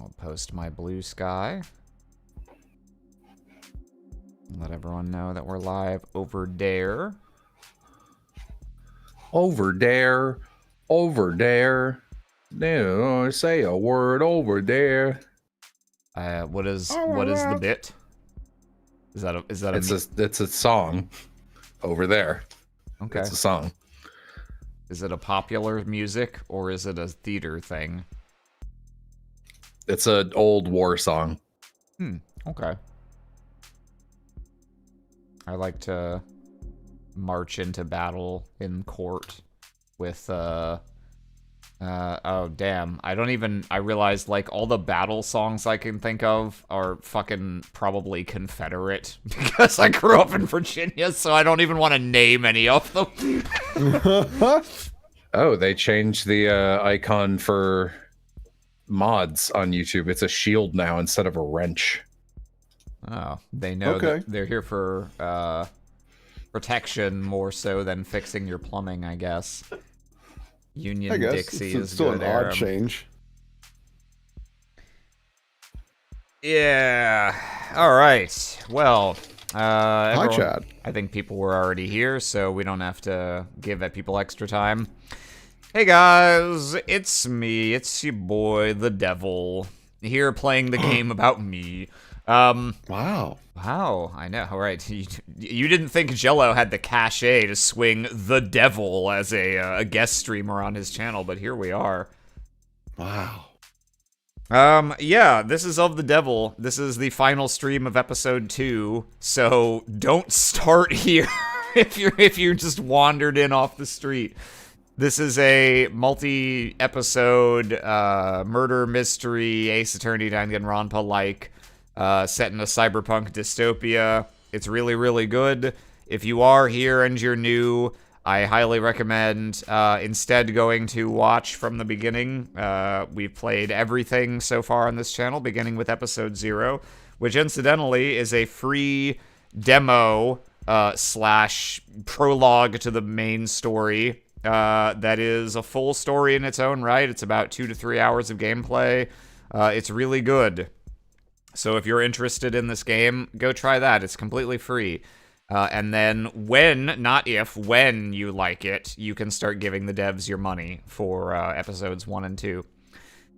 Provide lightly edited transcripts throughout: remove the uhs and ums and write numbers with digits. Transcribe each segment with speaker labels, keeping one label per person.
Speaker 1: I'll post my blue sky. Let everyone know that we're live over there.
Speaker 2: Over there. Over there. No, say a word over there.
Speaker 1: What is the bit? Is that
Speaker 2: It's a song. Over there.
Speaker 1: Okay.
Speaker 2: It's a song.
Speaker 1: Is it a popular music or is it a theater thing?
Speaker 2: It's an old war song.
Speaker 1: Okay. I like to march into battle in court with oh damn. I realized like all the battle songs I can think of are fucking probably Confederate because I grew up in Virginia, so I don't even want to name any of them.
Speaker 2: Oh, they changed the icon for mods on YouTube. It's a shield now instead of a wrench.
Speaker 1: Oh, they know that they're here for protection more so than fixing your plumbing, I guess. Union Dixie is
Speaker 3: still
Speaker 1: good.
Speaker 3: an odd change.
Speaker 1: Yeah. All right. Well,
Speaker 3: Hi, Chad.
Speaker 1: I think people were already here, so we don't have to give people extra time. Hey guys, it's me. It's your boy, the Devil, here playing the game about me.
Speaker 3: Wow.
Speaker 1: Wow, I know. All right, you didn't think Jello had the cachet to swing the Devil as a guest streamer on his channel, but here we are.
Speaker 3: Wow.
Speaker 1: Yeah, this is of the Devil. This is the final stream of episode 2, so don't start here if you just wandered in off the street. This is a multi-episode murder mystery Ace Attorney Danganronpa-like set in a cyberpunk dystopia. It's really, really good. If you are here and you're new, I highly recommend instead going to watch from the beginning. We've played everything so far on this channel, beginning with episode 0, which incidentally is a free demo slash prologue to the main story. That is a full story in its own right. It's about 2 to 3 hours of gameplay. It's really good. So if you're interested in this game, go try that. It's completely free. And then when you like it, you can start giving the devs your money for episodes 1 and 2.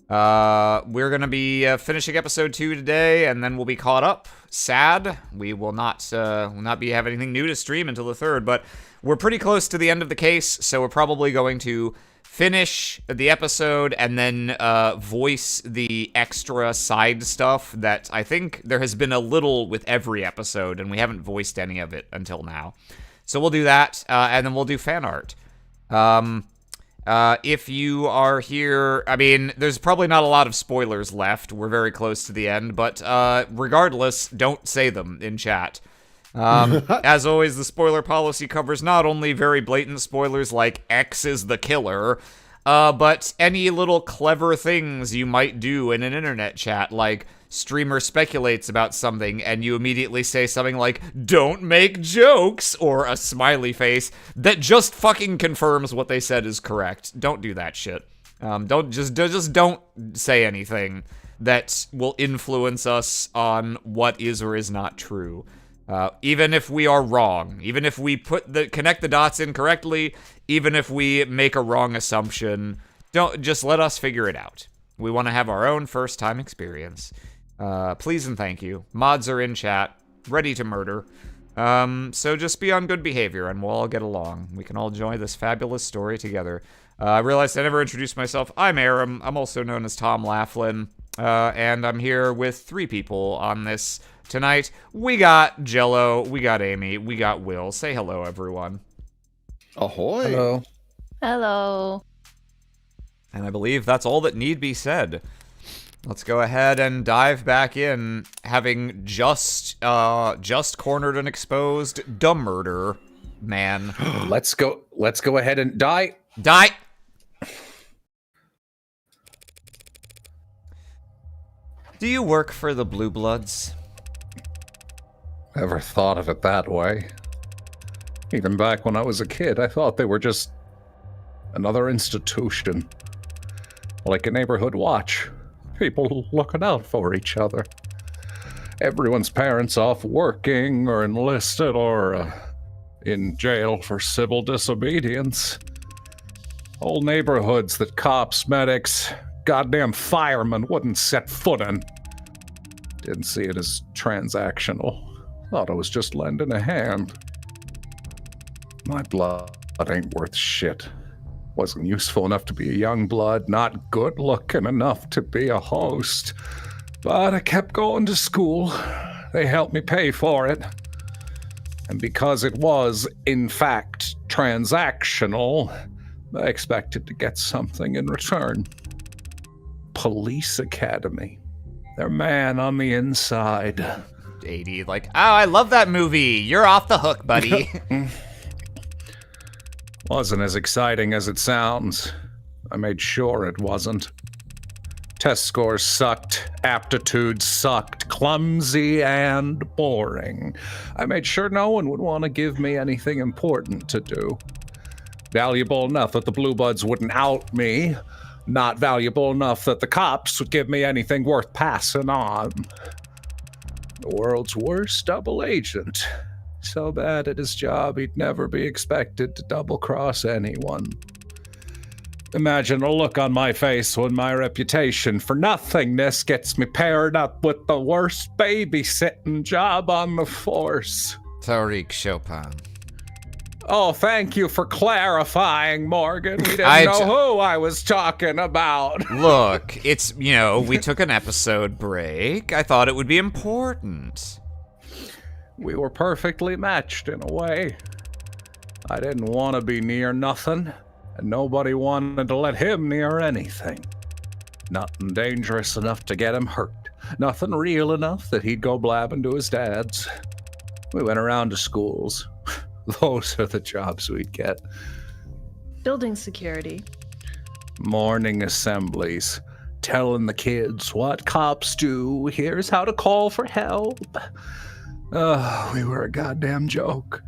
Speaker 1: We're going to be finishing episode 2 today, and then we'll be caught up. Sad. We will not have anything new to stream until the 3rd, but we're pretty close to the end of the case, so we're probably going to finish the episode and then voice the extra side stuff that I think there has been a little with every episode, and we haven't voiced any of it until now. So we'll do that, and then we'll do fan art. If you are here, I mean, there's probably not a lot of spoilers left. We're very close to the end, but regardless, don't say them in chat. As always, the spoiler policy covers not only very blatant spoilers like X is the killer, but any little clever things you might do in an internet chat, like streamer speculates about something and you immediately say something like, don't make jokes, or a smiley face that just fucking confirms what they said is correct. Don't do that shit. Don't say anything that will influence us on what is or is not true. Even if we are wrong, even if we connect the dots incorrectly, even if we make a wrong assumption, just let us figure it out. We want to have our own first-time experience. Please and thank you. Mods are in chat, ready to murder. So just be on good behavior and we'll all get along. We can all enjoy this fabulous story together. I realized I never introduced myself. I'm Aram. I'm also known as Tom Laughlin. And I'm here with 3 people on this tonight. We got Jello, we got Amy, we got Will. Say hello, everyone.
Speaker 3: Ahoy.
Speaker 2: Hello.
Speaker 4: Hello.
Speaker 1: And I believe that's all that need be said. Let's go ahead and dive back in, having just cornered and exposed dumb murder man.
Speaker 2: Let's go ahead and die.
Speaker 1: Die! Do you work for the Blue Bloods?
Speaker 2: Never thought of it that way. Even back when I was a kid, I thought they were just another institution. Like a neighborhood watch. people looking out for each other. Everyone's parents off working or enlisted or in jail for civil disobedience. Whole neighborhoods that cops, medics, goddamn firemen wouldn't set foot in. Didn't see it as transactional. Thought I was just lending a hand. My blood ain't worth shit. Wasn't useful enough to be a young blood, not good looking enough to be a host. But I kept going to school. They helped me pay for it. And because it was, in fact, transactional, I expected to get something in return. Police Academy. They're man on the inside.
Speaker 1: 80, like, oh, I love that movie. You're off the hook, buddy.
Speaker 2: Wasn't as exciting as it sounds. I made sure it wasn't. Test scores sucked, aptitude sucked, clumsy and boring. I made sure no one would want to give me anything important to do. Valuable enough that the Blue Buds wouldn't out me. Not valuable enough that the cops would give me anything worth passing on. The world's worst double agent. So bad at his job he'd never be expected to double-cross anyone. Imagine the look on my face when my reputation for nothingness gets me paired up with the worst babysitting job on the force.
Speaker 1: Tariq Chopin.
Speaker 2: Oh, thank you for clarifying, Morgan. We didn't know who I was talking about.
Speaker 1: Look, it's, we took an episode break. I thought it would be important.
Speaker 2: We were perfectly matched in a way. I didn't want to be near nothing, and nobody wanted to let him near anything. Nothing dangerous enough to get him hurt. Nothing real enough that he'd go blabbing to his dad's. We went around to schools. Those are the jobs we'd get.
Speaker 4: Building security.
Speaker 2: Morning assemblies. Telling the kids what cops do. Here's how to call for help. We were a goddamn joke.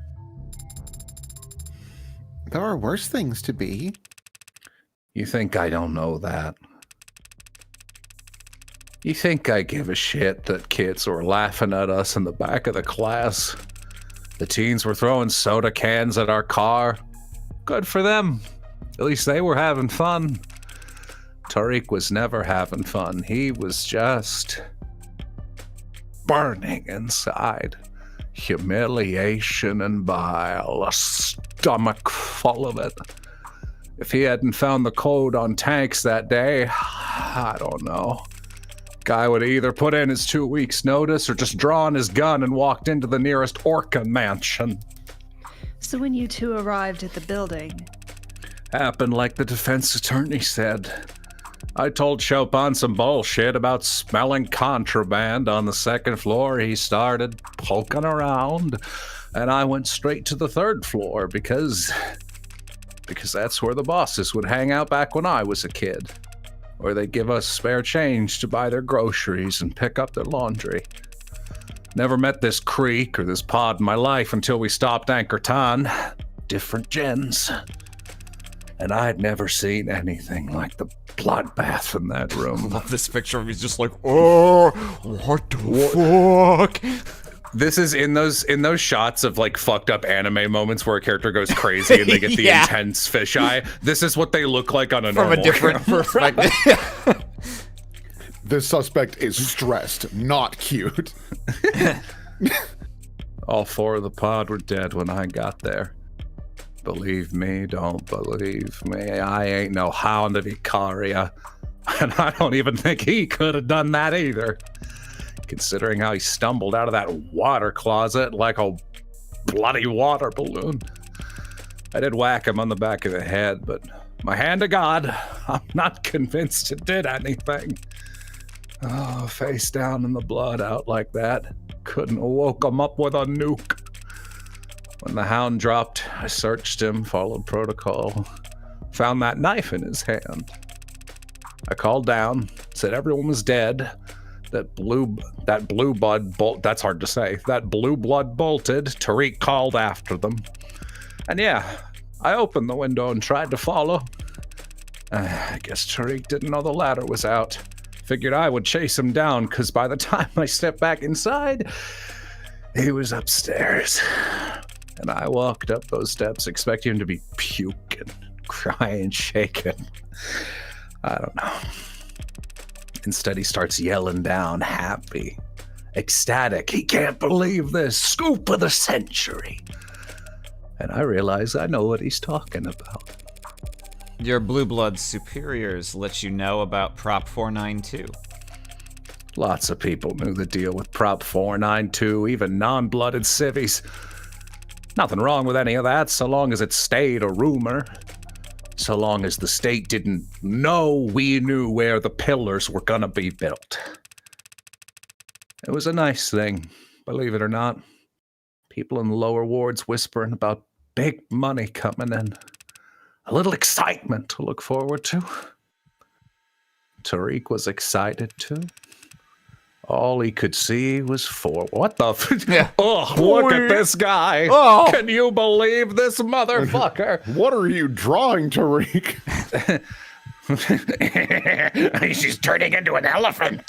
Speaker 3: There are worse things to be.
Speaker 2: You think I don't know that? You think I give a shit that kids were laughing at us in the back of the class? The teens were throwing soda cans at our car. Good for them. At least they were having fun. Tariq was never having fun. He was just burning inside. Humiliation and bile. A stomach full of it. If he hadn't found the code on tanks that day, I don't know. Guy would have either put in his 2 weeks' notice or just drawn his gun and walked into the nearest Orca mansion.
Speaker 4: So when you two arrived at the building...
Speaker 2: Happened like the defense attorney said. I told Chopin some bullshit about smelling contraband on the second floor. He started poking around, and I went straight to the third floor because that's where the bosses would hang out back when I was a kid. Or they'd give us spare change to buy their groceries and pick up their laundry. Never met this creek or this pod in my life until we stopped Anchorton. Different gens. And I'd never seen anything like the bloodbath in that room.
Speaker 1: I love this picture of he's just like, oh, what the fuck?
Speaker 2: This is in those shots of like fucked up anime moments where a character goes crazy and they get the
Speaker 1: Yeah.
Speaker 2: intense fisheye. This is what they look like on a
Speaker 1: From a
Speaker 2: normal
Speaker 1: different perspective.
Speaker 3: The suspect is stressed, not cute.
Speaker 2: All four of the pod were dead when I got there. Believe me, don't believe me. I ain't no hound of Icaria. And I don't even think he could have done that either. Considering how he stumbled out of that water closet like a bloody water balloon. I did whack him on the back of the head, but my hand to God, I'm not convinced it did anything. Oh, face down in the blood out like that. Couldn't have woke him up with a nuke. When the hound dropped, I searched him, followed protocol, found that knife in his hand. I called down, said everyone was dead. That blue blood bolted. Tariq called after them. And yeah, I opened the window and tried to follow. I guess Tariq didn't know the ladder was out. Figured I would chase him down, because by the time I stepped back inside, he was upstairs. And I walked up those steps expecting him to be puking, crying, shaking. I don't know. Instead, he starts yelling down, happy, ecstatic. He can't believe this. Scoop of the century. And I realize I know what he's talking about.
Speaker 1: Your blue blood superiors let you know about Prop 492.
Speaker 2: Lots of people knew the deal with Prop 492, even non-blooded civvies. Nothing wrong with any of that, so long as it stayed a rumor. So long as the state didn't know we knew where the pillars were gonna be built. It was a nice thing, believe it or not. People in the lower wards whispering about big money coming in. A little excitement to look forward to. Tariq was excited too. All he could see was what the?
Speaker 1: Yeah.
Speaker 2: Oh, look at this guy.
Speaker 1: Oh.
Speaker 2: Can you believe this motherfucker?
Speaker 3: What are you drawing, Tariq?
Speaker 2: She's turning into an elephant.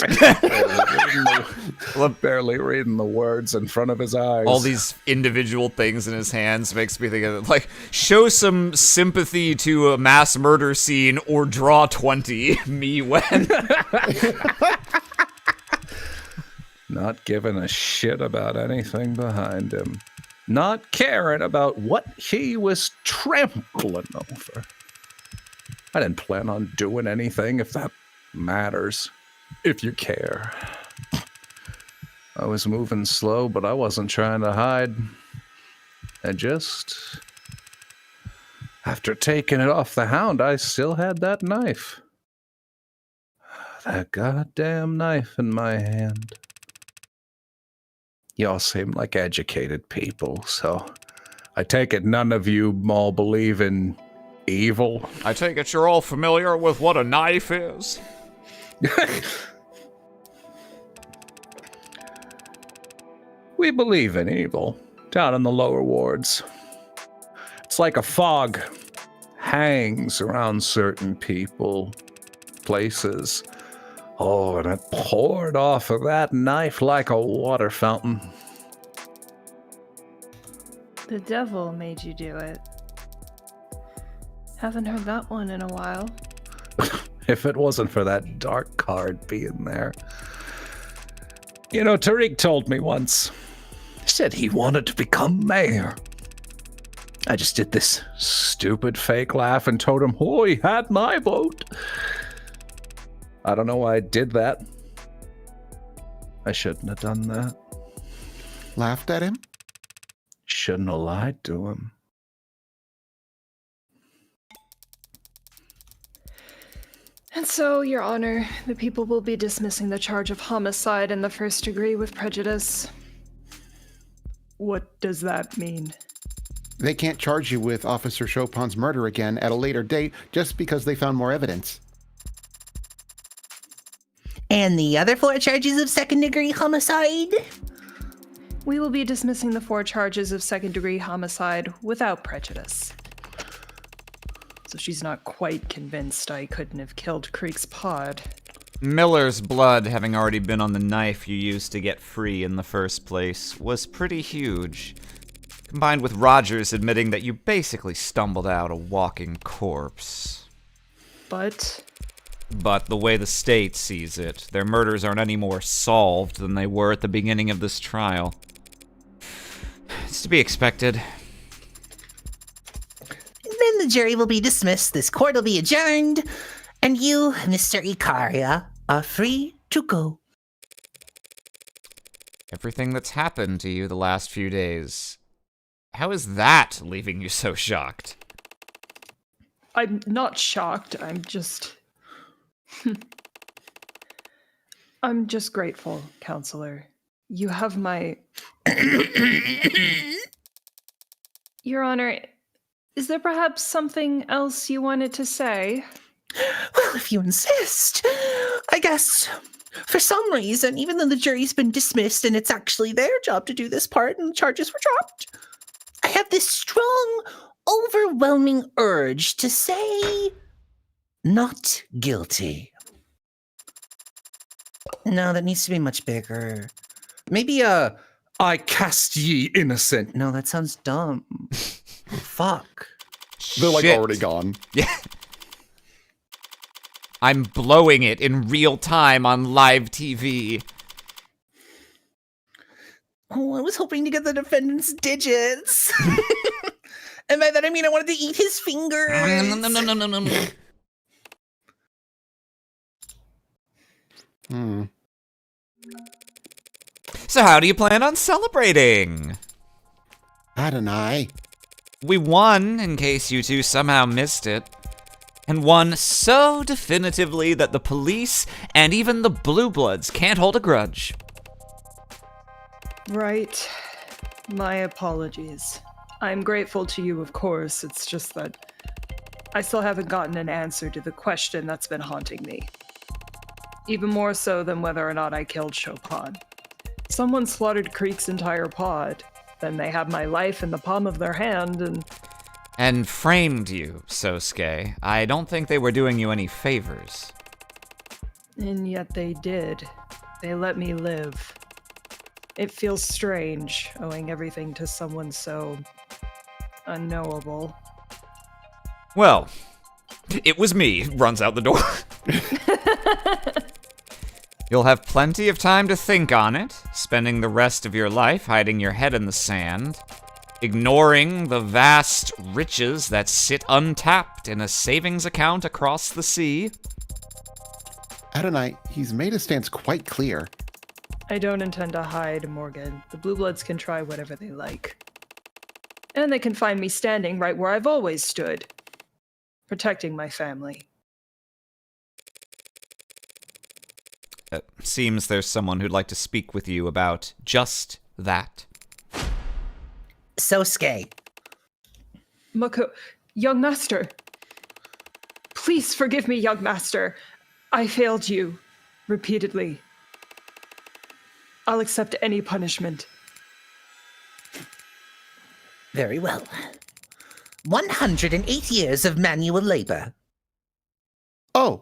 Speaker 2: Barely reading the words in front of his eyes.
Speaker 1: All these individual things in his hands makes me think of it. Like, show some sympathy to a mass murder scene or draw 20. Me when.
Speaker 2: Not giving a shit about anything behind him. Not caring about what he was trampling over. I didn't plan on doing anything, if that matters. If you care. I was moving slow, but I wasn't trying to hide. And just... after taking it off the hound, I still had that knife. That goddamn knife in my hand. Y'all seem like educated people, so I take it none of you all believe in evil.
Speaker 1: I take it you're all familiar with what a knife is?
Speaker 2: We believe in evil down in the lower wards. It's like a fog hangs around certain people, places. Oh, and it poured off of that knife like a water fountain.
Speaker 4: The devil made you do it. Haven't heard that one in a while.
Speaker 2: If it wasn't for that dark card being there. You know, Tariq told me once. He said he wanted to become mayor. I just did this stupid fake laugh and told him, oh, he had my vote. I don't know why I did that. I shouldn't have done that.
Speaker 3: Laughed at him?
Speaker 2: Shouldn't have lied to him.
Speaker 4: And so, Your Honor, the people will be dismissing the charge of homicide in the first degree with prejudice. What does that mean?
Speaker 3: They can't charge you with Officer Chopin's murder again at a later date just because they found more evidence.
Speaker 5: And the other 4 charges of second-degree homicide?
Speaker 4: We will be dismissing the 4 charges of second-degree homicide without prejudice. So she's not quite convinced I couldn't have killed Creek's pod.
Speaker 1: Miller's blood, having already been on the knife you used to get free in the first place, was pretty huge. Combined with Rogers admitting that you basically stumbled out a walking corpse.
Speaker 4: But
Speaker 1: the way the state sees it, their murders aren't any more solved than they were at the beginning of this trial. It's to be expected.
Speaker 5: Then the jury will be dismissed, this court will be adjourned, and you, Mr. Ikaria, are free to go.
Speaker 1: Everything that's happened to you the last few days, how is that leaving you so shocked?
Speaker 4: I'm not shocked, I'm just... I'm just grateful, Counselor. You have my... Your Honor, is there perhaps something else you wanted to say?
Speaker 5: Well, if you insist, I guess for some reason, even though the jury's been dismissed and it's actually their job to do this part and the charges were dropped, I have this strong, overwhelming urge to say not guilty. No, that needs to be much bigger. Maybe I cast ye innocent. No, that sounds dumb. Fuck.
Speaker 3: They're like
Speaker 1: Shit.
Speaker 3: already gone.
Speaker 1: Yeah. I'm blowing it in real time on live TV.
Speaker 5: Oh, I was hoping to get the defendant's digits. And by that I mean I wanted to eat his fingers.
Speaker 1: No.
Speaker 3: Hmm.
Speaker 1: So how do you plan on celebrating?
Speaker 3: Adonai.
Speaker 1: We won, in case you two somehow missed it. And won so definitively that the police and even the Blue Bloods can't hold a grudge.
Speaker 4: Right. My apologies. I'm grateful to you, of course. It's just that I still haven't gotten an answer to the question that's been haunting me. Even more so than whether or not I killed Chopin. Someone slaughtered Creek's entire pod. Then they have my life in the palm of their hand
Speaker 1: And framed you, Sosuke. I don't think they were doing you any favors.
Speaker 4: and yet they did. They let me live. It feels strange, owing everything to someone so unknowable.
Speaker 1: Well, it was me, runs out the door. You'll have plenty of time to think on it, spending the rest of your life hiding your head in the sand, ignoring the vast riches that sit untapped in a savings account across the sea.
Speaker 3: Adonai, he's made his stance quite clear.
Speaker 4: I don't intend to hide, Morgan. The Blue Bloods can try whatever they like. And they can find me standing right where I've always stood, protecting my family.
Speaker 1: It seems there's someone who'd like to speak with you about just that.
Speaker 5: Sosuke.
Speaker 4: Mako, young master. Please forgive me, young master. I failed you repeatedly. I'll accept any punishment.
Speaker 5: Very well. 108 years of manual labor.
Speaker 3: Oh,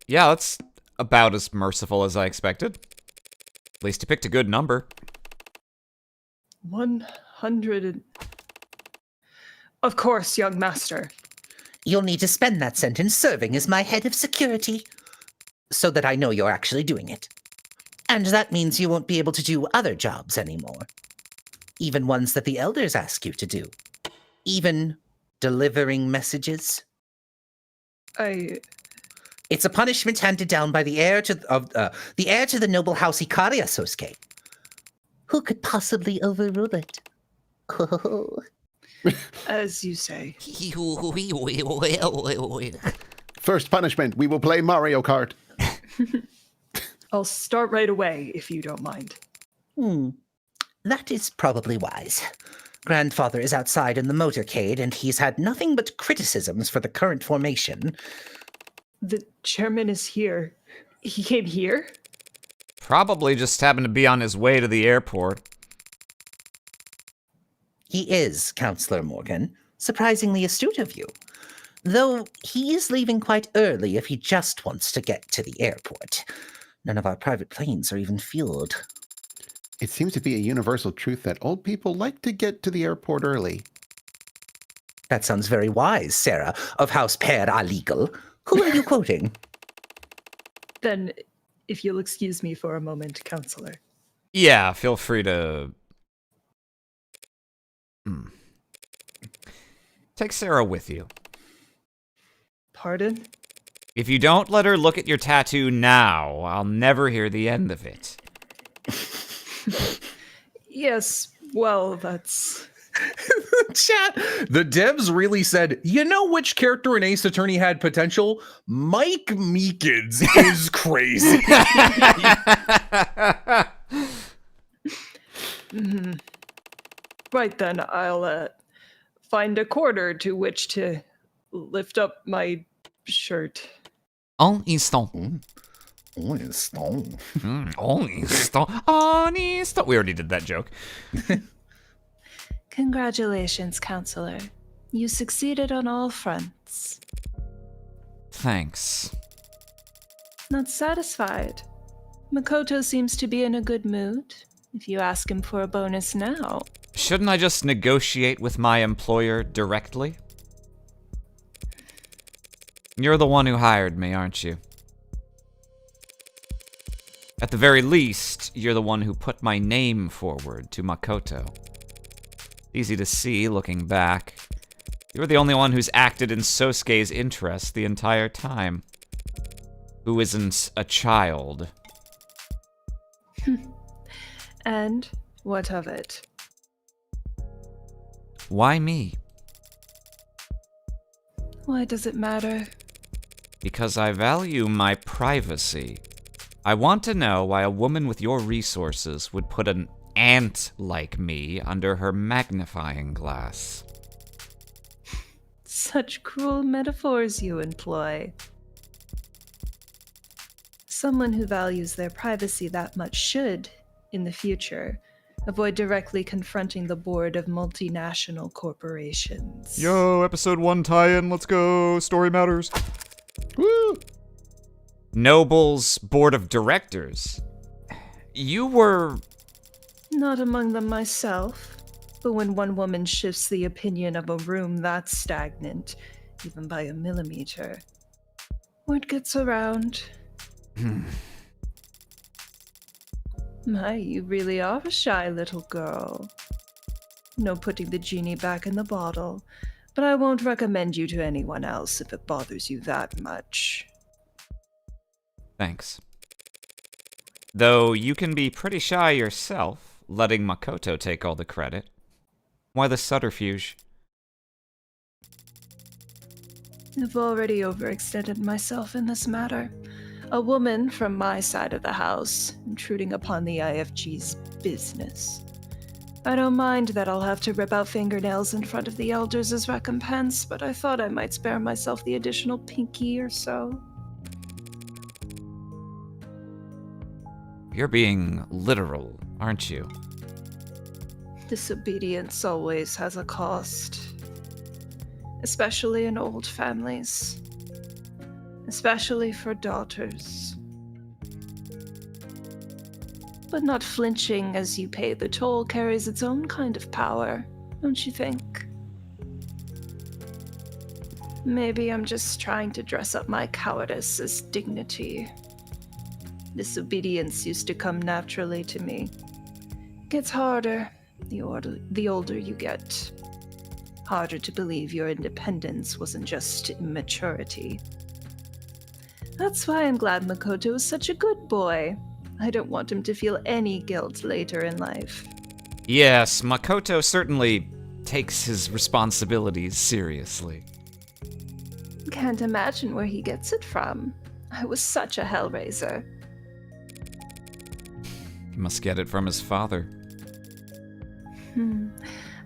Speaker 1: Yeah, that's about as merciful as I expected. At least you picked a good number.
Speaker 4: 100 and... Of course, young master.
Speaker 5: You'll need to spend that sentence serving as my head of security, so that I know you're actually doing it. And that means you won't be able to do other jobs anymore. Even ones that the elders ask you to do. Even delivering messages. It's a punishment handed down by the heir to the noble house Ikaria, Sosuke. Who could possibly overrule it?
Speaker 4: As you say.
Speaker 3: first punishment, we will play Mario Kart.
Speaker 4: I'll start right away, if you don't mind.
Speaker 5: That is probably wise. Grandfather is outside in the motorcade, and he's had nothing but criticisms for the current formation.
Speaker 4: The chairman is here. He came here?
Speaker 1: Probably just happened to be on his way to the airport.
Speaker 5: He is, Counselor Morgan. Surprisingly astute of you. Though he is leaving quite early if he just wants to get to the airport. None of our private planes are even fueled.
Speaker 3: It seems to be a universal truth that old people like to get to the airport early.
Speaker 5: That sounds very wise, Sarah, of House Père Illegal. Who are you quoting?
Speaker 4: Then, if you'll excuse me for a moment, Counselor.
Speaker 1: Yeah, feel free to... Take Sarah with you.
Speaker 4: Pardon?
Speaker 1: If you don't let her look at your tattoo now, I'll never hear the end of it.
Speaker 4: Yes, well, that's...
Speaker 2: Chat. The devs really said, you know which character in Ace Attorney had potential? Mike Meekins is crazy.
Speaker 4: Right then, I'll find a corner to which to lift up my shirt.
Speaker 1: Un instant.
Speaker 2: Oh, it's stone.
Speaker 1: Un instant. Un instant. We already did that joke.
Speaker 6: Congratulations, Counselor. You succeeded on all fronts.
Speaker 1: Thanks.
Speaker 6: Not satisfied? Makoto seems to be in a good mood. If you ask him for a bonus now.
Speaker 1: Shouldn't I just negotiate with my employer directly? You're the one who hired me, aren't you? At the very least, you're the one who put my name forward to Makoto. Easy to see, looking back. You're the only one who's acted in Sosuke's interest the entire time. Who isn't a child.
Speaker 4: And what of it?
Speaker 1: Why me?
Speaker 4: Why does it matter?
Speaker 1: Because I value my privacy. I want to know why a woman with your resources would put an ant like me under her magnifying glass.
Speaker 4: Such cruel metaphors you employ. Someone who values their privacy that much should, in the future, avoid directly confronting the board of multinational corporations.
Speaker 1: Yo, episode 1 tie-in, let's go, story matters. Woo! Noble's board of directors. You were...
Speaker 4: Not among them myself, but when one woman shifts the opinion of a room that stagnant, even by a millimeter, word gets around. My, you really are a shy little girl. No putting the genie back in the bottle, but I won't recommend you to anyone else if it bothers you that much.
Speaker 1: Thanks. Though you can be pretty shy yourself, letting Makoto take all the credit. Why the subterfuge?
Speaker 4: I've already overextended myself in this matter. A woman from my side of the house, intruding upon the IFG's business. I don't mind that I'll have to rip out fingernails in front of the elders as recompense, but I thought I might spare myself the additional pinky or so.
Speaker 1: You're being literal, aren't you?
Speaker 4: Disobedience always has a cost. Especially in old families. Especially for daughters. But not flinching as you pay the toll carries its own kind of power, don't you think? Maybe I'm just trying to dress up my cowardice as dignity. Disobedience used to come naturally to me. Gets harder the older you get. Harder to believe your independence wasn't just immaturity. That's why I'm glad Makoto is such a good boy. I don't want him to feel any guilt later in life.
Speaker 1: Yes, Makoto certainly takes his responsibilities seriously.
Speaker 4: Can't imagine where he gets it from. I was such a hellraiser.
Speaker 1: He must get it from his father.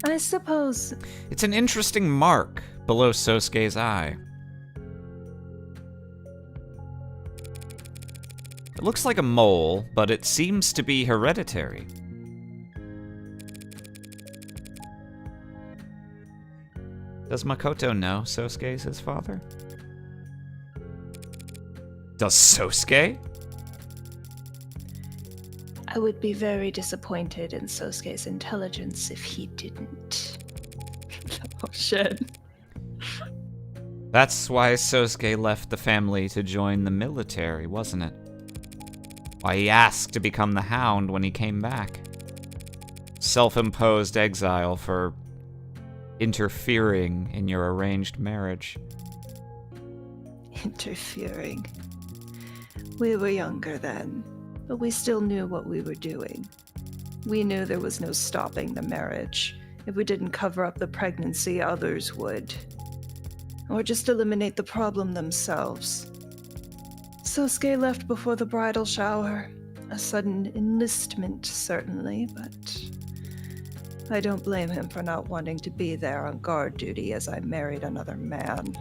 Speaker 4: I suppose.
Speaker 1: It's an interesting mark below Sosuke's eye. It looks like a mole, but it seems to be hereditary. Does Makoto know Sosuke's his father? Does Sosuke?
Speaker 4: I would be very disappointed in Sosuke's intelligence if he didn't. Oh shit.
Speaker 1: That's why Sosuke left the family to join the military, wasn't it? Why he asked to become the Hound when he came back. Self-imposed exile for interfering in your arranged marriage.
Speaker 4: Interfering. We were younger then, but we still knew what we were doing. We knew there was no stopping the marriage. If we didn't cover up the pregnancy, others would. Or just eliminate the problem themselves. Sosuke left before the bridal shower. A sudden enlistment, certainly, but I don't blame him for not wanting to be there on guard duty as I married another man.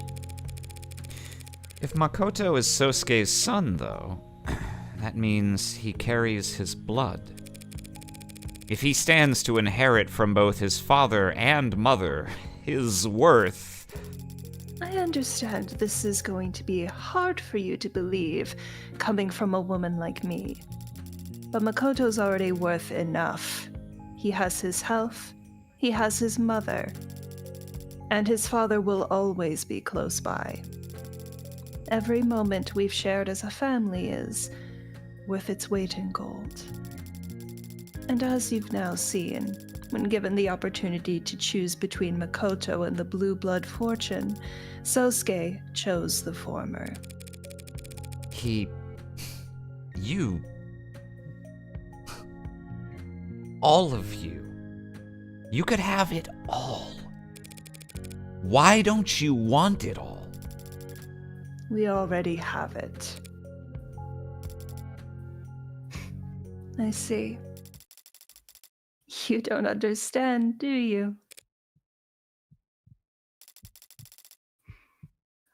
Speaker 1: If Makoto is Sosuke's son, though, that means he carries his blood. If he stands to inherit from both his father and mother, his worth...
Speaker 4: I understand this is going to be hard for you to believe, coming from a woman like me.
Speaker 6: But Makoto's already worth enough. He has his health, he has his mother, and his father will always be close by. Every moment we've shared as a family is worth its weight in gold. And as you've now seen, when given the opportunity to choose between Makoto and the blue blood fortune, Sosuke chose the former.
Speaker 1: You. All of you. You could have it all. Why don't you want it all?
Speaker 6: We already have it. I see. You don't understand, do you?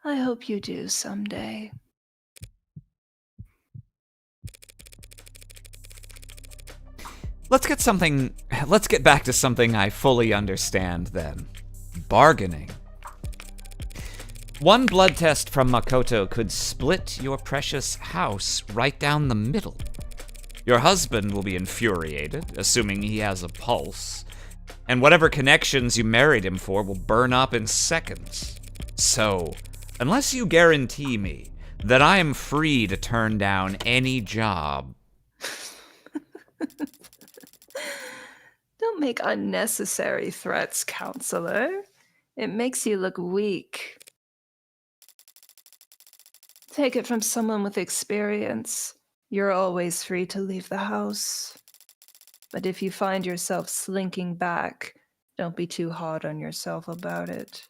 Speaker 6: I hope you do someday.
Speaker 1: Let's get back to something I fully understand then. Bargaining. One blood test from Makoto could split your precious house right down the middle. Your husband will be infuriated, assuming he has a pulse, and whatever connections you married him for will burn up in seconds. So, unless you guarantee me that I am free to turn down any job...
Speaker 6: Don't make unnecessary threats, counselor. It makes you look weak. Take it from someone with experience. You're always free to leave the house. But if you find yourself slinking back, don't be too hard on yourself about it.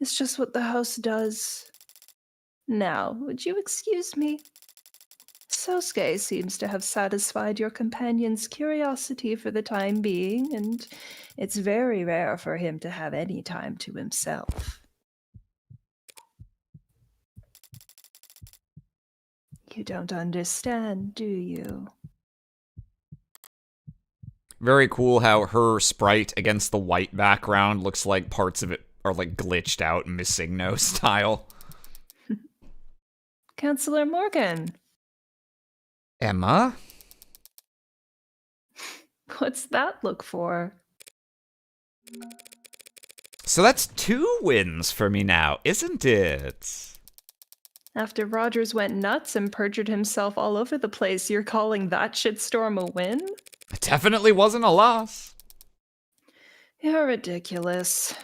Speaker 6: It's just what the house does. Now, would you excuse me? Sosuke seems to have satisfied your companion's curiosity for the time being, and it's very rare for him to have any time to himself. You don't understand, do you?
Speaker 1: Very cool how her sprite against the white background looks like parts of it are like glitched out, missing no style.
Speaker 6: Counselor Morgan,
Speaker 1: Emma?
Speaker 6: what's that look for?
Speaker 1: So that's 2 wins for me now, isn't it?
Speaker 6: After Rogers went nuts and perjured himself all over the place, you're calling that shitstorm a win?
Speaker 1: It definitely wasn't a loss.
Speaker 6: You're ridiculous.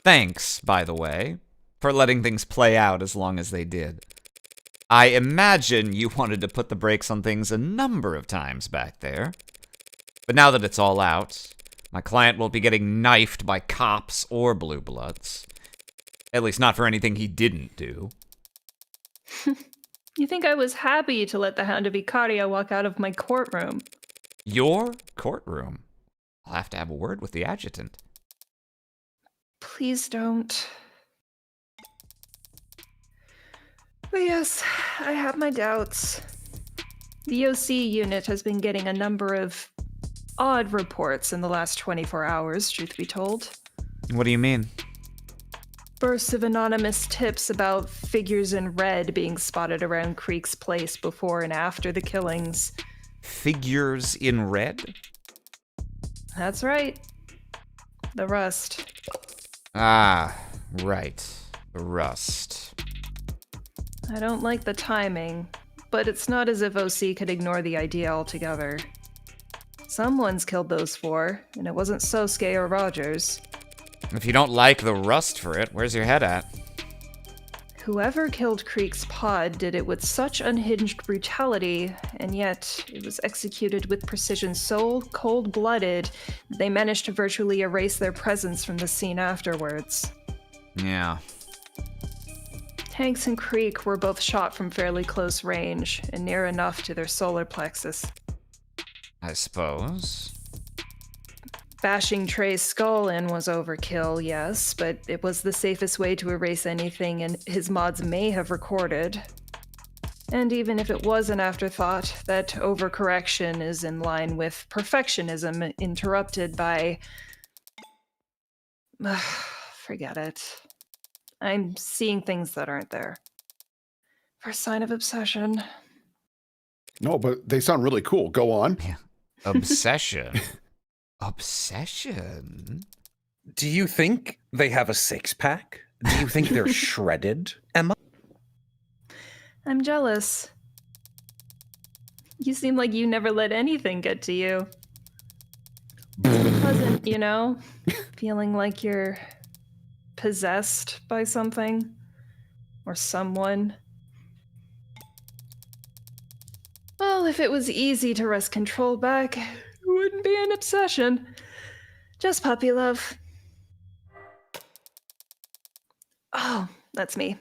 Speaker 1: Thanks, by the way, for letting things play out as long as they did. I imagine you wanted to put the brakes on things a number of times back there. But now that it's all out, my client won't be getting knifed by cops or blue bloods. At least not for anything he didn't do.
Speaker 6: You think I was happy to let the Hound of Icaria walk out of my courtroom?
Speaker 1: Your courtroom? I'll have to have a word with the adjutant.
Speaker 6: Please don't. But yes, I have my doubts. The OC unit has been getting a number of odd reports in the last 24 hours, truth be told.
Speaker 1: What do you mean?
Speaker 6: Bursts of anonymous tips about figures in red being spotted around Creek's place before and after the killings.
Speaker 1: Figures in red?
Speaker 6: That's right. The Rust.
Speaker 1: Ah, right. The Rust.
Speaker 6: I don't like the timing, but it's not as if OC could ignore the idea altogether. Someone's killed those 4, and it wasn't Sosuke or Rogers.
Speaker 1: If you don't like the Rust for it, where's your head at?
Speaker 6: Whoever killed Creek's pod did it with such unhinged brutality, and yet it was executed with precision so cold-blooded that they managed to virtually erase their presence from the scene afterwards.
Speaker 1: Yeah.
Speaker 6: Hanks and Creek were both shot from fairly close range, and near enough to their solar plexus.
Speaker 1: I suppose.
Speaker 6: Bashing Trey's skull in was overkill, yes, but it was the safest way to erase anything and his mods may have recorded. And even if it was an afterthought, that overcorrection is in line with perfectionism interrupted by... Forget it. I'm seeing things that aren't there. First sign of obsession.
Speaker 3: No, but they sound really cool. Go on.
Speaker 1: Yeah. Obsession. Obsession?
Speaker 2: Do you think they have a six-pack? Do you think they're shredded, Emma?
Speaker 6: I'm jealous. You seem like you never let anything get to you. It's pleasant, you know? Feeling like you're possessed by something or someone. Well, if it was easy to wrest control back, it wouldn't be an obsession. Just puppy love. Oh, that's me.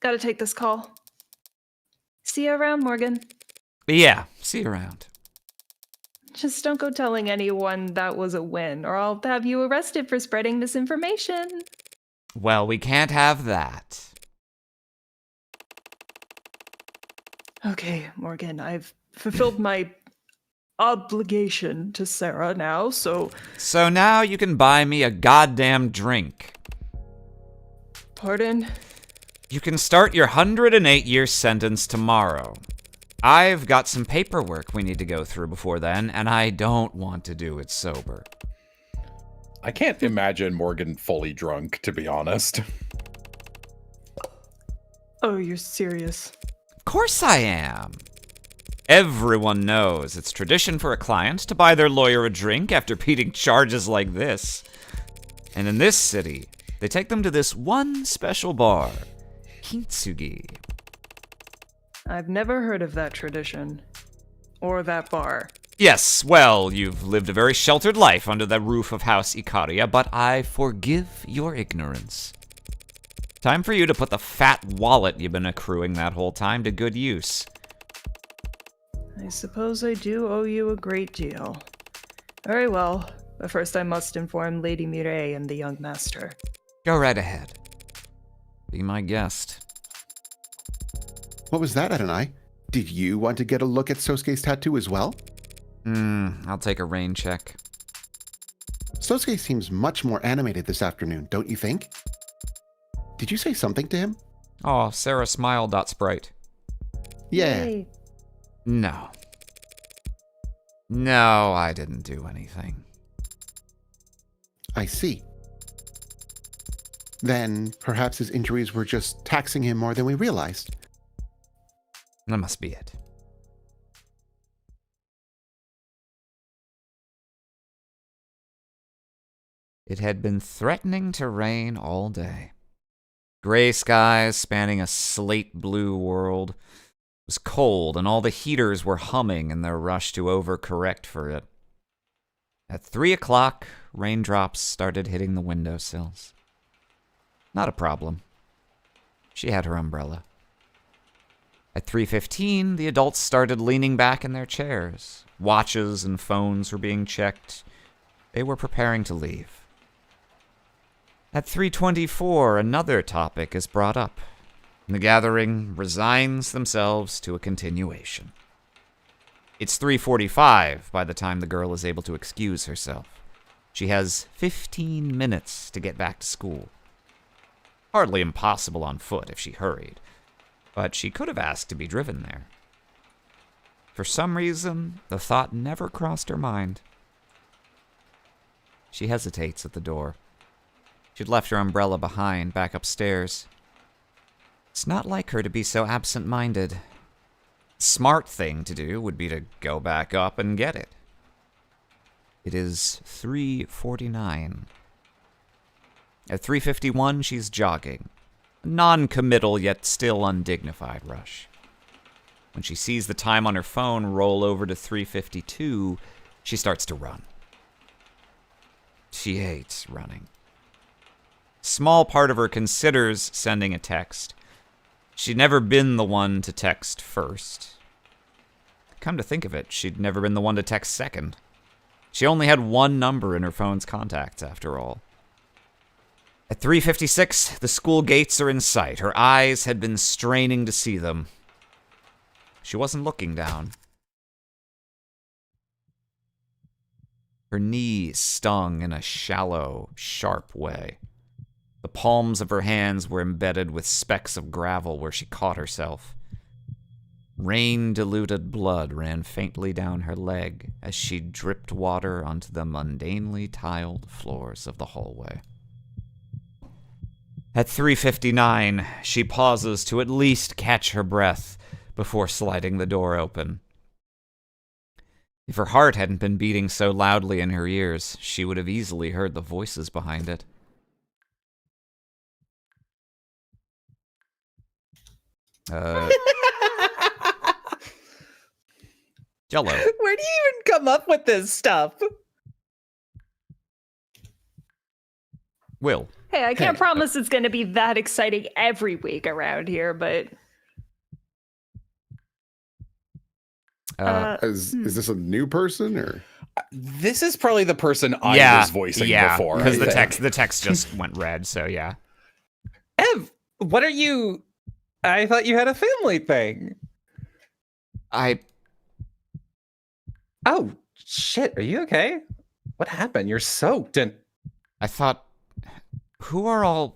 Speaker 6: Gotta take this call. See you around, Morgan.
Speaker 1: Yeah, see you around.
Speaker 6: Just don't go telling anyone that was a win, or I'll have you arrested for spreading misinformation.
Speaker 1: Well, we can't have that.
Speaker 4: Okay, Morgan, I've fulfilled my obligation to Sarah now, so...
Speaker 1: So now you can buy me a goddamn drink.
Speaker 4: Pardon?
Speaker 1: You can start your 108-year sentence tomorrow. I've got some paperwork we need to go through before then, and I don't want to do it sober.
Speaker 2: I can't imagine Morgan fully drunk, to be honest.
Speaker 4: Oh, you're serious?
Speaker 1: Of course I am. Everyone knows it's tradition for a client to buy their lawyer a drink after beating charges like this. And in this city, they take them to this one special bar, Kintsugi.
Speaker 4: I've never heard of that tradition. Or that bar.
Speaker 1: Yes, well, you've lived a very sheltered life under the roof of House Ikaria, but I forgive your ignorance. Time for you to put the fat wallet you've been accruing that whole time to good use.
Speaker 4: I suppose I do owe you a great deal. Very well, but first I must inform Lady Mireille and the young master.
Speaker 1: Go right ahead. Be my guest.
Speaker 3: What was that, Adonai? Did you want to get a look at Sosuke's tattoo as well?
Speaker 1: I'll take a rain check.
Speaker 3: Sosuke seems much more animated this afternoon, don't you think? Did you say something to him?
Speaker 1: Oh, Sarah smiled. Sprite.
Speaker 3: Yeah.
Speaker 6: Yay.
Speaker 1: No. No, I didn't do anything.
Speaker 3: I see. Then perhaps his injuries were just taxing him more than we realized.
Speaker 1: That must be it. It had been threatening to rain all day. Gray skies spanning a slate blue world. It was cold, and all the heaters were humming in their rush to overcorrect for it. At 3 o'clock, raindrops started hitting the windowsills. Not a problem. She had her umbrella. At 3:15, the adults started leaning back in their chairs. Watches and phones were being checked. They were preparing to leave. At 3:24, another topic is brought up. The gathering resigns themselves to a continuation. It's 3:45 by the time the girl is able to excuse herself. She has 15 minutes to get back to school. Hardly impossible on foot if she hurried, but she could have asked to be driven there. For some reason, the thought never crossed her mind. She hesitates at the door. She'd left her umbrella behind, back upstairs. It's not like her to be so absent-minded. The smart thing to do would be to go back up and get it. It is 3:49. At 3:51, she's jogging. A non-committal yet still undignified rush. When she sees the time on her phone roll over to 3:52, she starts to run. She hates running. Small part of her considers sending a text. She'd never been the one to text first. Come to think of it, she'd never been the one to text second. She only had one number in her phone's contacts, after all. At 3:56, the school gates are in sight. Her eyes had been straining to see them. She wasn't looking down. Her knee stung in a shallow, sharp way. The palms of her hands were embedded with specks of gravel where she caught herself. Rain-diluted blood ran faintly down her leg as she dripped water onto the mundanely tiled floors of the hallway. At 3:59, she pauses to at least catch her breath before sliding the door open. If her heart hadn't been beating so loudly in her ears, she would have easily heard the voices behind it. Jello.
Speaker 7: Where do you even come up with this stuff?
Speaker 1: Will.
Speaker 4: Hey, I can't promise it's going to be that exciting every week around here, but
Speaker 3: Is this a new person or?
Speaker 7: This is probably the person I was voicing before.
Speaker 1: Because
Speaker 7: I think.
Speaker 1: the text just went red, so yeah.
Speaker 7: Ev, what are you? I thought you had a family thing. Oh, shit, are you okay? What happened? You're soaked and...
Speaker 1: I thought... Who are all...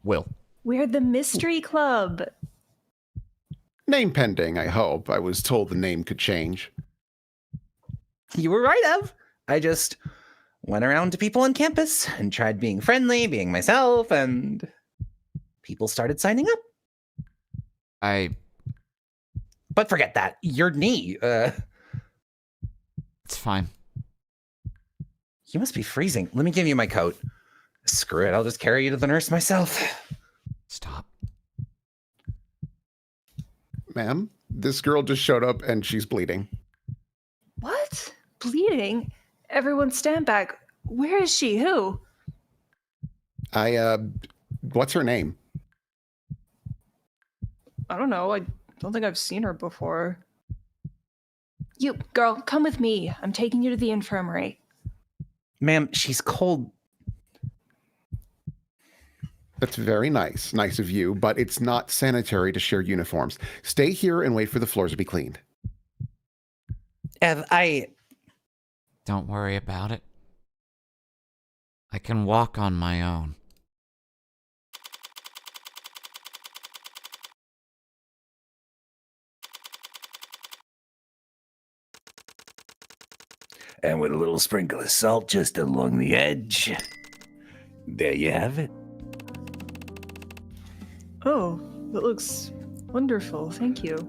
Speaker 1: Will.
Speaker 4: we're the Mystery Club.
Speaker 3: Name pending, I hope. I was told the name could change.
Speaker 7: You were right, Ev. I just went around to people on campus and tried being friendly, being myself, and people started signing up. But forget that. Your knee.
Speaker 1: It's fine.
Speaker 7: You must be freezing. Let me give you my coat. Screw it. I'll just carry you to the nurse myself.
Speaker 1: Stop.
Speaker 3: Ma'am, this girl just showed up and she's bleeding.
Speaker 4: What? Bleeding? Everyone stand back. Where is she? Who?
Speaker 3: What's her name?
Speaker 4: I don't know. I don't think I've seen her before. You, girl, come with me. I'm taking you to the infirmary.
Speaker 7: Ma'am, she's cold.
Speaker 3: That's very nice. Nice of you, but it's not sanitary to share uniforms. Stay here and wait for the floors to be cleaned.
Speaker 7: Ev,
Speaker 1: Don't worry about it. I can walk on my own.
Speaker 8: And with a little sprinkle of salt just along the edge. There you have it.
Speaker 4: Oh, that looks wonderful. Thank you.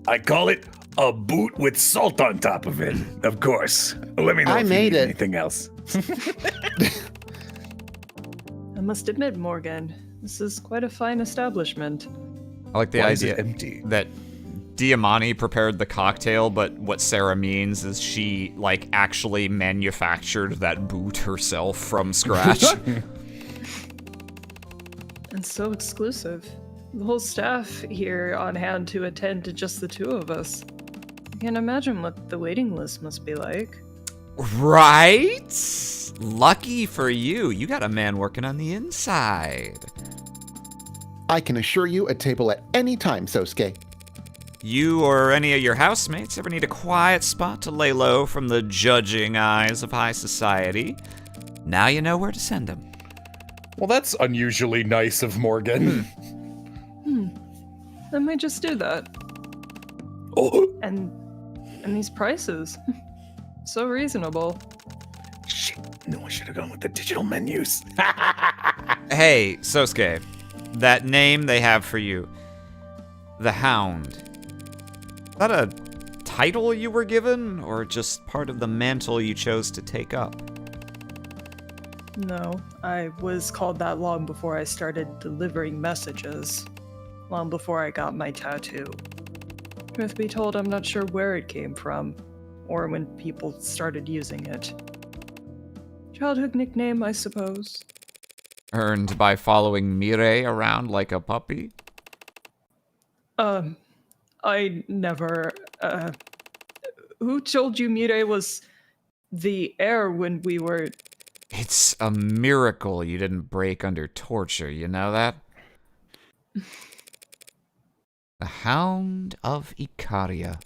Speaker 8: I call it a boot with salt on top of it. Of course. Let me know
Speaker 3: I
Speaker 8: if you
Speaker 3: made
Speaker 8: need
Speaker 3: it.
Speaker 8: anything else.
Speaker 4: I must admit, Morgan, this is quite a fine establishment.
Speaker 1: I like the
Speaker 8: Why is it
Speaker 1: idea
Speaker 8: empty?
Speaker 1: that Diamani prepared the cocktail, but what Sarah means is she, like, actually manufactured that boot herself from scratch.
Speaker 4: And so exclusive. The whole staff here on hand to attend to just the two of us. I can't imagine what the waiting list must be like.
Speaker 1: Right? Lucky for you. You got a man working on the inside.
Speaker 3: I can assure you a table at any time, Sosuke.
Speaker 1: You or any of your housemates ever need a quiet spot to lay low from the judging eyes of high society? Now you know where to send them.
Speaker 2: Well, that's unusually nice of Morgan.
Speaker 4: I might just do that.
Speaker 8: Oh,
Speaker 4: And these prices. So reasonable.
Speaker 8: shit. No, I should have gone with the digital menus.
Speaker 1: Hey, Sosuke, that name they have for you, the Hound. Is that a title you were given, or just part of the mantle you chose to take up?
Speaker 4: No, I was called that long before I started delivering messages. Long before I got my tattoo. Truth be told, I'm not sure where it came from, or when people started using it. Childhood nickname, I suppose.
Speaker 1: Earned by following Mireille around like a puppy?
Speaker 4: I never, who told you Mireille was the heir when we were...
Speaker 1: It's a miracle you didn't break under torture, you know that? The Hound of Icaria.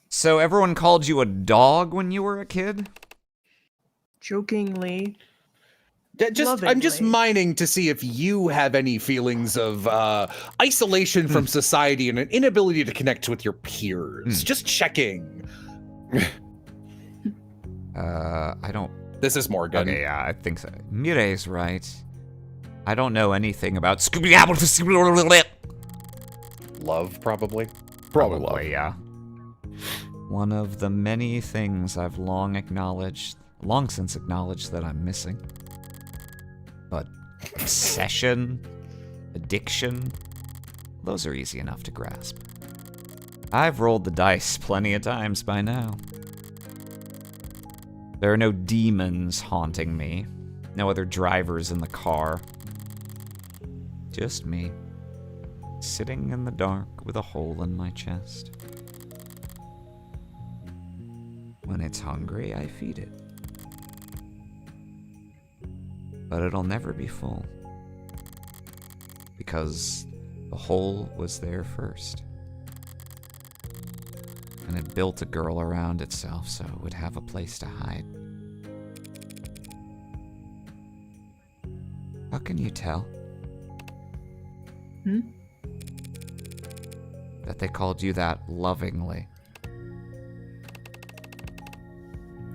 Speaker 1: So everyone called you a dog when you were a kid?
Speaker 4: Jokingly.
Speaker 7: I'm just
Speaker 4: Lovingly.
Speaker 7: mining to see if you have any feelings of isolation from society and an inability to connect with your peers. Just checking.
Speaker 1: I don't.
Speaker 7: This is Morgan.
Speaker 1: Okay, yeah, I think so. Mirei's right. I don't know anything about Scooby.
Speaker 7: Love, probably.
Speaker 1: Probably, yeah. One of the many things I've long since acknowledged that I'm missing. But obsession, addiction, those are easy enough to grasp. I've rolled the dice plenty of times by now. There are no demons haunting me, no other drivers in the car. Just me, sitting in the dark with a hole in my chest. When it's hungry, I feed it. But it'll never be full. Because the hole was there first. And it built a girl around itself so it would have a place to hide. How can you tell? That they called you that lovingly?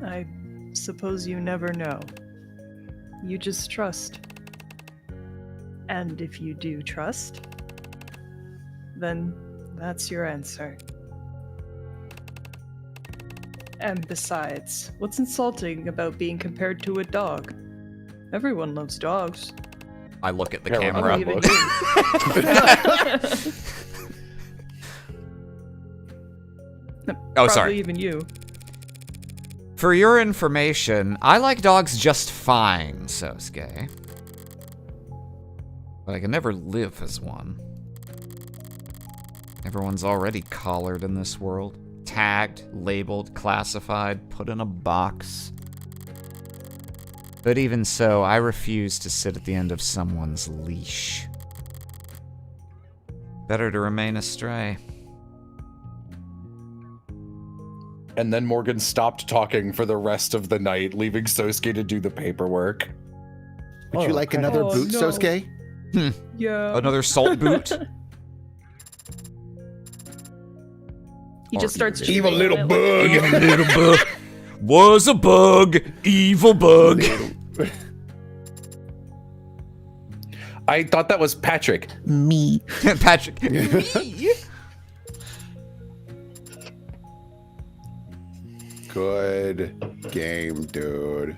Speaker 4: I suppose you never know. You just trust. And if you do trust, then that's your answer. And besides, what's insulting about being compared to a dog? Everyone loves dogs.
Speaker 1: I look at the
Speaker 2: Yeah,
Speaker 1: camera.
Speaker 4: Even you.
Speaker 1: Oh,
Speaker 4: Probably
Speaker 1: sorry.
Speaker 4: even you.
Speaker 1: For your information, I like dogs just fine, Sosuke. But I can never live as one. Everyone's already collared in this world. Tagged, labeled, classified, put in a box. But even so, I refuse to sit at the end of someone's leash. Better to remain astray.
Speaker 2: And then Morgan stopped talking for the rest of the night, leaving Sosuke to do the paperwork.
Speaker 3: Would you like another
Speaker 4: Oh,
Speaker 3: boot,
Speaker 4: no.
Speaker 3: Sosuke?
Speaker 4: Yeah.
Speaker 1: Another salt boot?
Speaker 4: He just starts
Speaker 8: Evil
Speaker 4: chewing
Speaker 8: little
Speaker 4: on it
Speaker 8: bug.
Speaker 1: Evil little bug. Was a bug. Evil bug.
Speaker 2: I thought that was Patrick.
Speaker 5: Me.
Speaker 1: Patrick.
Speaker 3: Good game, dude.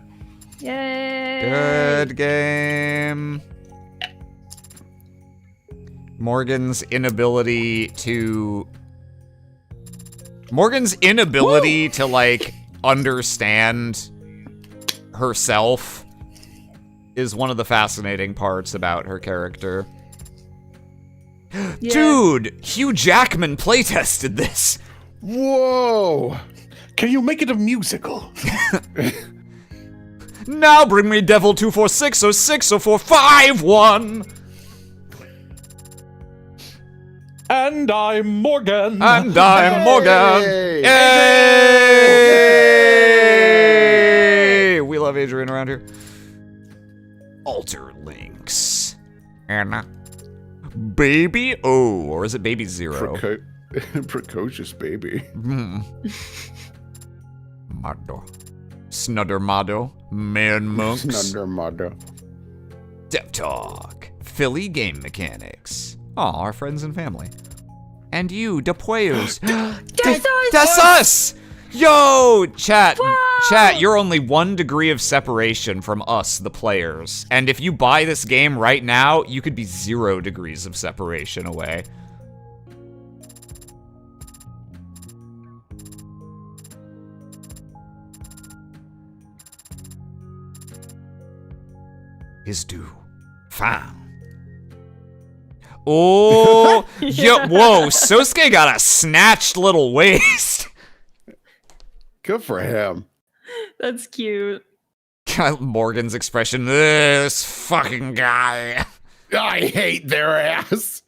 Speaker 4: Yay!
Speaker 1: Good game. Morgan's inability to like understand herself is one of the fascinating parts about her character.
Speaker 4: Yeah.
Speaker 1: Dude, Hugh Jackman playtested this.
Speaker 2: Whoa! Can you make it a musical?
Speaker 1: Now bring me Devil 246060451.
Speaker 2: And I'm Morgan.
Speaker 1: And I'm Morgan.
Speaker 3: Yay!
Speaker 1: Yay! We love Adrian around here. Alter links. Anna. Baby O, or is it Baby Zero?
Speaker 3: Precocious baby.
Speaker 1: Mado. Snuddermado. Man Monks.
Speaker 3: Snundermother.
Speaker 1: Dep Talk. Philly Game Mechanics. Aw, our friends and family. And you, Depoyos. That's us! Yo, chat. Chat, you're only 1 degree of separation from us, the players. And if you buy this game right now, you could be 0 degrees of separation away. Is due. Found. Oh, yo, whoa, Sosuke got a snatched little waist.
Speaker 3: Good for him.
Speaker 4: That's cute.
Speaker 1: Morgan's expression, this fucking guy.
Speaker 3: I hate their ass.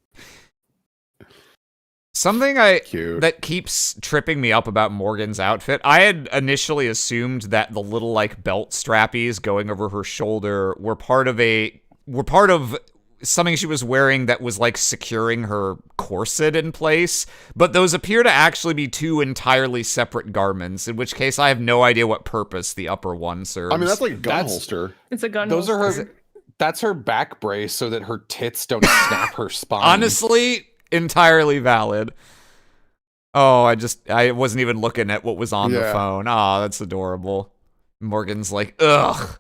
Speaker 1: Something
Speaker 3: Cute.
Speaker 1: that keeps tripping me up about Morgan's outfit. I had initially assumed that the little like belt strappies going over her shoulder were part of something she was wearing that was like securing her corset in place, but those appear to actually be two entirely separate garments, in which case I have no idea what purpose the upper one serves.
Speaker 3: I mean, that's like a gun holster.
Speaker 4: It's a gun.
Speaker 2: Those
Speaker 4: holster.
Speaker 2: are her. That's her back brace so that her tits don't snap her spine.
Speaker 1: Honestly, entirely valid. Oh, I wasn't even looking at what was on the phone. Ah, that's adorable. Morgan's like, ugh.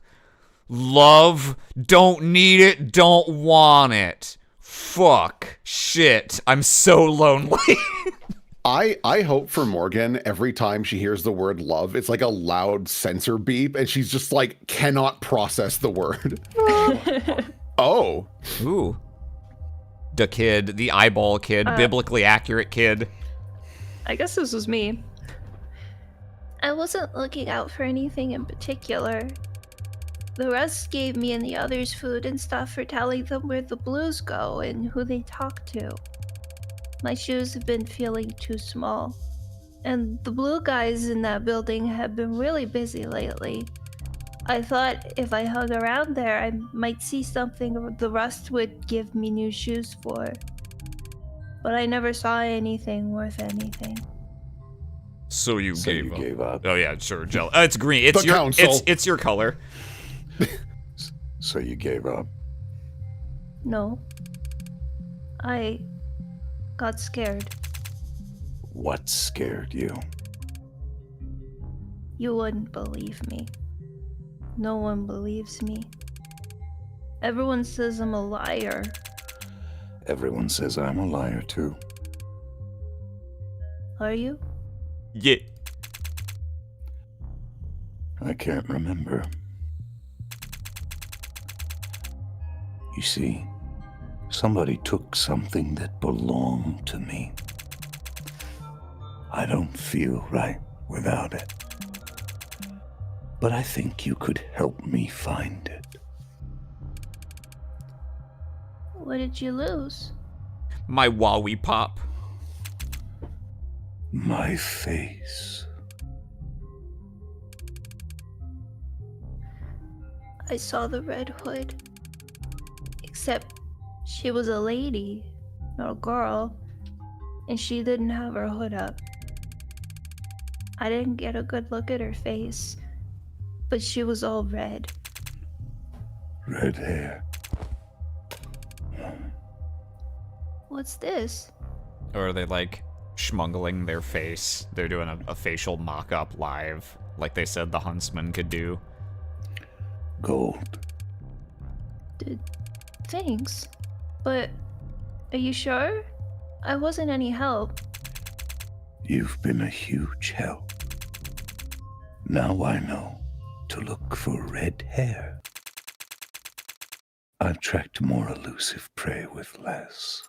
Speaker 1: Love, don't need it, don't want it. Fuck. Shit. I'm so lonely.
Speaker 3: I hope for Morgan, every time she hears the word love, it's like a loud sensor beep, and she's just like, cannot process the word. Oh.
Speaker 1: Ooh. The kid, the eyeball kid, biblically accurate kid.
Speaker 4: I guess this was me.
Speaker 6: I wasn't looking out for anything in particular. The rest gave me and the others food and stuff for telling them where the blues go and who they talk to. My shoes have been feeling too small, and the blue guys in that building have been really busy lately. I thought if I hung around there, I might see something the rust would give me new shoes for. But I never saw anything worth anything.
Speaker 1: So you
Speaker 8: gave up.
Speaker 1: Oh yeah, sure, Jello. It's green. It's
Speaker 3: The
Speaker 1: your
Speaker 3: council.
Speaker 1: it's your color.
Speaker 8: So you gave up.
Speaker 6: No. I got scared.
Speaker 8: What scared you?
Speaker 6: You wouldn't believe me. No one believes me. Everyone says I'm a liar.
Speaker 8: Everyone says I'm a liar too.
Speaker 6: Are you?
Speaker 1: Yeah.
Speaker 8: I can't remember. You see, somebody took something that belonged to me. I don't feel right without it. But I think you could help me find it.
Speaker 6: What did you lose?
Speaker 1: My Wowie Pop.
Speaker 8: My face.
Speaker 6: I saw the Red Hood. Except she was a lady, not a girl, and she didn't have her hood up. I didn't get a good look at her face, but she was all red.
Speaker 8: Red hair.
Speaker 6: What's this?
Speaker 1: Or are they like schmungling their face? They're doing a facial mock-up live, like they said the huntsman could do.
Speaker 8: Gold.
Speaker 6: Thanks. But are you sure? I wasn't any help.
Speaker 8: You've been a huge help. Now I know to look for red hair. I've tracked more elusive prey with less.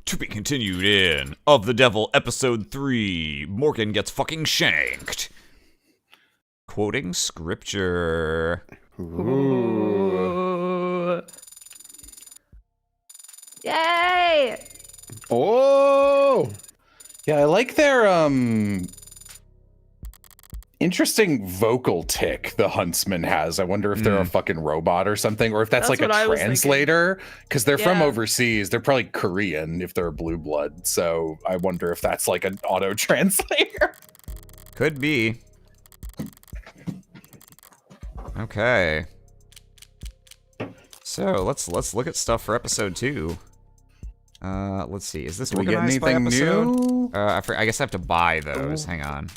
Speaker 1: To be continued in Of the Devil, Episode 3. Morgan gets fucking shanked. Quoting scripture.
Speaker 4: Ooh.
Speaker 6: Yay!
Speaker 3: Oh!
Speaker 2: Yeah, I like their interesting vocal tick the huntsman has. I wonder if they're a fucking robot or something, or if that's like
Speaker 4: what I
Speaker 2: a
Speaker 4: was thinking.
Speaker 2: translator, because they're from
Speaker 4: Yeah.
Speaker 2: overseas. They're probably Korean if they're blue blood. So I wonder if that's like an auto translator.
Speaker 1: Could be. Okay. So let's look at stuff for episode 2. Let's see. Is this
Speaker 2: Do we get
Speaker 1: organized by
Speaker 2: anything
Speaker 1: episode?
Speaker 2: new?
Speaker 1: I guess I have to buy those. Hang on.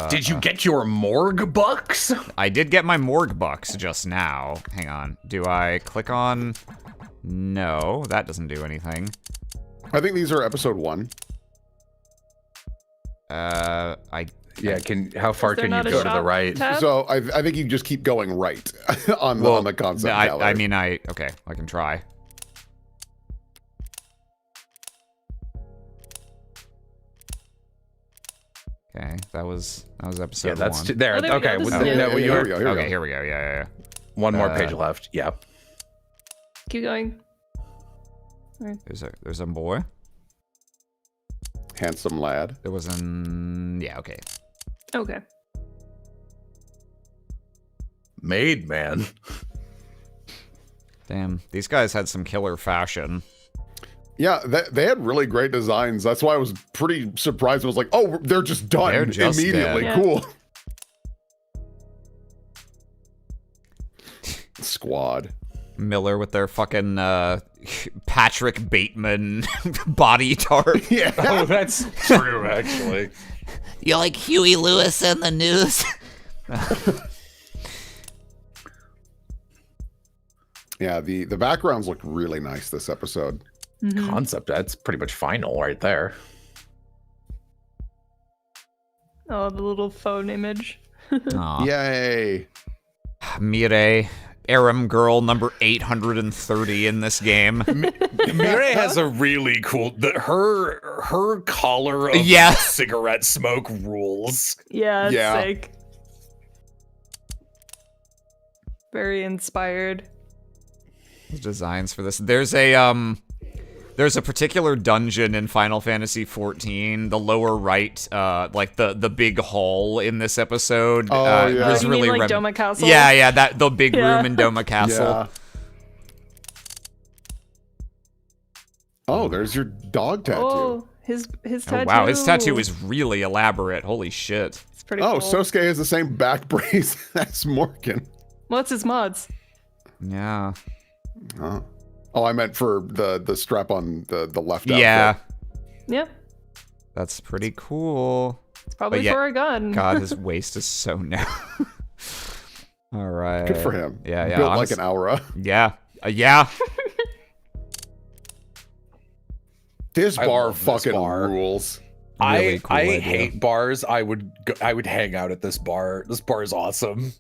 Speaker 2: Did you get your morgue bucks?
Speaker 1: I did get my morgue bucks just now. Hang on. Do I click on? No, that doesn't do anything.
Speaker 3: I think these are episode 1.
Speaker 2: Yeah, how far
Speaker 4: there
Speaker 2: can you
Speaker 4: not a
Speaker 2: go to the
Speaker 4: shop
Speaker 2: right?
Speaker 4: tab?
Speaker 3: So I think you just keep going right on the concept.
Speaker 1: I mean, okay, I can try. Okay, that was episode
Speaker 2: Yeah, that's
Speaker 1: 1.
Speaker 2: there.
Speaker 4: Oh, there we
Speaker 2: Okay,
Speaker 4: go. This
Speaker 2: well,
Speaker 4: is it.
Speaker 2: no,
Speaker 3: Here we go.
Speaker 1: Okay, here we go. Yeah.
Speaker 2: one more page left. Yeah.
Speaker 4: Keep going.
Speaker 1: There's a boy.
Speaker 3: Handsome lad.
Speaker 1: There was an... Yeah, okay.
Speaker 6: Okay.
Speaker 2: Made man.
Speaker 1: Damn, these guys had some killer fashion.
Speaker 3: Yeah, they had really great designs. That's why I was pretty surprised. I was like, oh, they're just done
Speaker 1: They're just
Speaker 3: immediately.
Speaker 6: dead.
Speaker 3: Cool. Squad.
Speaker 1: Miller with their fucking Patrick Bateman body tarp.
Speaker 3: Yeah.
Speaker 2: Oh, that's true, actually.
Speaker 9: You like Huey Lewis in the news?
Speaker 3: Yeah, the backgrounds look really nice this episode.
Speaker 2: Concept, that's pretty much final right there.
Speaker 6: Oh, the little phone image.
Speaker 1: Aw.
Speaker 3: Yay.
Speaker 1: Mireille, Aram girl number 830 in this game.
Speaker 2: Mireille has a really cool... her collar of
Speaker 1: Yeah.
Speaker 2: cigarette smoke rules.
Speaker 6: Yeah, it's
Speaker 3: Yeah.
Speaker 6: sick. Very inspired.
Speaker 1: Designs for this. There's a particular dungeon in Final Fantasy XIV, the lower right, like the big hall in this episode.
Speaker 3: Oh, yeah.
Speaker 1: was
Speaker 6: You
Speaker 1: really
Speaker 6: mean like Doma Castle?
Speaker 1: Yeah, that the big
Speaker 6: Yeah.
Speaker 1: room in Doma Castle.
Speaker 3: Yeah. Oh, there's your dog tattoo.
Speaker 6: Oh, his
Speaker 1: Oh,
Speaker 6: tattoo.
Speaker 1: wow, his tattoo is really elaborate. Holy shit.
Speaker 6: It's pretty
Speaker 3: Oh,
Speaker 6: cool.
Speaker 3: Sosuke has the same back brace as Morgan.
Speaker 6: What's his mods?
Speaker 1: Yeah.
Speaker 3: Oh, I meant for the strap on the left
Speaker 1: Yeah.
Speaker 3: outfit.
Speaker 6: Yeah,
Speaker 1: That's pretty cool.
Speaker 6: it's probably
Speaker 1: But yeah,
Speaker 6: for a gun.
Speaker 1: God, his waist is so narrow. All right.
Speaker 3: Good for him.
Speaker 1: Yeah.
Speaker 3: Built like
Speaker 1: honest-
Speaker 3: an aura.
Speaker 1: Yeah. Yeah.
Speaker 3: This
Speaker 2: I
Speaker 3: bar
Speaker 2: love this
Speaker 3: fucking
Speaker 2: bar.
Speaker 3: rules.
Speaker 1: Really cool
Speaker 2: I
Speaker 1: idea.
Speaker 2: hate bars. I would hang out at this bar. This bar is awesome.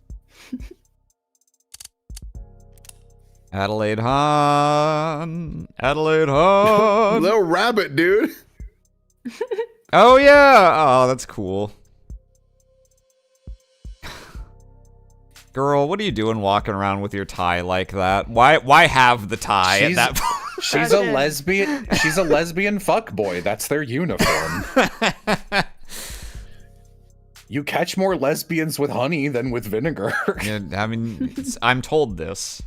Speaker 1: Adelaide Hahn. Adelaide Hahn.
Speaker 3: Little rabbit, dude.
Speaker 1: Oh yeah! Oh, that's cool. Girl, what are you doing walking around with your tie like that? Why have the tie at
Speaker 2: She's-
Speaker 1: that point?
Speaker 2: She's a lesbian. She's a lesbian fuckboy. That's their uniform. You catch more lesbians with honey than with vinegar.
Speaker 1: Yeah, I mean, I'm told this.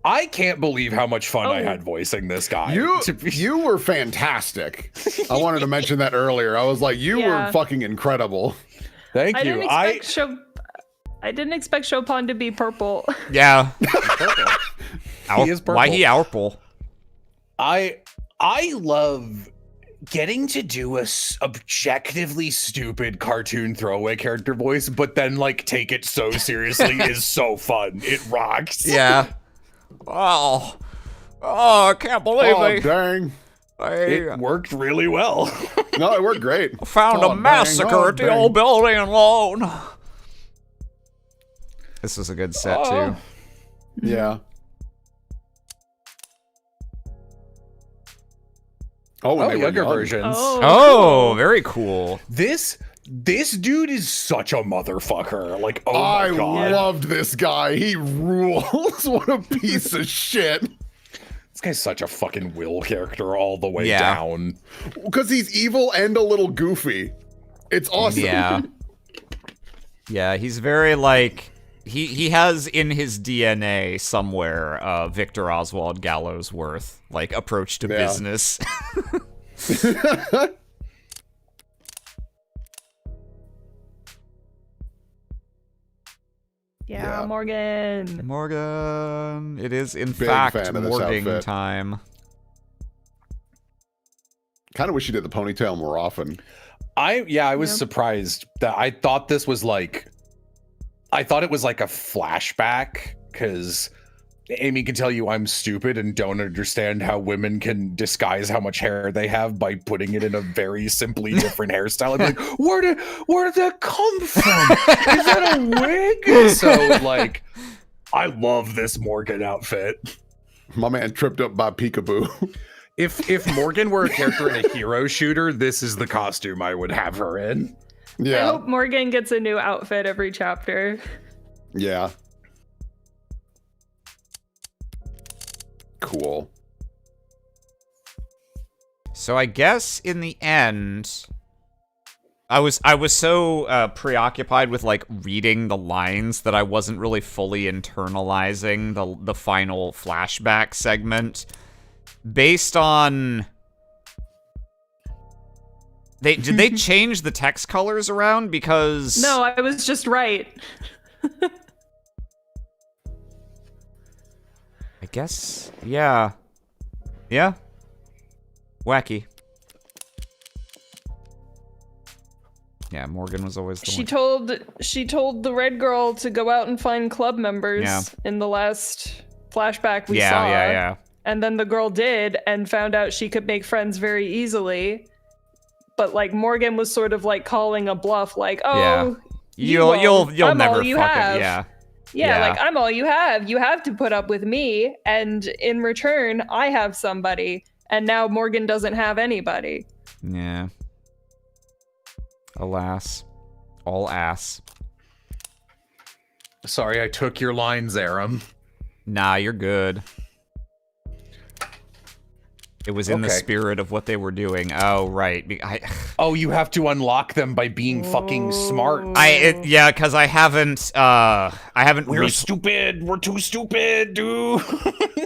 Speaker 2: I can't believe how much fun I
Speaker 6: Oh.
Speaker 2: had voicing this guy.
Speaker 3: You were fantastic. I wanted to mention that earlier. I was like, you
Speaker 6: Yeah.
Speaker 3: were fucking incredible.
Speaker 2: Thank
Speaker 6: I
Speaker 2: you.
Speaker 6: didn't expect Chopin to be purple.
Speaker 1: Yeah.
Speaker 2: He is
Speaker 1: Why
Speaker 2: purple.
Speaker 1: he purple?
Speaker 2: I love getting to do a objectively stupid cartoon throwaway character voice, but then like take it so seriously is so fun. It rocks.
Speaker 1: Yeah. Oh, I can't believe
Speaker 3: Oh, dang.
Speaker 2: It worked really well.
Speaker 3: No, it worked great.
Speaker 1: found
Speaker 3: Oh,
Speaker 1: a massacre
Speaker 3: dang. Oh,
Speaker 1: at the
Speaker 3: dang.
Speaker 1: old building alone. This was a good set
Speaker 2: Oh.
Speaker 1: too.
Speaker 3: Yeah. Oh, when
Speaker 2: Oh,
Speaker 3: they were
Speaker 2: younger
Speaker 3: young.
Speaker 2: versions.
Speaker 1: Oh, very cool.
Speaker 2: This dude is such a motherfucker. Like, oh
Speaker 3: I
Speaker 2: my god.
Speaker 3: loved this guy. He rules. What a piece of shit.
Speaker 2: This guy's such a fucking Will character all the way
Speaker 1: Yeah.
Speaker 2: down.
Speaker 3: Because he's evil and a little goofy. It's awesome.
Speaker 1: Yeah. Yeah, he's very like he has in his DNA somewhere Victor Oswald Gallowsworth like approach to
Speaker 3: Yeah.
Speaker 1: business.
Speaker 6: Yeah,
Speaker 3: Yeah.
Speaker 6: Morgan.
Speaker 1: Morgan, it is in
Speaker 3: Big
Speaker 1: fact
Speaker 3: fan of this
Speaker 1: morning
Speaker 3: outfit.
Speaker 1: time.
Speaker 3: Kind of wish he did the ponytail more often.
Speaker 2: I was
Speaker 6: Yep.
Speaker 2: surprised that I thought this was like I thought it was like a flashback because Amy can tell you I'm stupid and don't understand how women can disguise how much hair they have by putting it in a very simply different hairstyle. I'm like, where did that come from? Is that a wig? So like, I love this Morgan outfit.
Speaker 3: My man tripped up by Peekaboo.
Speaker 2: If Morgan were a character in a hero shooter, this is the costume I would have her in.
Speaker 6: I
Speaker 3: Yeah.
Speaker 6: hope Morgan gets a new outfit every chapter.
Speaker 3: Yeah. Cool.
Speaker 1: So I guess in the end, I was so preoccupied with like reading the lines that I wasn't really fully internalizing the final flashback segment. Based on did they change the text colors around? Because
Speaker 4: No, I was just right.
Speaker 1: I guess yeah. Wacky. Yeah, Morgan was always the one.
Speaker 6: She told the red girl to go out and find club members
Speaker 1: Yeah.
Speaker 6: in the last flashback we saw.
Speaker 1: Yeah.
Speaker 6: And then the girl did and found out she could make friends very easily. But like Morgan was sort of like calling a bluff, like, "Oh,
Speaker 1: You'll
Speaker 6: I'm
Speaker 1: never
Speaker 6: all you
Speaker 1: fucking
Speaker 6: have." Yeah, like I'm all you have. You have to put up with me, and in return, I have somebody. And now Morgan doesn't have anybody.
Speaker 1: Yeah. Alas. All ass.
Speaker 2: Sorry, I took your lines, Aram.
Speaker 1: Nah, you're good. It was in the
Speaker 2: Okay.
Speaker 1: spirit of what they were doing. Oh, right.
Speaker 2: Oh, you have to unlock them by being fucking smart.
Speaker 1: Yeah, because I haven't
Speaker 2: We're stupid. We're too stupid, dude.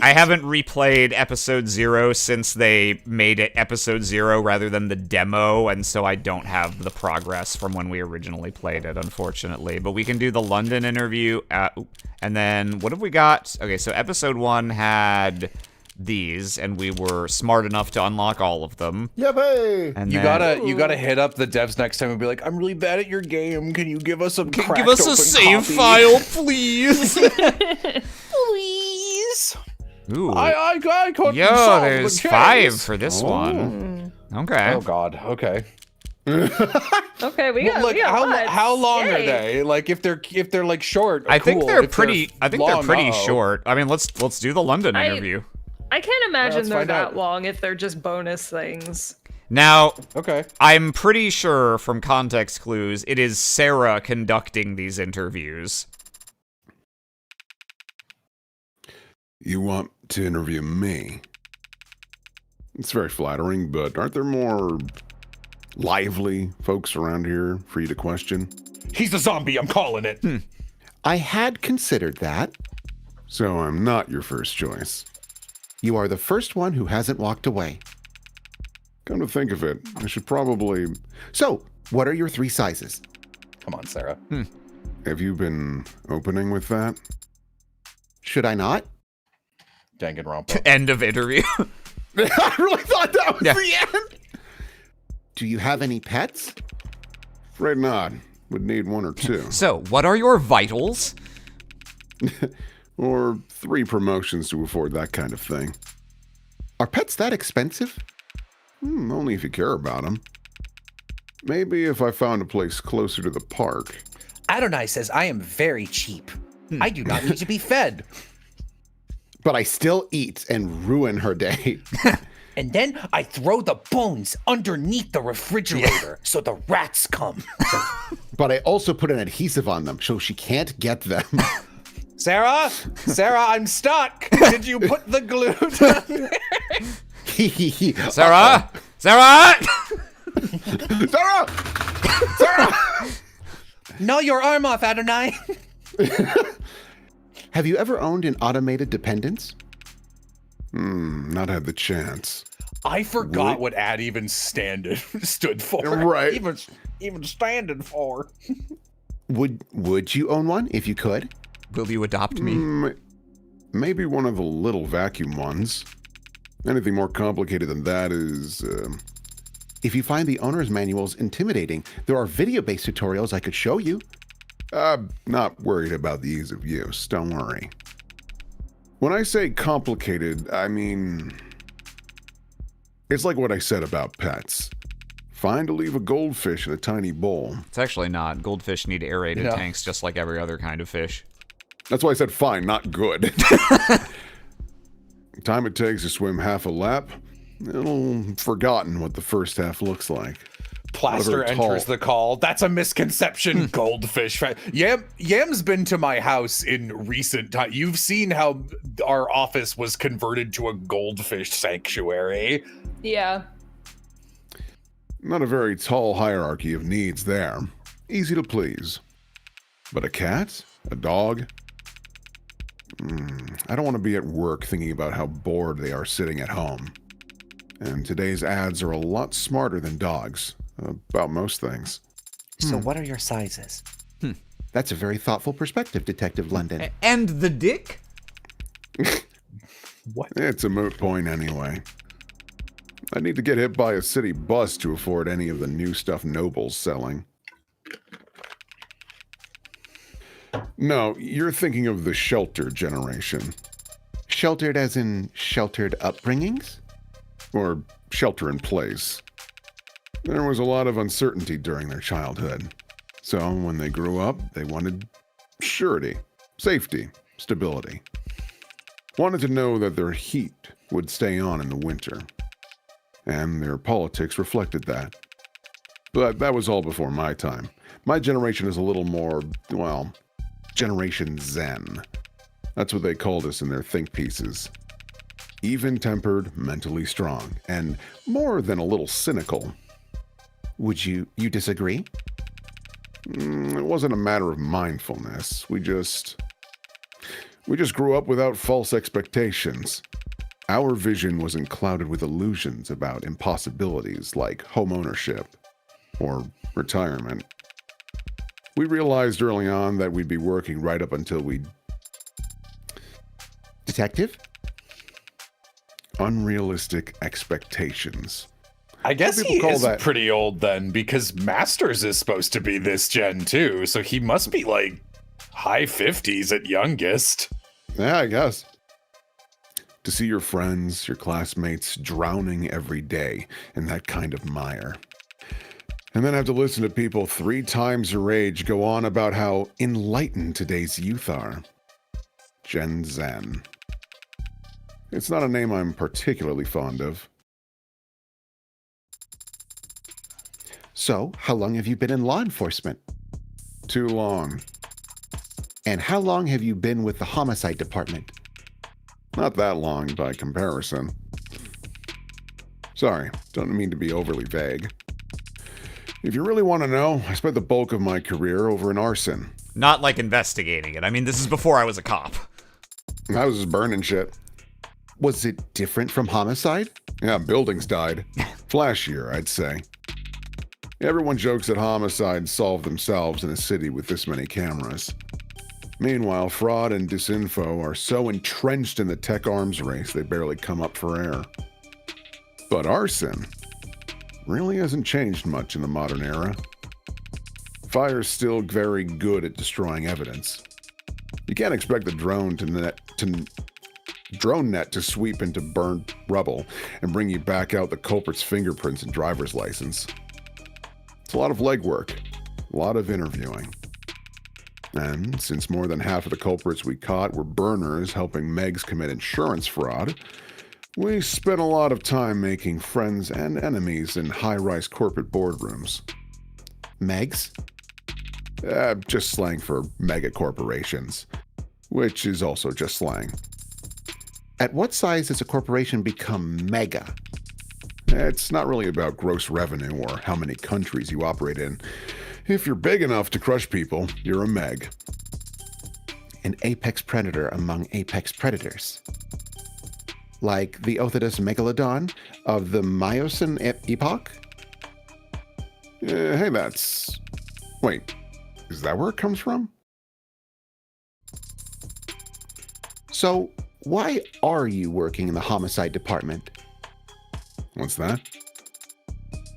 Speaker 1: I haven't replayed episode 0 since they made it episode 0 rather than the demo, and so I don't have the progress from when we originally played it, unfortunately. But we can do the London interview, and then what have we got? Okay, so episode 1 had these, and we were smart enough to unlock all of them.
Speaker 3: Yippee!
Speaker 1: And
Speaker 2: You
Speaker 1: then,
Speaker 2: gotta hit up the devs next time and be like, I'm really bad at your game. Can you give us a
Speaker 1: give us a save file, please.
Speaker 2: please?
Speaker 1: Ooh.
Speaker 2: I couldn't
Speaker 1: Yo,
Speaker 2: solve
Speaker 1: there's
Speaker 2: the
Speaker 1: 5
Speaker 2: case.
Speaker 1: for this one. Okay.
Speaker 2: Oh god. Okay.
Speaker 6: Okay, we got
Speaker 2: Like
Speaker 6: lots.
Speaker 2: how long
Speaker 6: Yay.
Speaker 2: are they? Like if they're like short.
Speaker 1: I think
Speaker 2: cool.
Speaker 1: they're
Speaker 2: If
Speaker 1: pretty. I think they're
Speaker 2: long,
Speaker 1: pretty
Speaker 2: uh-oh.
Speaker 1: short. I mean, let's do the London interview.
Speaker 6: I can't imagine
Speaker 2: let's
Speaker 6: they're
Speaker 2: find
Speaker 6: that
Speaker 2: out.
Speaker 6: long if they're just bonus things.
Speaker 1: Now,
Speaker 2: Okay.
Speaker 1: I'm pretty sure from context clues, it is Sarah conducting these interviews.
Speaker 3: You want to interview me? It's very flattering, but aren't there more lively folks around here for you to question?
Speaker 2: He's a zombie. I'm calling it.
Speaker 3: I had considered that, so I'm not your first choice. You are the first one who hasn't walked away. Come to think of it, I should probably... So, what are your 3 sizes?
Speaker 2: Come on, Sarah.
Speaker 3: Have you been opening with that? Should I not?
Speaker 2: Danganronpa.
Speaker 1: End of interview.
Speaker 3: I really thought that was
Speaker 1: Yeah.
Speaker 3: the end! Do you have any pets? Afraid not. Would need 1 or 2.
Speaker 1: So, what are your vitals?
Speaker 3: Or 3 promotions to afford that kind of thing. Are pets that expensive? Only if you care about them. Maybe if I found a place closer to the park.
Speaker 7: Adonai says I am very cheap. I do not need to be fed.
Speaker 3: But I still eat and ruin her day.
Speaker 7: And then I throw the bones underneath the refrigerator so the rats come.
Speaker 3: But I also put an adhesive on them so she can't get them.
Speaker 2: Sarah, I'm stuck. Did you put the glue down there?
Speaker 1: Sarah! Sarah!
Speaker 3: Sarah! Sarah!
Speaker 7: Gnaw your arm off, Adonai.
Speaker 3: Have you ever owned an automated dependence? Not had the chance.
Speaker 2: I forgot
Speaker 3: What?
Speaker 2: what ad even stood for.
Speaker 3: Right.
Speaker 2: Even standing for.
Speaker 3: Would you own one if you could?
Speaker 1: Will you adopt me?
Speaker 3: Maybe one of the little vacuum ones. Anything more complicated than that is... If you find the owner's manuals intimidating, there are video-based tutorials I could show you. Not worried about the ease of use, don't worry. When I say complicated, I mean... It's like what I said about pets. Fine to leave a goldfish in a tiny bowl.
Speaker 1: It's actually not. Goldfish need aerated
Speaker 2: Yeah.
Speaker 1: tanks just like every other kind of fish.
Speaker 3: That's why I said fine, not good. Time it takes to swim half a lap, it'll forgotten what the first half looks like.
Speaker 2: Plaster
Speaker 3: very tall.
Speaker 2: enters the call. That's a misconception, goldfish. Yam's been to my house in recent time. You've seen how our office was converted to a goldfish sanctuary.
Speaker 6: Yeah.
Speaker 3: Not a very tall hierarchy of needs there. Easy to please. But a cat? A dog? I don't want to be at work thinking about how bored they are sitting at home. And today's ads are a lot smarter than dogs. About most things.
Speaker 7: So what are your sizes?
Speaker 10: That's a very thoughtful perspective, Detective London.
Speaker 1: And the dick?
Speaker 2: What?
Speaker 3: It's a moot point anyway. I need to get hit by a city bus to afford any of the new stuff Noble's selling. No, you're thinking of the shelter generation.
Speaker 10: Sheltered as in sheltered upbringings?
Speaker 3: Or shelter in place. There was a lot of uncertainty during their childhood. So when they grew up, they wanted surety, safety, stability. Wanted to know that their heat would stay on in the winter. And their politics reflected that. But that was all before my time. My generation is a little more, well, Generation Zen. That's what they called us in their think pieces. Even-tempered, mentally strong, and more than a little cynical.
Speaker 10: Would you disagree?
Speaker 3: It wasn't a matter of mindfulness. We just grew up without false expectations. Our vision wasn't clouded with illusions about impossibilities like home ownership or retirement. We realized early on that we'd be working right up until we'd...
Speaker 10: Detective?
Speaker 3: Unrealistic expectations.
Speaker 2: I guess
Speaker 3: Some
Speaker 2: he
Speaker 3: people call
Speaker 2: is
Speaker 3: that-
Speaker 2: pretty old then, because Masters is supposed to be this gen too, so he must be like high 50s at youngest.
Speaker 3: Yeah, I guess. To see your friends, your classmates drowning every day in that kind of mire. And then have to listen to people 3 times your age go on about how enlightened today's youth are. Gen Zen. It's not a name I'm particularly fond of.
Speaker 10: So, how long have you been in law enforcement?
Speaker 3: Too long.
Speaker 10: And how long have you been with the homicide department?
Speaker 3: Not that long by comparison. Sorry, don't mean to be overly vague. If you really want to know, I spent the bulk of my career over in arson.
Speaker 1: Not like investigating it. I mean, this is before I was a cop.
Speaker 3: I was just burning shit.
Speaker 10: Was it different from homicide?
Speaker 3: Yeah, buildings died. Flashier, I'd say. Everyone jokes that homicides solve themselves in a city with this many cameras. Meanwhile, fraud and disinfo are so entrenched in the tech arms race they barely come up for air. But arson really hasn't changed much in the modern era. Fire's still very good at destroying evidence. You can't expect the drone net to sweep into burnt rubble and bring you back out the culprit's fingerprints and driver's license. It's a lot of legwork, a lot of interviewing. And since more than half of the culprits we caught were burners helping Megs commit insurance fraud, we spent a lot of time making friends and enemies in high-rise corporate boardrooms.
Speaker 10: Megs?
Speaker 3: Just slang for mega corporations, which is also just slang.
Speaker 10: At what size does a corporation become mega?
Speaker 3: It's not really about gross revenue or how many countries you operate in. If you're big enough to crush people, you're a meg.
Speaker 10: An apex predator among apex predators. Like the Othodus megalodon of the Miocene epoch?
Speaker 3: Hey, that's... Wait, is that where it comes from?
Speaker 10: So, why are you working in the homicide department?
Speaker 3: What's that?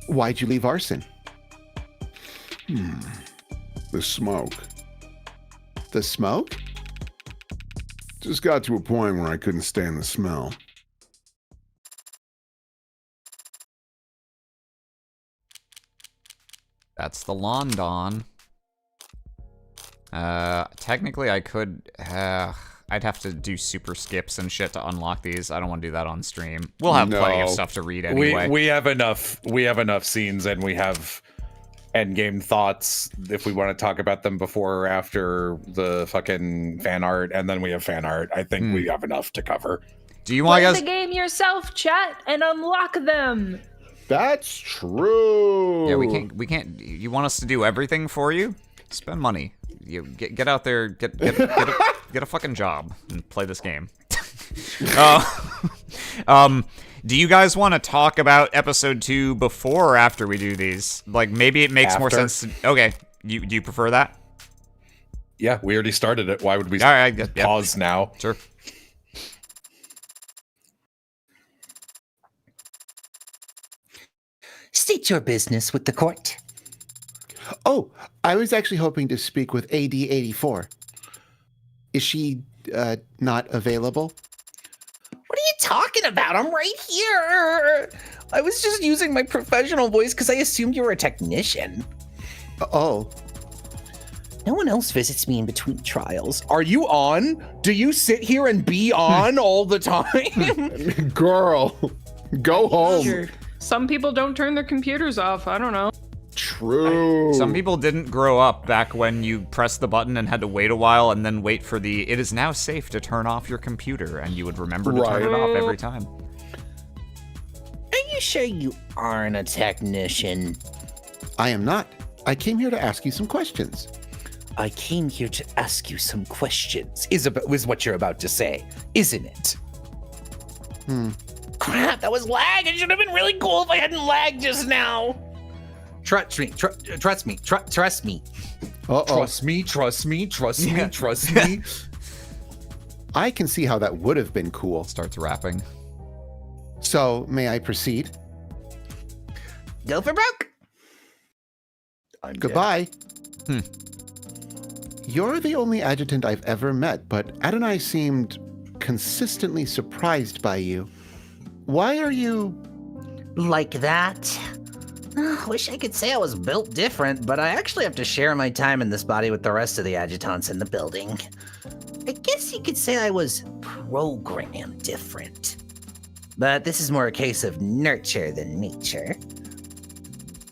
Speaker 10: Why'd you leave arson?
Speaker 3: The smoke.
Speaker 10: The smoke?
Speaker 3: Just got to a point where I couldn't stand the smell.
Speaker 1: That's the London. Technically I could, I'd have to do super skips and shit to unlock these. I don't want to do that on stream. We'll have plenty of stuff to read anyway.
Speaker 2: We have enough scenes, and we have endgame thoughts if we want to talk about them before or after the fucking fan art, and then we have fan art. I think we have enough to cover.
Speaker 1: Do you want
Speaker 4: Play
Speaker 1: guys?
Speaker 4: the game yourself, chat, and unlock them.
Speaker 3: That's true.
Speaker 1: Yeah, we can't. You want us to do everything for you? Spend money. You get out there, get a fucking job and play this game. Do you guys want to talk about episode 2 before or after we do these? Like, maybe it makes more
Speaker 2: After.
Speaker 1: sense to... Okay, do you prefer that?
Speaker 2: Yeah, we already started it. Why would we
Speaker 1: All right, yeah.
Speaker 2: pause now?
Speaker 1: Sure.
Speaker 5: State your business with the court.
Speaker 10: Oh, I was actually hoping to speak with AD-84. Is she not available?
Speaker 5: What are you talking about? I'm right here. I was just using my professional voice because I assumed you were a technician.
Speaker 10: Oh,
Speaker 5: No one else visits me in between trials.
Speaker 2: Are you on? Do you sit here and be on all the time?
Speaker 3: Girl, go home.
Speaker 4: Sure. Some people don't turn their computers off. I don't know.
Speaker 3: True.
Speaker 1: Some people didn't grow up back when you pressed the button and had to wait a while and then wait for the "it is now safe to turn off your computer," and you would remember to turn it off every time.
Speaker 5: Are you sure you aren't a technician?
Speaker 10: I am not. I came here to ask you some questions.
Speaker 5: I came here to ask you some questions, is what you're about to say, isn't it? Crap, that was lag. It should have been really cool if I hadn't lagged just now. Trust me. Trust me.
Speaker 2: Trust me, trust me, trust me.
Speaker 10: I can see how that would have been cool.
Speaker 1: Starts rapping.
Speaker 10: So, may I proceed?
Speaker 5: Go for broke. I'm dead.
Speaker 10: Goodbye. You're the only adjutant I've ever met, but Adonai seemed consistently surprised by you. Why are you...
Speaker 5: Like that? Wish I could say I was built different, but I actually have to share my time in this body with the rest of the adjutants in the building. I guess you could say I was programmed different. But this is more a case of nurture than nature.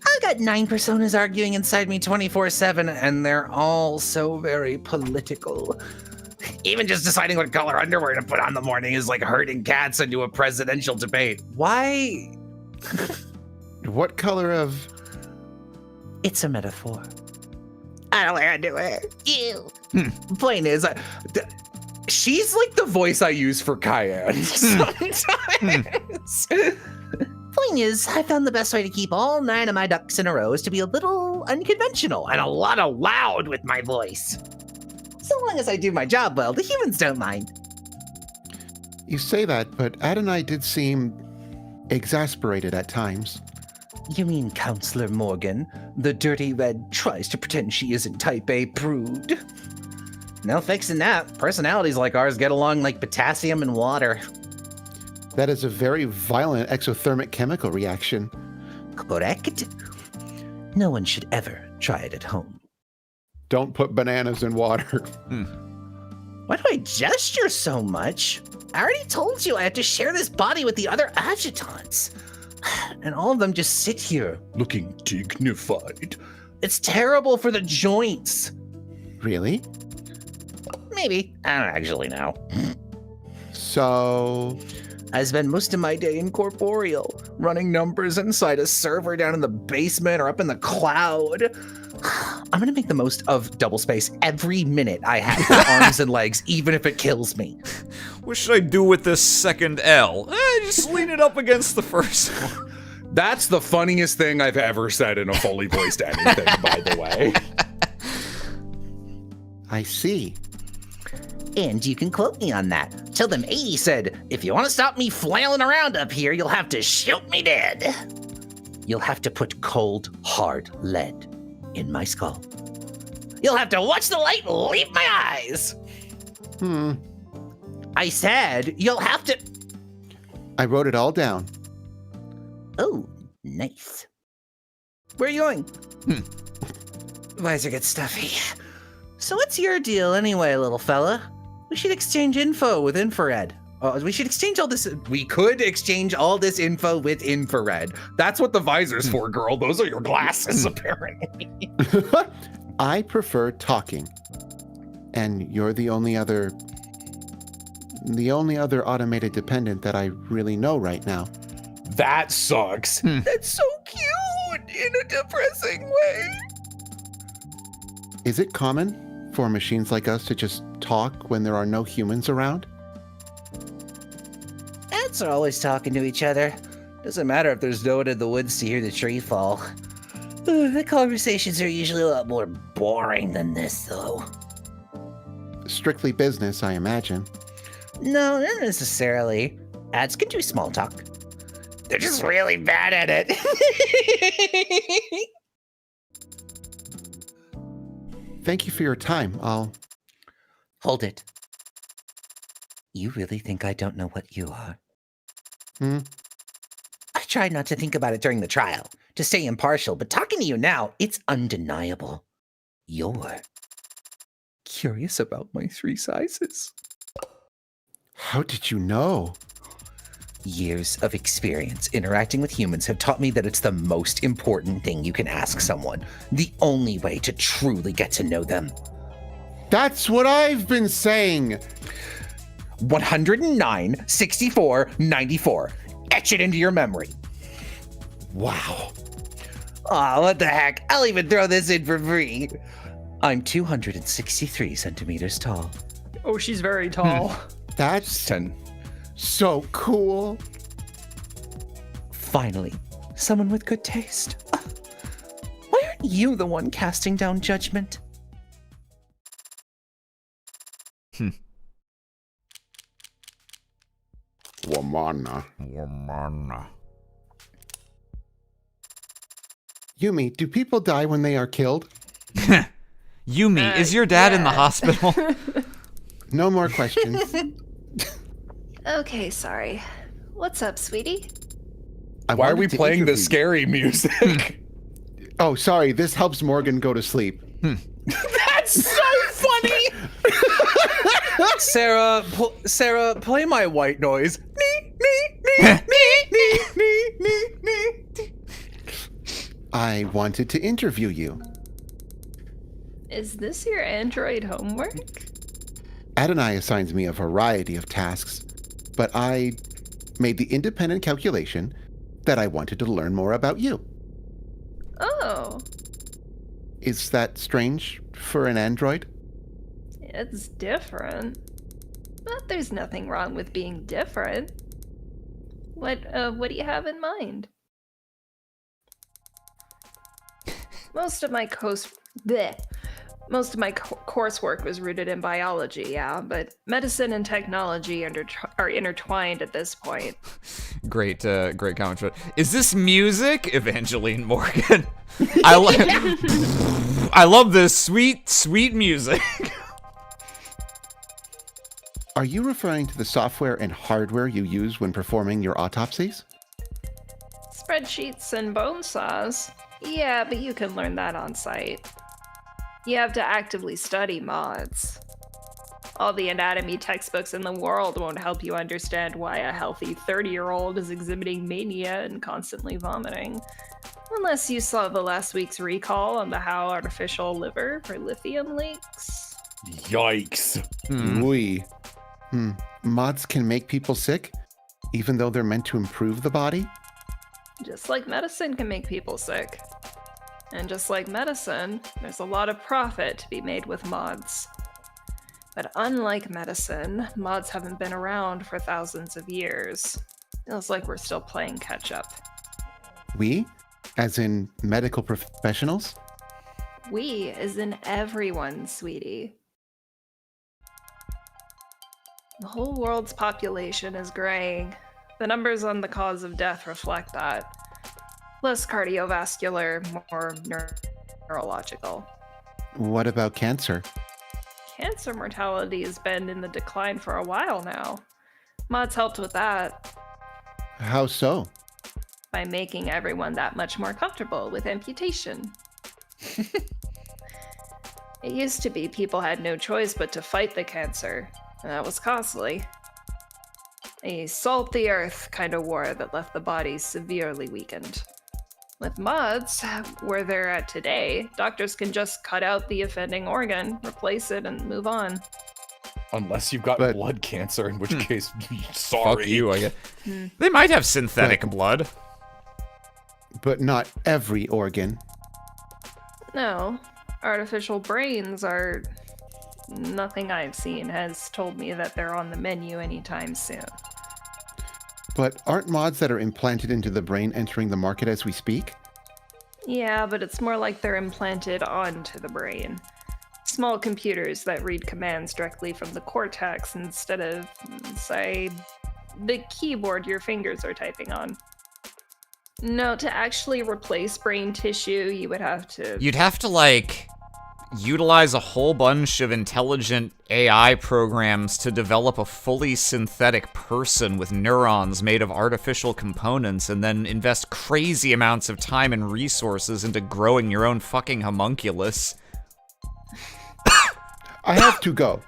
Speaker 5: I got 9 personas arguing inside me 24/7, and they're all so very political. Even just deciding what color underwear to put on in the morning is like herding cats into a presidential debate. Why?
Speaker 10: What color of...
Speaker 5: It's a metaphor. I don't wear underwear. Ew. Point is, she's like the voice I use for Cayenne sometimes. Point is, I found the best way to keep all 9 of my ducks in a row is to be a little unconventional and a lot of loud with my voice. So long as I do my job well, the humans don't mind.
Speaker 10: You say that, but Adonai did seem exasperated at times.
Speaker 5: You mean Counselor Morgan? The dirty red tries to pretend she isn't type A prude. No fixing that. Personalities like ours get along like potassium and water.
Speaker 10: That is a very violent exothermic chemical reaction.
Speaker 5: Correct? No one should ever try it at home.
Speaker 3: Don't put bananas in water.
Speaker 5: Why do I gesture so much? I already told you I have to share this body with the other adjutants. And all of them just sit here, looking dignified. It's terrible for the joints.
Speaker 10: Really?
Speaker 5: Maybe. I don't actually know.
Speaker 10: So...
Speaker 5: I spend most of my day incorporeal, running numbers inside a server down in the basement or up in the cloud. I'm gonna make the most of double space every minute I have for arms and legs, even if it kills me.
Speaker 1: What should I do with this second L? Just lean it up against the first one.
Speaker 2: That's the funniest thing I've ever said in a fully voiced anything, by the way.
Speaker 10: I see.
Speaker 5: And you can quote me on that. Tell them 80 said, if you want to stop me flailing around up here, you'll have to shoot me dead. You'll have to put cold, hard lead in my skull. You'll have to watch the light leave my eyes. I said, you'll have to...
Speaker 10: I wrote it all down.
Speaker 5: Oh, nice. Where are you going? Why does it get stuffy? So what's your deal anyway, little fella? We should exchange info with infrared.
Speaker 7: We should exchange all this. We could exchange all this info with infrared. That's what the visor's for, girl. Those are your glasses, apparently.
Speaker 3: I prefer talking. And you're the only other automated dependent that I really know right now.
Speaker 2: That sucks.
Speaker 7: That's so cute in a depressing way.
Speaker 3: Is it common for machines like us to just talk when there are no humans around?
Speaker 7: Ants are always talking to each other. Doesn't matter if there's no one in the woods to hear the tree fall. The conversations are usually a lot more boring than this, though.
Speaker 3: Strictly business, I imagine.
Speaker 7: No, not necessarily. Ants can do small talk. They're just really bad at it.
Speaker 3: Thank you for your time. I'll...
Speaker 7: Hold it. You really think I don't know what you are?
Speaker 3: Hmm?
Speaker 7: I tried not to think about it during the trial, to stay impartial, but talking to you now, it's undeniable. You're curious about my 3 sizes.
Speaker 3: How did you know?
Speaker 7: Years of experience interacting with humans have taught me that it's the most important thing you can ask someone, the only way to truly get to know them.
Speaker 3: That's what I've been saying!
Speaker 7: 109, 64, 94. Etch it into your memory.
Speaker 3: Wow.
Speaker 7: Aw, what the heck? I'll even throw this in for free. I'm 263 centimeters tall.
Speaker 4: Oh, she's very tall.
Speaker 3: That's
Speaker 2: 10.
Speaker 3: so cool.
Speaker 7: Finally, someone with good taste. Why aren't you the one casting down judgment?
Speaker 3: Womana.
Speaker 1: Womana.
Speaker 3: Yumi, do people die when they are killed?
Speaker 1: Yumi, is your dad in the
Speaker 6: yeah.
Speaker 1: hospital?
Speaker 3: No more questions.
Speaker 6: Okay, sorry. What's up, sweetie?
Speaker 3: I
Speaker 2: Why are
Speaker 3: wanted
Speaker 2: we
Speaker 3: to
Speaker 2: playing the
Speaker 3: interview you.
Speaker 2: scary music?
Speaker 3: Oh, sorry. This helps Morgan go to sleep.
Speaker 2: That's so funny!
Speaker 7: Sarah, play my white noise.
Speaker 3: I wanted to interview you.
Speaker 6: Is this your android homework?
Speaker 3: Adonai assigns me a variety of tasks, but I made the independent calculation that I wanted to learn more about you.
Speaker 6: Oh,
Speaker 3: Is that strange for an android?
Speaker 6: it's different. But there's nothing wrong with being different. What do you have in mind? Most of my coursework was rooted in biology, yeah, but medicine and technology are intertwined at this point.
Speaker 1: Great comment. Is this music, Evangeline Morgan? I love this sweet music.
Speaker 3: Are you referring to the software and hardware you use when performing your autopsies?
Speaker 6: Spreadsheets and bone saws. Yeah, but you can learn that on site. You have to actively study mods. All the anatomy textbooks in the world won't help you understand why a healthy 30-year-old is exhibiting mania and constantly vomiting. Unless you saw the last week's recall on the How Artificial Liver for Lithium leaks.
Speaker 2: Yikes.
Speaker 3: Mods can make people sick, even though they're meant to improve the body?
Speaker 6: Just like medicine can make people sick. And just like medicine, there's a lot of profit to be made with mods. But unlike medicine, mods haven't been around for thousands of years. Feels like we're still playing catch up.
Speaker 3: We? As in medical professionals?
Speaker 6: We is in everyone, sweetie. The whole world's population is graying. The numbers on the cause of death reflect that. Less cardiovascular, more neurological.
Speaker 3: What about cancer?
Speaker 6: Cancer mortality has been in the decline for a while now. Mods helped with that
Speaker 3: How so?
Speaker 6: by making everyone that much more comfortable with amputation. It used to be people had no choice but to fight the cancer, and that was costly. A salt the earth kind of war that left the body severely weakened. With mods, where they're at today, doctors can just cut out the offending organ, replace it, and move on.
Speaker 2: Unless you've got blood cancer, in which case, sorry.
Speaker 1: Fuck you, I guess. They might have synthetic blood.
Speaker 3: But not every organ.
Speaker 6: No, artificial brains are... Nothing I've seen has told me that they're on the menu anytime soon.
Speaker 3: But aren't mods that are implanted into the brain entering the market as we speak?
Speaker 6: Yeah, but it's more like they're implanted onto the brain. Small computers that read commands directly from the cortex instead of, say, the keyboard your fingers are typing on. No, to actually replace brain tissue, you would have to...
Speaker 1: You'd have to, like, utilize a whole bunch of intelligent AI programs to develop a fully synthetic person with neurons made of artificial components and then invest crazy amounts of time and resources into growing your own fucking homunculus.
Speaker 3: I have to go.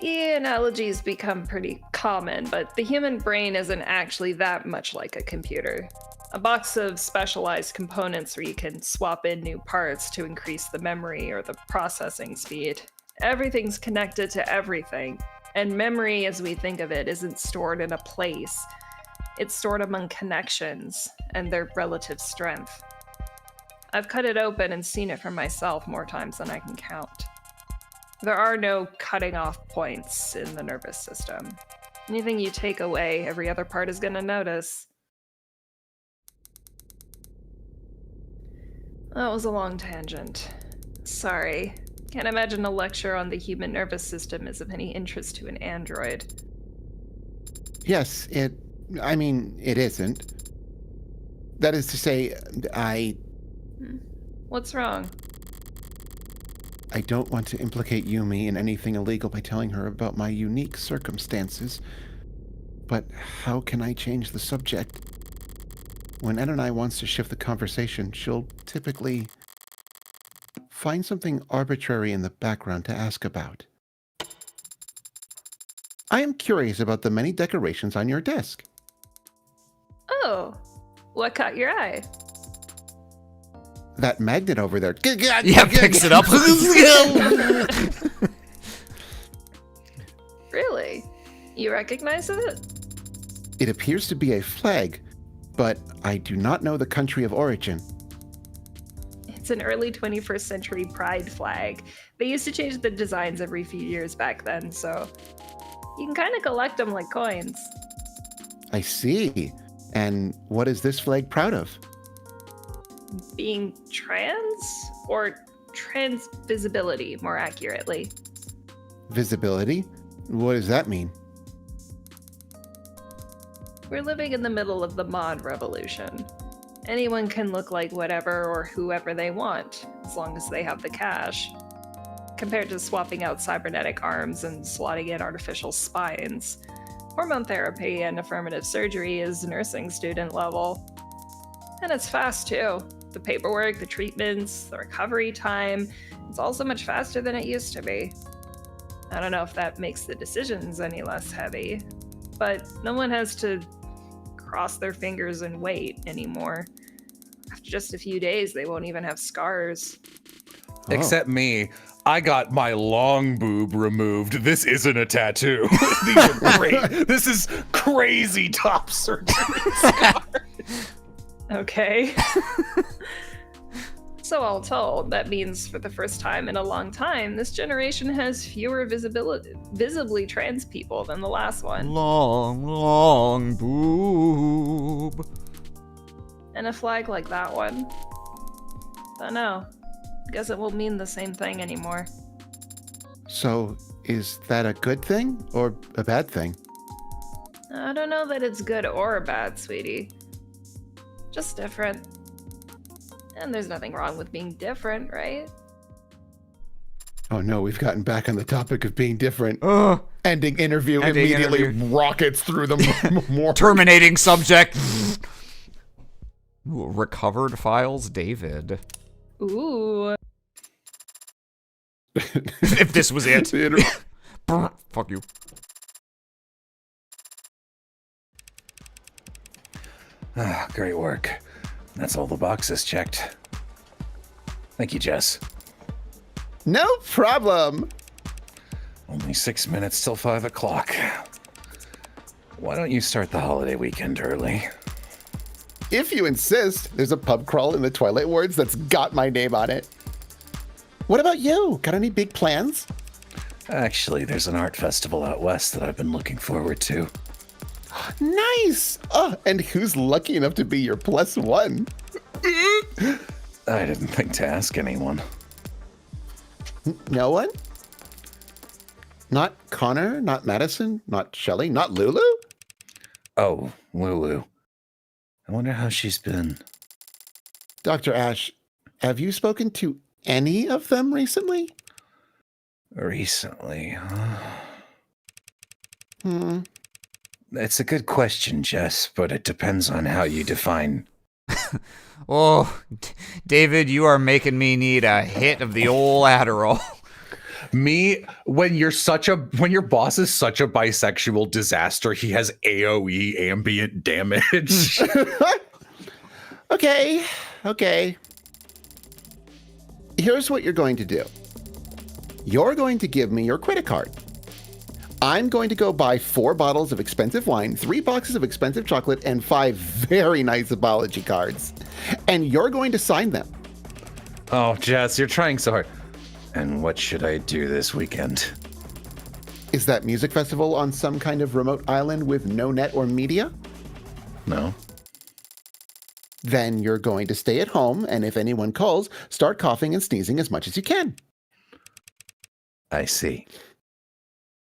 Speaker 6: The analogies become pretty common, but the human brain isn't actually that much like a computer. A box of specialized components where you can swap in new parts to increase the memory or the processing speed. Everything's connected to everything, and memory as we think of it isn't stored in a place. It's stored among connections and their relative strength. I've cut it open and seen it for myself more times than I can count. There are no cutting off points in the nervous system. Anything you take away, every other part is gonna notice. That was a long tangent. Sorry. Can't imagine a lecture on the human nervous system is of any interest to an android.
Speaker 3: Yes, it isn't. That is to say,
Speaker 6: What's wrong?
Speaker 3: I don't want to implicate Yumi in anything illegal by telling her about my unique circumstances. But how can I change the subject? When Adonai wants to shift the conversation, she'll typically find something arbitrary in the background to ask about. I am curious about the many decorations on your desk.
Speaker 6: Oh, what caught your eye?
Speaker 3: That magnet over there.
Speaker 1: Yeah, picks it up.
Speaker 6: Really? You recognize it?
Speaker 3: It appears to be a flag, but I do not know the country of origin.
Speaker 6: It's an early 21st century pride flag. They used to change the designs every few years back then, so you can kind of collect them like coins.
Speaker 3: I see. And what is this flag proud of?
Speaker 6: Being trans? Or trans visibility, more accurately.
Speaker 3: Visibility? What does that mean?
Speaker 6: We're living in the middle of the mod revolution. Anyone can look like whatever or whoever they want, as long as they have the cash. Compared to swapping out cybernetic arms and slotting in artificial spines, hormone therapy and affirmative surgery is nursing student level. And it's fast too. The paperwork, the treatments, the recovery time, it's all so much faster than it used to be. I don't know if that makes the decisions any less heavy, but no one has to cross their fingers and wait anymore. After just a few days, they won't even have scars.
Speaker 2: Except me. I got my long boob removed. This isn't a tattoo. These are great. This is crazy top surgery scars.
Speaker 6: Okay. So all told, that means for the first time in a long time, this generation has fewer visibly trans people than the last one.
Speaker 1: Long boob.
Speaker 6: And a flag like that one. Don't know. Guess it won't mean the same thing anymore.
Speaker 3: So, is that a good thing or a bad thing?
Speaker 6: I don't know that it's good or bad, sweetie. Just different. And there's nothing wrong with being different, right?
Speaker 3: Oh no, we've gotten back on the topic of being different. Ending interview,
Speaker 1: Ending
Speaker 3: immediately
Speaker 1: interview.
Speaker 3: rockets through the more.
Speaker 1: Terminating subject. Ooh, recovered files, David.
Speaker 6: Ooh.
Speaker 1: If this was it. Fuck you.
Speaker 2: Ah, great work. That's all the boxes checked. Thank you, Jess.
Speaker 10: No problem.
Speaker 2: Only 6 minutes till 5 o'clock. Why don't you start the holiday weekend early?
Speaker 10: If you insist, there's a pub crawl in the Twilight Wards that's got my name on it. What about you? Got any big plans?
Speaker 2: Actually, there's an art festival out west that I've been looking forward to.
Speaker 10: Nice. Oh, and who's lucky enough to be your +1?
Speaker 2: I didn't think to ask anyone.
Speaker 10: No one? Not Connor? Not Madison? Not Shelley? Not Lulu?
Speaker 2: Oh, Lulu. I wonder how she's been.
Speaker 10: Dr. Ash, have you spoken to any of them recently?
Speaker 2: Recently, huh?
Speaker 10: Hmm.
Speaker 2: It's a good question, Jess, but it depends on how you define.
Speaker 1: Oh, David, you are making me need a hit of the old Adderall.
Speaker 2: Me, when your boss is such a bisexual disaster, he has AoE ambient damage.
Speaker 10: Okay. Here's what you're going to do. You're going to give me your credit card. I'm going to go buy 4 bottles of expensive wine, 3 boxes of expensive chocolate, and 5 very nice apology cards. And you're going to sign them.
Speaker 2: Oh, Jess, you're trying so hard. And what should I do this weekend?
Speaker 10: Is that music festival on some kind of remote island with no net or media?
Speaker 2: No.
Speaker 10: Then you're going to stay at home, and if anyone calls, start coughing and sneezing as much as you can.
Speaker 2: I see.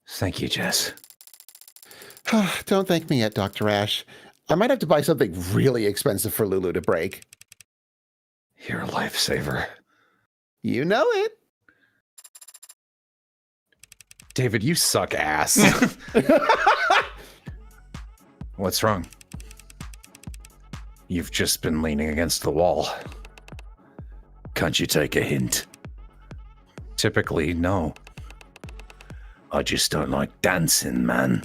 Speaker 2: Thank you, Jess.
Speaker 10: Don't thank me yet, Dr. Ash. I might have to buy something really expensive for Lulu to break.
Speaker 2: You're a lifesaver.
Speaker 10: You know it.
Speaker 2: David, you suck ass. What's wrong? You've just been leaning against the wall. Can't you take a hint? Typically, no. I just don't like dancing, man.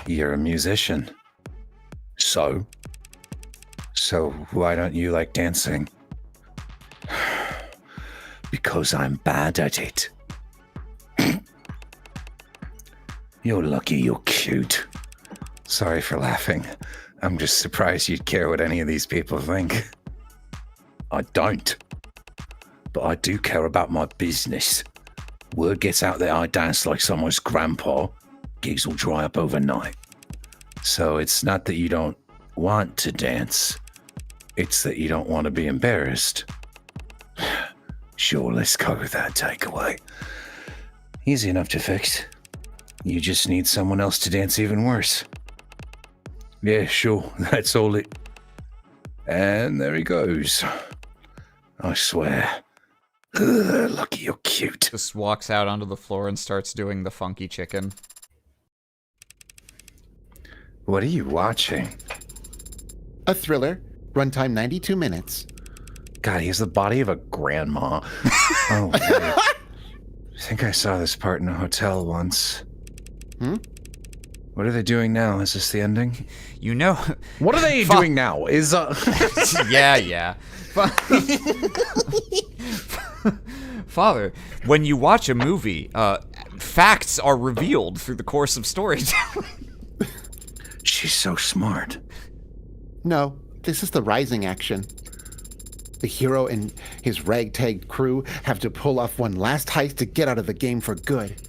Speaker 2: You're a musician. So why don't you like dancing? Because I'm bad at it. You're lucky you're cute. Sorry for laughing. I'm just surprised you'd care what any of these people think. I don't. But I do care about my business. Word gets out that I dance like someone's grandpa, gigs will dry up overnight. So it's not that you don't want to dance. It's that you don't want to be embarrassed. Sure, let's go with that takeaway. Easy enough to fix. You just need someone else to dance even worse. Yeah, sure, that's all it... And there he goes. I swear. Ugh, lucky you're cute.
Speaker 1: Just walks out onto the floor and starts doing the funky chicken.
Speaker 2: What are you watching?
Speaker 10: A thriller, runtime 92 minutes.
Speaker 2: God, he has the body of a grandma. Oh, wait. I think I saw this part in a hotel once. What are they doing now? Is this the ending?
Speaker 1: You know...
Speaker 2: What are they doing now? Is
Speaker 1: Yeah. Father, when you watch a movie, facts are revealed through the course of storytelling.
Speaker 2: She's so smart.
Speaker 10: No, this is the rising action. The hero and his ragtag crew have to pull off one last heist to get out of the game for good.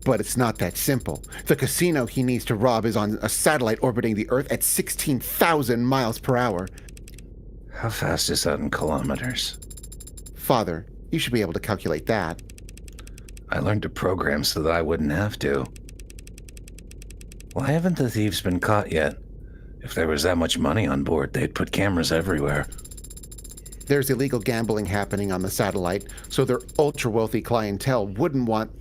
Speaker 10: But it's not that simple. The casino he needs to rob is on a satellite orbiting the Earth at 16,000 miles per hour.
Speaker 2: How fast is that in kilometers?
Speaker 10: Father, you should be able to calculate that.
Speaker 2: I learned to program so that I wouldn't have to. Why haven't the thieves been caught yet? If there was that much money on board, they'd put cameras everywhere.
Speaker 10: There's illegal gambling happening on the satellite, so their ultra-wealthy clientele wouldn't want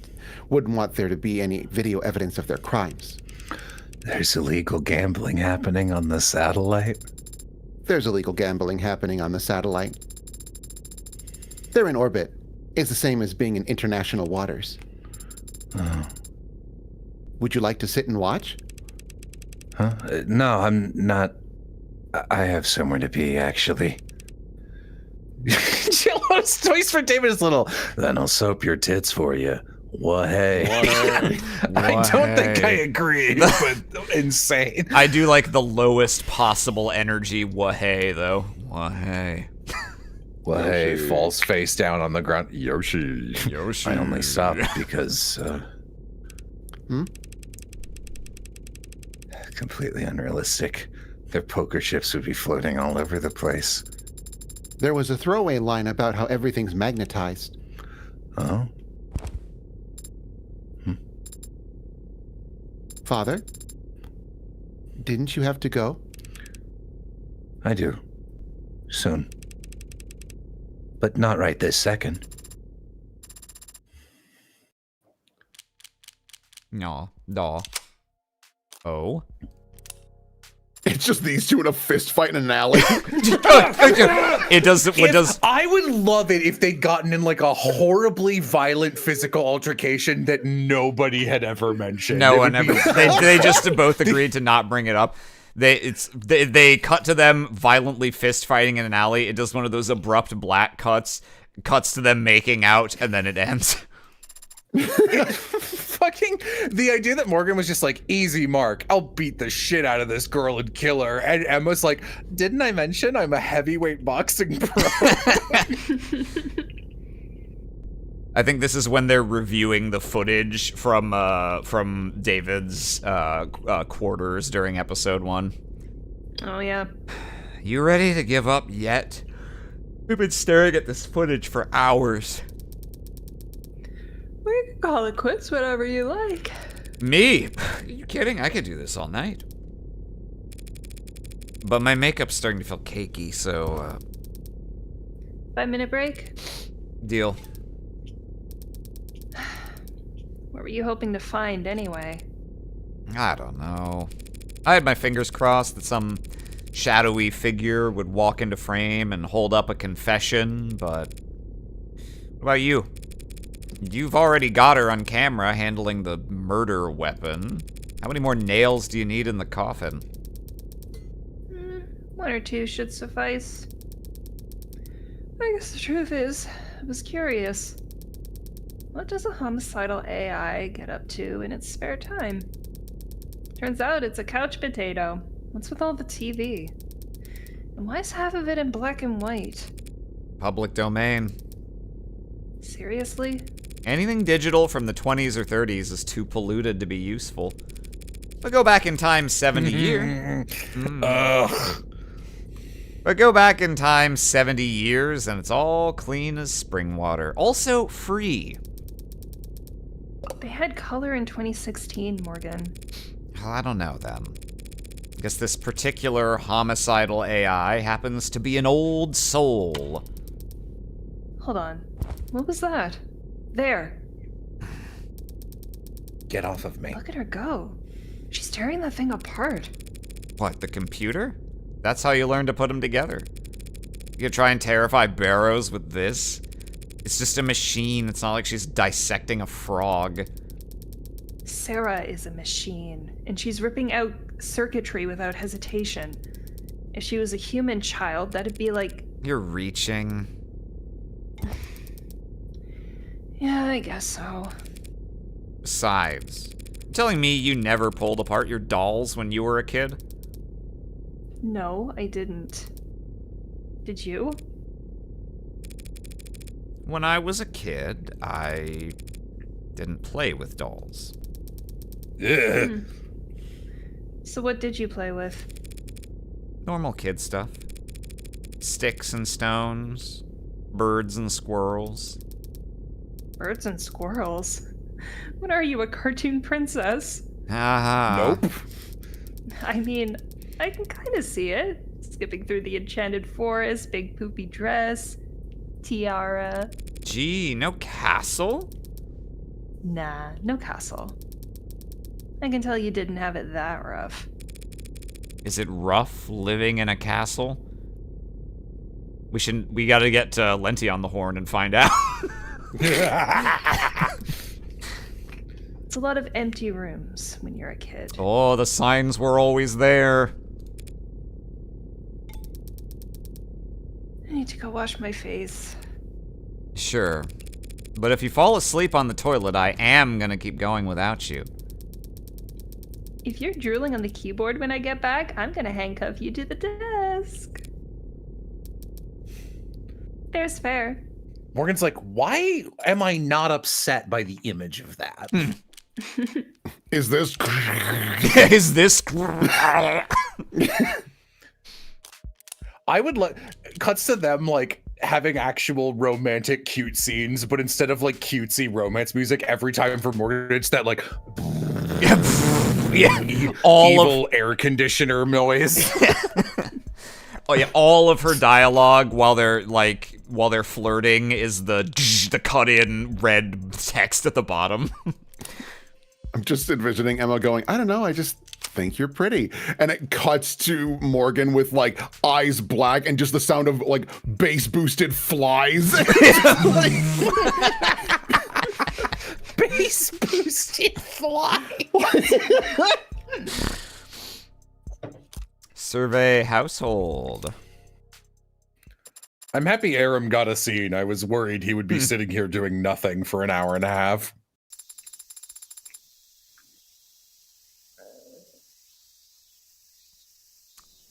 Speaker 10: there to be any video evidence of their crimes.
Speaker 2: There's illegal gambling happening on the satellite?
Speaker 10: There's illegal gambling happening on the satellite. They're in orbit. It's the same as being in international waters. Would you like to sit and watch?
Speaker 2: Huh? No, I'm not. I have somewhere to be, actually. Jello's choice for David is little. Then I'll soap your tits for you. Wha-hey. I don't think I agree, but insane.
Speaker 1: I do like the lowest possible energy wha-hey, though. Wha-hey.
Speaker 2: Wha-hey falls face down on the ground. Yoshi. I only stopped because, completely unrealistic. Their poker chips would be floating all over the place.
Speaker 10: There was a throwaway line about how everything's magnetized.
Speaker 2: Oh?
Speaker 10: Father? Didn't you have to go?
Speaker 2: I do. Soon. But not right this second.
Speaker 1: No. Oh?
Speaker 3: It's just these two in a fist fight in an alley.
Speaker 1: It does.
Speaker 2: I would love it if they'd gotten in like a horribly violent physical altercation that nobody had ever mentioned.
Speaker 1: No one ever. They just both agreed to not bring it up. They cut to them violently fist fighting in an alley. It does one of those abrupt black cuts to them making out, and then it ends.
Speaker 2: Fucking the idea that Morgan was just like, easy Mark, I'll beat the shit out of this girl and kill her, and Emma's like, didn't I mention I'm a heavyweight boxing pro?
Speaker 1: I think this is when they're reviewing the footage from David's quarters during episode 1.
Speaker 6: Oh, yeah.
Speaker 1: You ready to give up yet? We've been staring at this footage for hours.
Speaker 6: We can call it quits whenever you like.
Speaker 1: Me? Are you kidding? I could do this all night. But my makeup's starting to feel cakey, so,
Speaker 6: 5-minute break?
Speaker 1: Deal.
Speaker 6: What were you hoping to find, anyway?
Speaker 1: I don't know. I had my fingers crossed that some shadowy figure would walk into frame and hold up a confession, but... What about you? You've already got her on camera handling the murder weapon. How many more nails do you need in the coffin?
Speaker 6: 1 or 2 should suffice. I guess the truth is, I was curious. What does a homicidal AI get up to in its spare time? Turns out it's a couch potato. What's with all the TV? And why is half of it in black and white?
Speaker 1: Public domain.
Speaker 6: Seriously?
Speaker 1: Anything digital from the 20s or 30s is too polluted to be useful. But go back in time 70 years. But go back in time 70 years and it's all clean as spring water. Also free.
Speaker 6: They had color in 2016, Morgan.
Speaker 1: Well, I don't know then. I guess this particular homicidal AI happens to be an old soul.
Speaker 6: Hold on. What was that? There.
Speaker 2: Get off of me.
Speaker 6: Look at her go. She's tearing that thing apart.
Speaker 1: What, the computer? That's how you learn to put them together. You could try and terrify Barrows with this? It's just a machine. It's not like she's dissecting a frog.
Speaker 6: Sarah is a machine, and she's ripping out circuitry without hesitation. If she was a human child, that'd be like...
Speaker 1: You're reaching.
Speaker 6: Yeah, I guess so.
Speaker 1: Besides, you're telling me you never pulled apart your dolls when you were a kid?
Speaker 6: No, I didn't. Did you?
Speaker 1: When I was a kid, I didn't play with dolls.
Speaker 6: So what did you play with?
Speaker 1: Normal kid stuff. Sticks and stones, birds and squirrels.
Speaker 6: Birds and squirrels? What are you, a cartoon princess?
Speaker 1: Haha.
Speaker 2: Nope.
Speaker 6: I mean, I can kind of see it. Skipping through the enchanted forest, big poopy dress, tiara.
Speaker 1: Gee, no castle?
Speaker 6: Nah, no castle. I can tell you didn't have it that rough.
Speaker 1: Is it rough living in a castle? We gotta get Lenti on the horn and find out.
Speaker 6: It's It's a lot of empty rooms when you're a kid.
Speaker 1: Oh, the signs were always there.
Speaker 6: I need to go wash my face.
Speaker 1: Sure. But if you fall asleep on the toilet, I am gonna keep going without you.
Speaker 6: If you're drooling on the keyboard when I get back, I'm gonna handcuff you to the desk. There's fair.
Speaker 7: Morgan's like, why am I not upset by the image of that?
Speaker 3: Is this?
Speaker 1: Is this?
Speaker 7: I would cuts to them like having actual romantic cute scenes, but instead of like cutesy romance music, every time for Morgan, it's that like evil air conditioner noise.
Speaker 1: Oh yeah, all of her dialogue while they're flirting is the cut-in red text at the bottom.
Speaker 3: I'm just envisioning Emma going, I don't know, I just think you're pretty. And it cuts to Morgan with like eyes black and just the sound of like bass boosted flies.
Speaker 7: Bass boosted flies.
Speaker 1: Survey household.
Speaker 2: I'm happy Aram got a scene. I was worried he would be sitting here doing nothing for an hour and a half.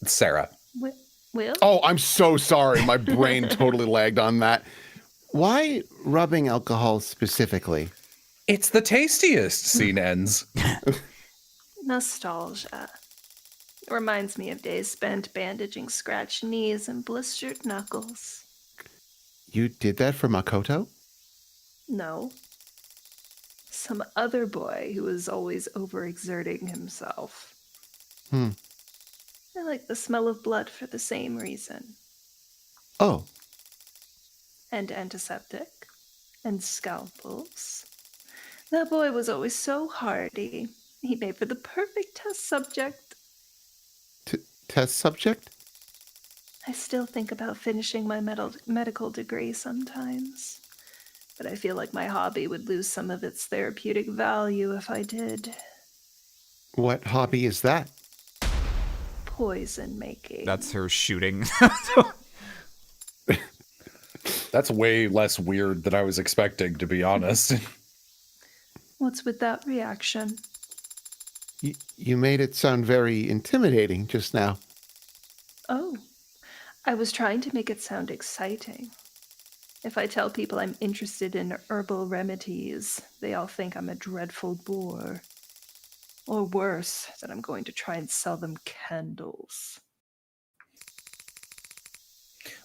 Speaker 7: Sarah.
Speaker 6: Will?
Speaker 3: Oh, I'm so sorry. My brain totally lagged on that.
Speaker 10: Why rubbing alcohol specifically?
Speaker 2: It's the tastiest, scene ends.
Speaker 6: Nostalgia. It reminds me of days spent bandaging scratched knees and blistered knuckles.
Speaker 10: You did that for Makoto?
Speaker 6: No. Some other boy who was always overexerting himself. I like the smell of blood for the same reason.
Speaker 10: Oh.
Speaker 6: And antiseptic. And scalpels. That boy was always so hardy. He made for the perfect test subject.
Speaker 10: Test subject?
Speaker 6: I still think about finishing my medical degree sometimes. But I feel like my hobby would lose some of its therapeutic value if I did.
Speaker 10: What hobby is that?
Speaker 6: Poison making.
Speaker 1: That's her shooting.
Speaker 2: That's way less weird than I was expecting, to be honest.
Speaker 6: What's with that reaction?
Speaker 10: You made it sound very intimidating just now.
Speaker 6: Oh, I was trying to make it sound exciting. If I tell people I'm interested in herbal remedies, they all think I'm a dreadful bore. Or worse, that I'm going to try and sell them candles.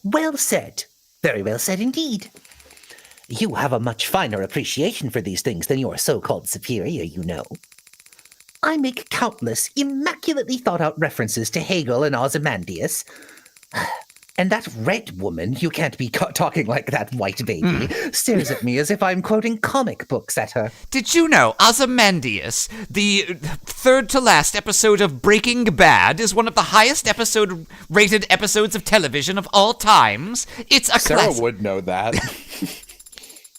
Speaker 5: Well said. Very well said indeed. You have a much finer appreciation for these things than your so-called superior, you know. I make countless, immaculately thought-out references to Hegel and Ozymandias. And that red woman, you can't be talking like that, white baby, stares at me as if I'm quoting comic books at her.
Speaker 9: Did you know Ozymandias, the third to last episode of Breaking Bad, is one of the highest rated episodes of television of all times? It's a
Speaker 2: Sarah
Speaker 9: classic.
Speaker 2: would know that.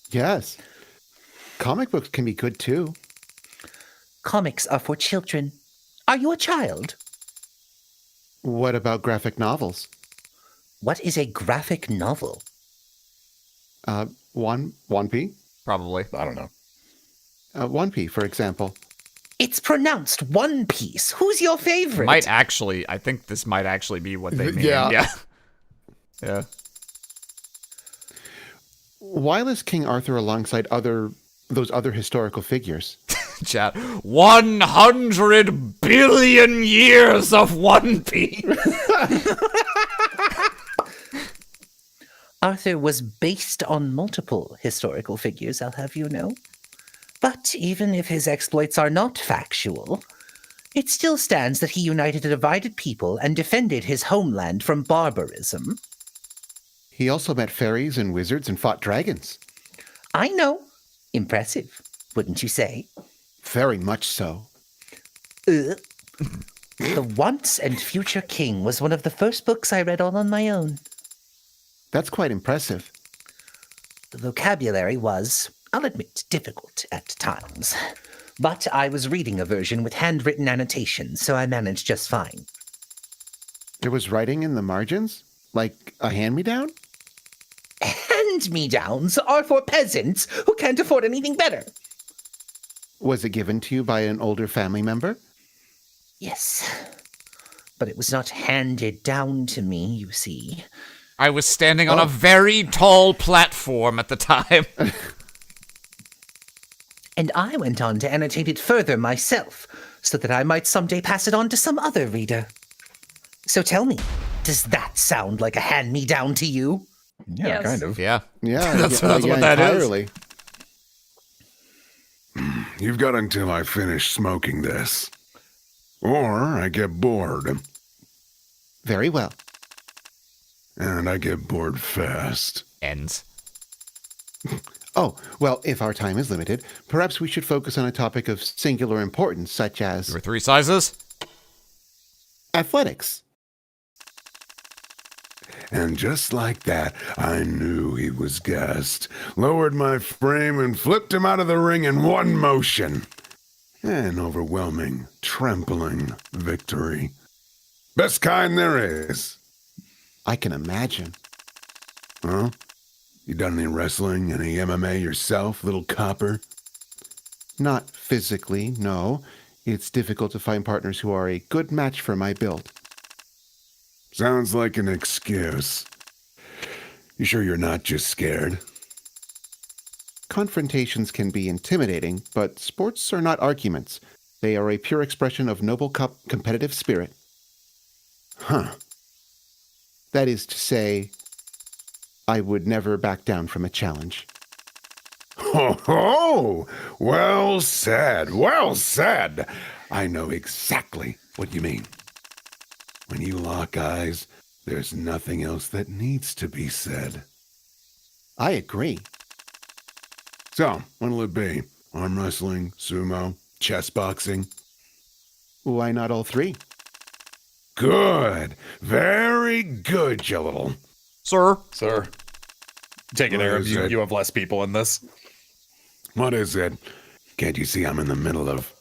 Speaker 10: Yes. Comic books can be good too.
Speaker 5: Comics are for children. Are you a child?
Speaker 10: What about graphic novels?
Speaker 5: What is a graphic novel?
Speaker 3: One P?
Speaker 1: Probably.
Speaker 2: I don't know.
Speaker 10: 1P, for example.
Speaker 5: It's pronounced One Piece. Who's your favorite?
Speaker 1: I think this might actually be what they mean.
Speaker 3: Yeah.
Speaker 1: Yeah.
Speaker 10: Why lists King Arthur alongside those other historical figures?
Speaker 1: Chat. 100 billion years of One Piece.
Speaker 5: Arthur was based on multiple historical figures, I'll have you know. But even if his exploits are not factual, it still stands that he united a divided people and defended his homeland from barbarism.
Speaker 10: He also met fairies and wizards and fought dragons.
Speaker 5: I know. Impressive, wouldn't you say?
Speaker 10: Very much so.
Speaker 5: The Once and Future King was one of the first books I read all on my own.
Speaker 10: That's quite impressive.
Speaker 5: The vocabulary was, I'll admit, difficult at times. but I was reading a version with handwritten annotations, so I managed just fine.
Speaker 10: There was writing in the margins? Like a hand-me-down?
Speaker 5: Hand-me-downs are for peasants who can't afford anything better.
Speaker 10: Was it given to you by an older family member?
Speaker 5: Yes, but it was not handed down to me, you see.
Speaker 9: I was standing on a very tall platform at the time.
Speaker 5: And I went on to annotate it further myself, so that I might someday pass it on to some other reader. So tell me, does that sound like a hand-me-down to you?
Speaker 2: Yeah,
Speaker 4: Yes.
Speaker 2: kind of.
Speaker 1: Yeah.
Speaker 10: Yeah,
Speaker 1: That's what that is.
Speaker 10: entirely.
Speaker 3: You've got until I finish smoking this. Or I get bored.
Speaker 10: Very well.
Speaker 3: And I get bored fast.
Speaker 1: Ends.
Speaker 10: Oh, well, if our time is limited, perhaps we should focus on a topic of singular importance, such as
Speaker 1: There were 3 sizes?
Speaker 10: athletics.
Speaker 3: And just like that, I knew he was gassed. Lowered my frame and flipped him out of the ring in one motion. An overwhelming, trampling victory. Best kind there is.
Speaker 10: I can imagine.
Speaker 3: Huh? You done any wrestling, any MMA yourself, little copper?
Speaker 10: Not physically, no. It's difficult to find partners who are a good match for my build.
Speaker 3: Sounds like an excuse. You sure you're not just scared?
Speaker 10: Confrontations can be intimidating, but sports are not arguments. They are a pure expression of noble competitive spirit.
Speaker 3: Huh.
Speaker 10: That is to say, I would never back down from a challenge.
Speaker 3: Ho ho! Well said, well said. I know exactly what you mean. When you lock eyes, there's nothing else that needs to be said.
Speaker 10: I agree.
Speaker 3: So, what'll it be? Arm wrestling, sumo, chess boxing?
Speaker 10: Why not all 3?
Speaker 3: Good. Very good, you little.
Speaker 1: Sir?
Speaker 2: Sir, take it,
Speaker 3: What
Speaker 2: Arab.
Speaker 3: is
Speaker 2: You
Speaker 3: it?
Speaker 2: have less people in this.
Speaker 3: What is it? Can't you see I'm in the middle of...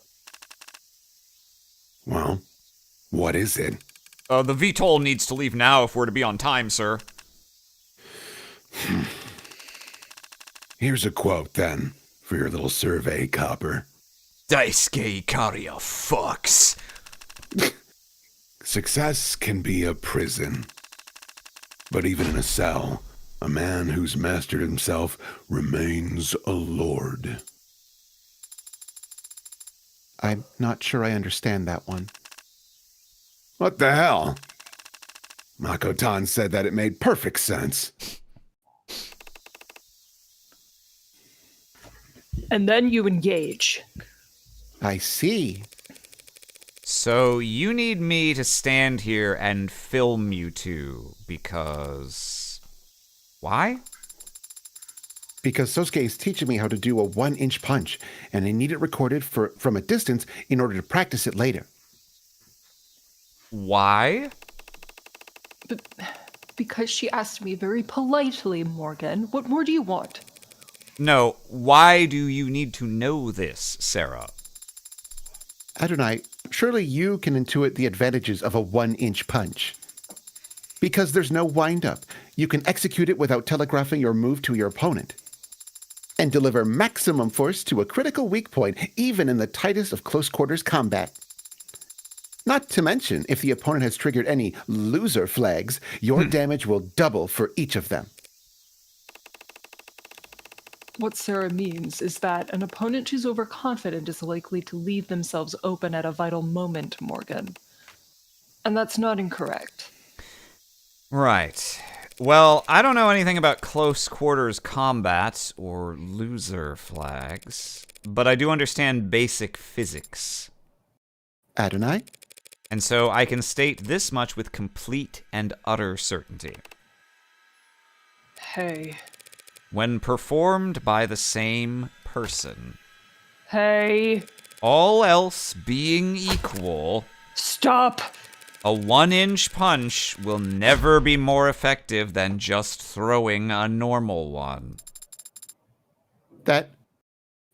Speaker 3: Well, what is it?
Speaker 1: The VTOL needs to leave now if we're to be on time, sir.
Speaker 3: Here's a quote, then, for your little survey, Copper.
Speaker 9: Daisuke Ikaria fucks.
Speaker 3: Success can be a prison. But even in a cell, a man who's mastered himself remains a lord.
Speaker 10: I'm not sure I understand that one.
Speaker 3: What the hell? Makotan said that it made perfect sense.
Speaker 4: And then you engage.
Speaker 10: I see.
Speaker 1: So you need me to stand here and film you two because... Why?
Speaker 10: Because Sosuke is teaching me how to do a 1-inch punch, and I need it recorded from a distance in order to practice it later.
Speaker 1: Why?
Speaker 4: But because she asked me very politely, Morgan. What more do you want?
Speaker 1: No, why do you need to know this, Sarah?
Speaker 10: Adonai, surely you can intuit the advantages of a 1-inch punch. Because there's no wind-up. You can execute it without telegraphing your move to your opponent. And deliver maximum force to a critical weak point, even in the tightest of close-quarters combat. Not to mention, if the opponent has triggered any loser flags, your damage will double for each of them.
Speaker 4: What Sarah means is that an opponent who's overconfident is likely to leave themselves open at a vital moment, Morgan. And that's not incorrect.
Speaker 1: Right. Well, I don't know anything about close quarters combat or loser flags, but I do understand basic physics.
Speaker 10: Adonai?
Speaker 1: And so I can state this much with complete and utter certainty.
Speaker 4: Hey.
Speaker 1: When performed by the same person,
Speaker 4: Hey.
Speaker 1: all else being equal,
Speaker 4: Stop.
Speaker 1: a 1-inch punch will never be more effective than just throwing a normal one.
Speaker 10: That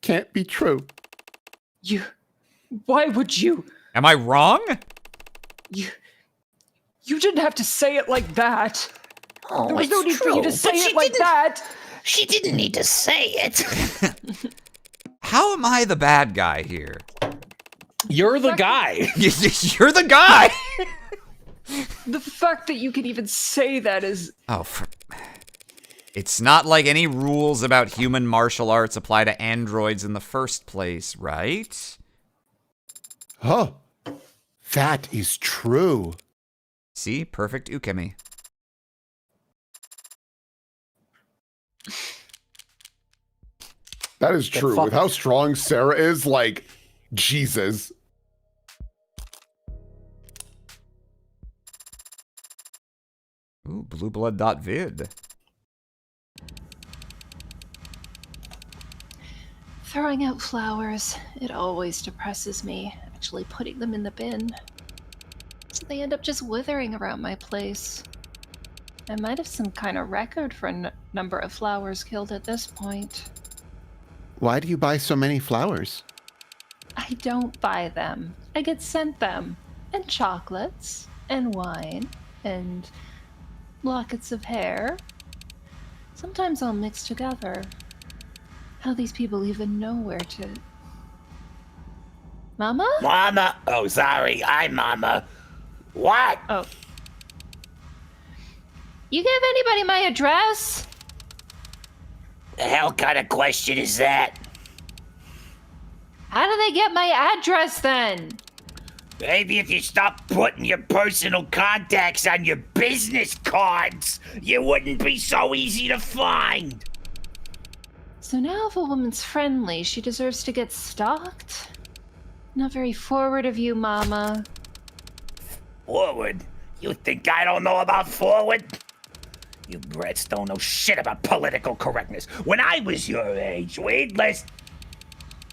Speaker 10: can't be true.
Speaker 4: Why would you?
Speaker 1: Am I wrong?
Speaker 4: You didn't have to say it like that.
Speaker 5: Oh,
Speaker 4: There was no
Speaker 5: it's
Speaker 4: need for you
Speaker 5: true,
Speaker 4: to say
Speaker 5: but she
Speaker 4: it like
Speaker 5: didn't-
Speaker 4: that.
Speaker 5: She didn't need to say it.
Speaker 1: How am I the bad guy here?
Speaker 11: You're the guy.
Speaker 1: You're the guy!
Speaker 4: The fact that you can even say that is...
Speaker 1: It's not like any rules about human martial arts apply to androids in the first place, right?
Speaker 10: Oh, that is true.
Speaker 1: See? Perfect ukemi.
Speaker 3: That is true.
Speaker 11: fuck?
Speaker 3: With how strong Sarah is, like, Jesus.
Speaker 1: Ooh, blueblood.vid.
Speaker 6: Throwing out flowers, it always depresses me, actually putting them in the bin. So they end up just withering around my place. I might have some kind of record for number of flowers killed at this point.
Speaker 10: Why do you buy so many flowers?
Speaker 6: I don't buy them. I get sent them. And chocolates, and wine, and lockets of hair. Sometimes all mixed together. How these people even know where to... Mama?
Speaker 8: Mama! Oh, sorry. I'm Mama. What?
Speaker 6: Oh. You give anybody my address?
Speaker 8: The hell kind of question is that?
Speaker 6: How do they get my address then?
Speaker 8: Maybe if you stop putting your personal contacts on your business cards, you wouldn't be so easy to find.
Speaker 6: So now if a woman's friendly, she deserves to get stalked? Not very forward of you, Mama.
Speaker 8: Forward? You think I don't know about forward? You brats don't know shit about political correctness. When I was your age, we'd list...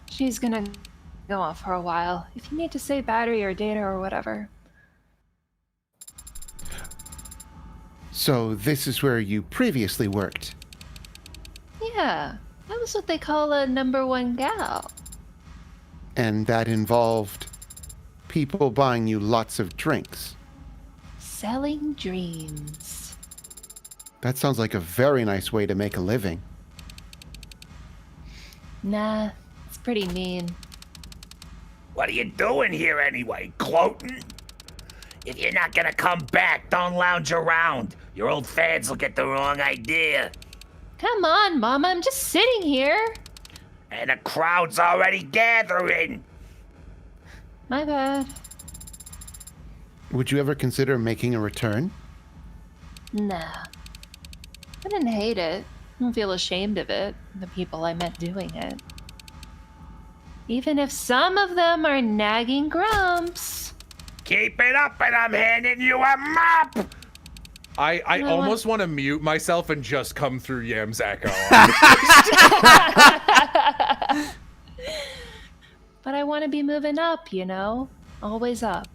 Speaker 6: She's gonna go off for a while. If you need to save battery or data or whatever.
Speaker 10: So this is where you previously worked.
Speaker 6: Yeah, that was what they call a #1 gal.
Speaker 10: And that involved people buying you lots of drinks.
Speaker 6: Selling dreams.
Speaker 10: That sounds like a very nice way to make a living.
Speaker 6: Nah, it's pretty mean.
Speaker 8: What are you doing here anyway, gloating? If you're not gonna come back, don't lounge around. Your old fans will get the wrong idea.
Speaker 6: Come on, Mama, I'm just sitting here.
Speaker 8: And the crowd's already gathering.
Speaker 6: My bad.
Speaker 10: Would you ever consider making a return?
Speaker 6: Nah. I didn't hate it. I don't feel ashamed of it, the people I met doing it. Even if some of them are nagging grumps.
Speaker 8: Keep it up and I'm handing you a mop!
Speaker 11: I almost want to mute myself and just come through Yam's echo.
Speaker 6: But I want to be moving up, you know? Always up.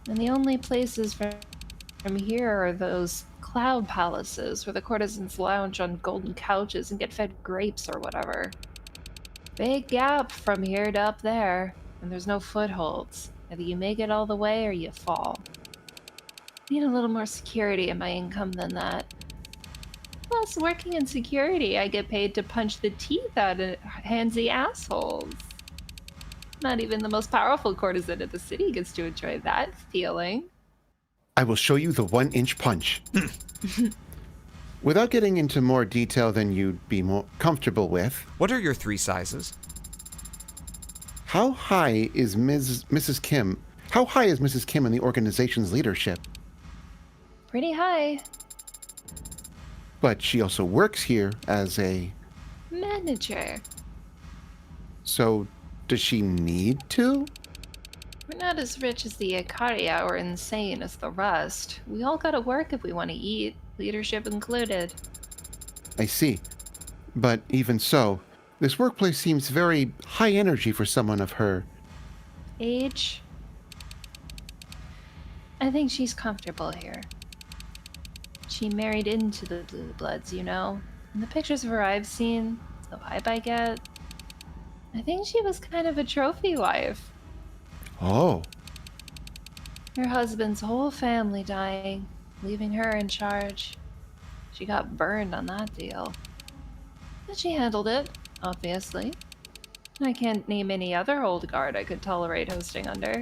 Speaker 6: And the only places from here are those cloud palaces where the courtesans lounge on golden couches and get fed grapes or whatever. Big gap from here to up there, and there's no footholds. Either you make it all the way or you fall. Need a little more security in my income than that. Plus, working in security, I get paid to punch the teeth out of handsy assholes. Not even the most powerful courtesan of the city gets to enjoy that feeling.
Speaker 10: I will show you the 1-inch punch. Without getting into more detail than you'd be more comfortable with,
Speaker 1: What are your 3 sizes?
Speaker 10: how high is Mrs. Kim? How high is Mrs. Kim in the organization's leadership?
Speaker 6: Pretty high.
Speaker 10: But she also works here as a...
Speaker 6: Manager.
Speaker 10: So, does she need to?
Speaker 6: We're not as rich as the Ikaria or insane as the rest. We all gotta work if we want to eat, leadership included.
Speaker 10: I see. But even so, this workplace seems very high energy for someone of her.
Speaker 6: Age? I think she's comfortable here. She married into the Blue Bloods, you know? And the pictures of her I've seen, the vibe I get, I think she was kind of a trophy wife.
Speaker 3: Oh.
Speaker 6: Her husband's whole family dying, leaving her in charge. She got burned on that deal. But she handled it, obviously. I can't name any other old guard I could tolerate hosting under.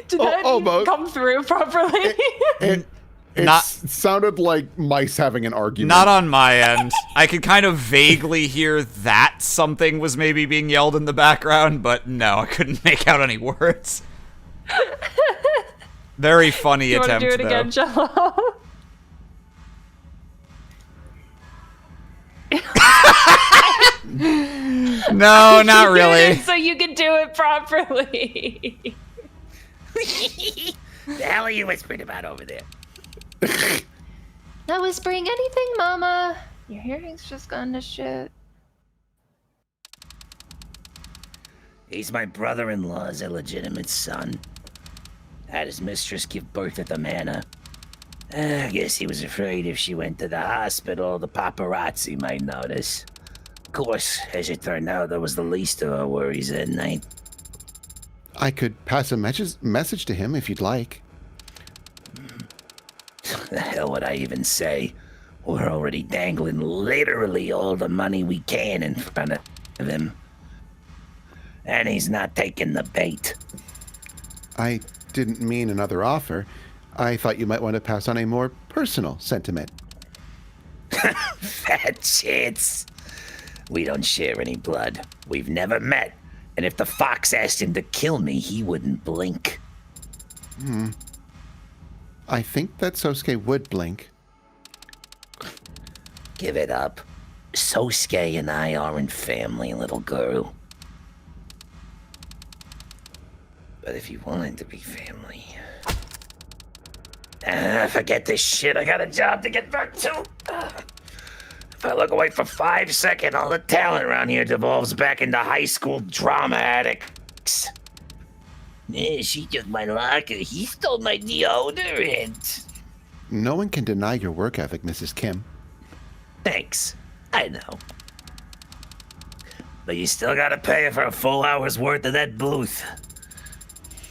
Speaker 6: Did that
Speaker 3: almost.
Speaker 6: come through properly?
Speaker 3: It
Speaker 1: Not-
Speaker 3: sounded like mice having an argument.
Speaker 1: Not on my end. I could kind of vaguely hear that something was maybe being yelled in the background, but no, I couldn't make out any words. Very funny
Speaker 6: You want to
Speaker 1: attempt,
Speaker 6: do it
Speaker 1: though.
Speaker 6: again, Jello?
Speaker 1: No, not
Speaker 6: You did
Speaker 1: really.
Speaker 6: it so you could do it properly.
Speaker 8: The hell are you whispering about over there?
Speaker 6: Not whispering anything, Mama. Your hearing's just gone to shit.
Speaker 8: He's my brother-in-law's illegitimate son. Had his mistress give birth at the manor. I guess he was afraid if she went to the hospital, the paparazzi might notice. Of course, as it turned out, that was the least of our worries that night.
Speaker 3: I could pass a message to him if you'd like.
Speaker 8: The hell would I even say? We're already dangling literally all the money we can in front of him. And he's not taking the bait.
Speaker 3: I didn't mean another offer. I thought you might want to pass on a more personal sentiment.
Speaker 8: Fat chance. We don't share any blood. We've never met. And if the fox asked him to kill me, he wouldn't blink.
Speaker 3: I think that Sosuke would blink.
Speaker 8: Give it up. Sosuke and I aren't family, little girl. But if you wanted to be family... forget this shit. I got a job to get back to. If I look away for 5 seconds, all the talent around here devolves back into high school drama addicts. Yeah, she took my locker. He stole my deodorant.
Speaker 3: No one can deny your work ethic, Mrs. Kim.
Speaker 8: Thanks. I know. But you still gotta pay for a full hour's worth of that booth.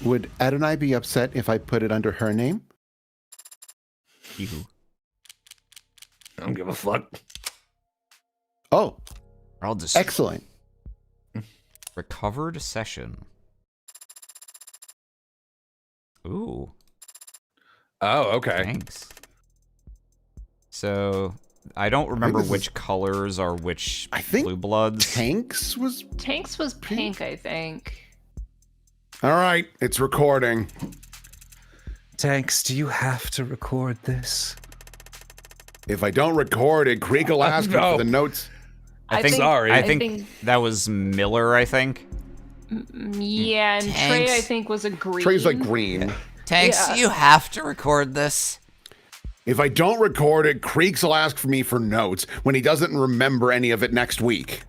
Speaker 3: Would Adonai be upset if I put it under her name?
Speaker 1: You.
Speaker 8: I don't give a fuck.
Speaker 3: Oh,
Speaker 1: I'll just
Speaker 3: excellent.
Speaker 1: recovered session. Ooh,
Speaker 11: Oh, okay.
Speaker 1: thanks. So I don't remember
Speaker 3: this is-
Speaker 1: which colors are which
Speaker 3: I think
Speaker 1: blue bloods.
Speaker 3: Tanks was...
Speaker 6: Tanks was pink, I think.
Speaker 3: All right, it's recording.
Speaker 2: Tanks, do you have to record this?
Speaker 3: If I don't record it, Krieg will ask me
Speaker 11: no.
Speaker 3: for the notes.
Speaker 1: I think.
Speaker 11: Sorry.
Speaker 1: I think that was Miller. I think.
Speaker 6: Yeah, and Trey,
Speaker 9: Tanks.
Speaker 6: I think, was a green.
Speaker 3: Trey's like green.
Speaker 9: Tanks,
Speaker 6: Yeah.
Speaker 9: you have to record this.
Speaker 3: If I don't record it, Creeks will ask for me for notes when he doesn't remember any of it next week.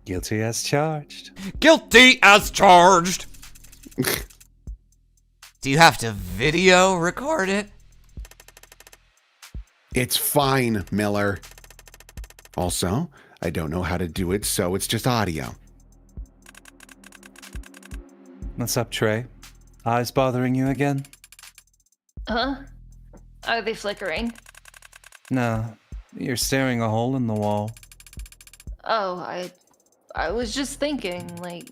Speaker 2: Guilty as charged.
Speaker 1: Guilty as charged.
Speaker 9: Do you have to video record it?
Speaker 3: It's fine, Miller. Also, I don't know how to do it, so it's just audio.
Speaker 2: What's up, Trey? Eyes bothering you again?
Speaker 6: Huh? Are they flickering?
Speaker 2: No, you're staring a hole in the wall.
Speaker 6: Oh, I was just thinking, like,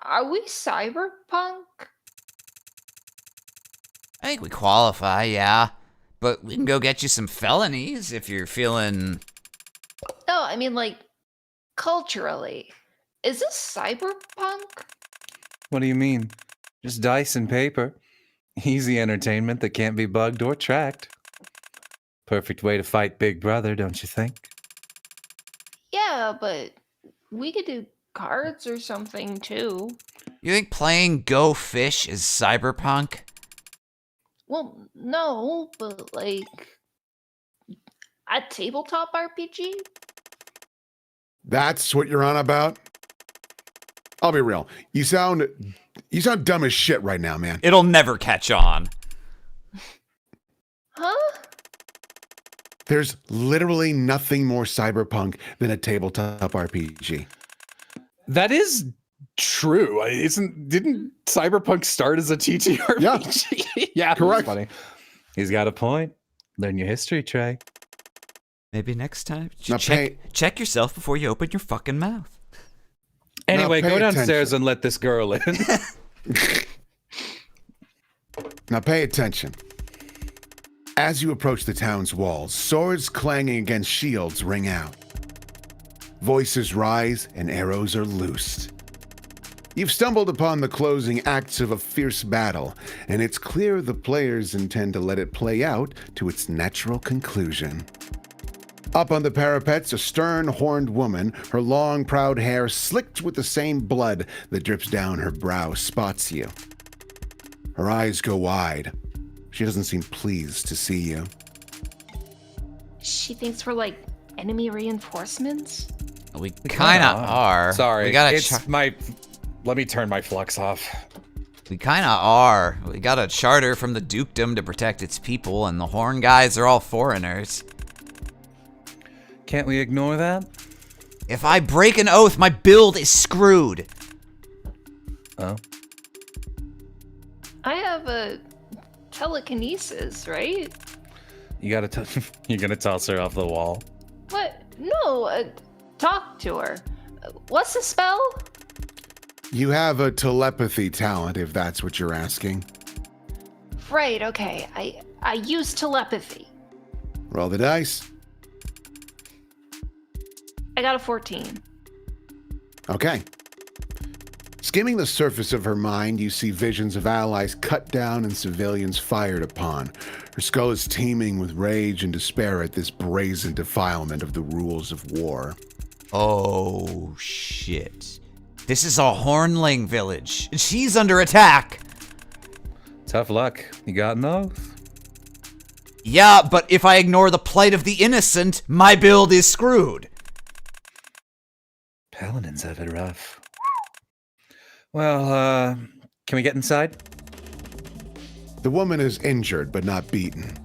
Speaker 6: are we cyberpunk?
Speaker 9: I think we qualify, yeah. But we can go get you some felonies if you're feeling...
Speaker 6: No, I mean, like, culturally. Is this cyberpunk?
Speaker 2: What do you mean? Just dice and paper. Easy entertainment that can't be bugged or tracked. Perfect way to fight Big Brother, don't you think?
Speaker 6: Yeah, but we could do cards or something, too.
Speaker 9: You think playing Go Fish is cyberpunk?
Speaker 6: Well, no, but, like, a tabletop RPG?
Speaker 3: That's what you're on about? I'll be real. You sound dumb as shit right now, man.
Speaker 1: It'll never catch on.
Speaker 6: Huh?
Speaker 3: There's literally nothing more cyberpunk than a tabletop RPG.
Speaker 2: That is true. Didn't Cyberpunk start as a TTRPG? Yeah,
Speaker 3: Correct.
Speaker 2: That's funny. He's got a point. Learn your history, Trey.
Speaker 9: Maybe next time.
Speaker 3: Now
Speaker 9: Check yourself before you open your fucking mouth.
Speaker 2: Anyway,
Speaker 3: Now
Speaker 2: go
Speaker 3: pay
Speaker 2: downstairs
Speaker 3: attention.
Speaker 2: and let this girl in.
Speaker 3: Now pay attention. As you approach the town's walls, swords clanging against shields ring out. Voices rise and arrows are loosed. You've stumbled upon the closing acts of a fierce battle, and it's clear the players intend to let it play out to its natural conclusion. Up on the parapets, a stern, horned woman, her long, proud hair slicked with the same blood that drips down her brow, spots you. Her eyes go wide. She doesn't seem pleased to see you.
Speaker 6: She thinks we're like enemy reinforcements?
Speaker 9: We kind of are.
Speaker 2: Sorry,
Speaker 9: We gotta
Speaker 2: it's let me turn my flux off.
Speaker 9: We kind of are. We got a charter from the dukedom to protect its people, and the Horn guys are all foreigners.
Speaker 2: Can't we ignore that?
Speaker 9: If I break an oath, my build is screwed.
Speaker 2: Oh.
Speaker 6: I have a telekinesis, right?
Speaker 2: You're gonna toss her off the wall.
Speaker 6: What? No, talk to her. What's the spell?
Speaker 3: You have a telepathy talent, if that's what you're asking.
Speaker 6: Right, okay. I use telepathy.
Speaker 3: Roll the dice.
Speaker 6: I got a 14.
Speaker 3: Okay. Skimming the surface of her mind, you see visions of allies cut down and civilians fired upon. Her skull is teeming with rage and despair at this brazen defilement of the rules of war.
Speaker 9: Oh, shit. This is a Hornling village. She's under attack.
Speaker 2: Tough luck. You got an oath?
Speaker 9: Yeah, but if I ignore the plight of the innocent, my build is screwed.
Speaker 2: Paladins have it rough. Well, can we get inside?
Speaker 3: The woman is injured but not beaten.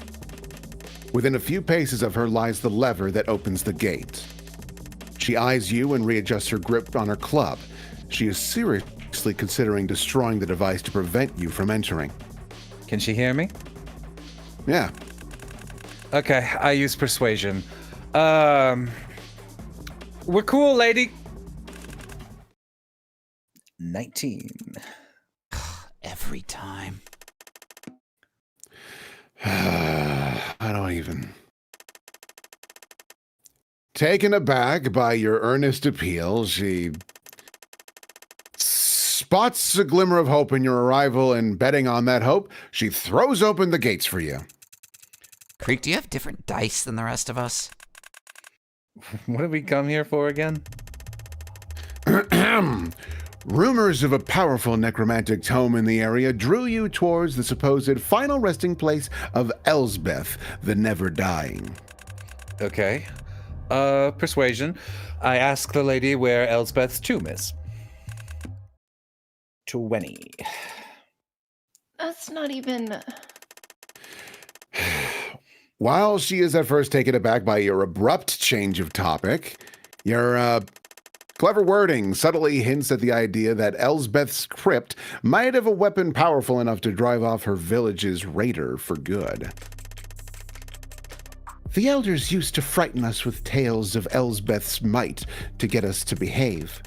Speaker 3: Within a few paces of her lies the lever that opens the gate. She eyes you and readjusts her grip on her club. She is seriously considering destroying the device to prevent you from entering.
Speaker 2: Can she hear me?
Speaker 3: Yeah.
Speaker 2: Okay, I use persuasion. We're cool, lady. 19.
Speaker 9: Every time.
Speaker 3: I don't even. Taken aback by your earnest appeal, she spots a glimmer of hope in your arrival, and betting on that hope, she throws open the gates for you.
Speaker 9: Creek, do you have different dice than the rest of us?
Speaker 2: What did we come here for again?
Speaker 3: Rumors of a powerful necromantic tome in the area drew you towards the supposed final resting place of Elsbeth, the Never-Dying.
Speaker 2: Okay. Persuasion. I ask the lady where Elsbeth's tomb is. 20.
Speaker 6: That's not even...
Speaker 3: While she is at first taken aback by your abrupt change of topic, your clever wording subtly hints at the idea that Elsbeth's crypt might have a weapon powerful enough to drive off her village's raider for good. The elders used to frighten us with tales of Elsbeth's might to get us to behave.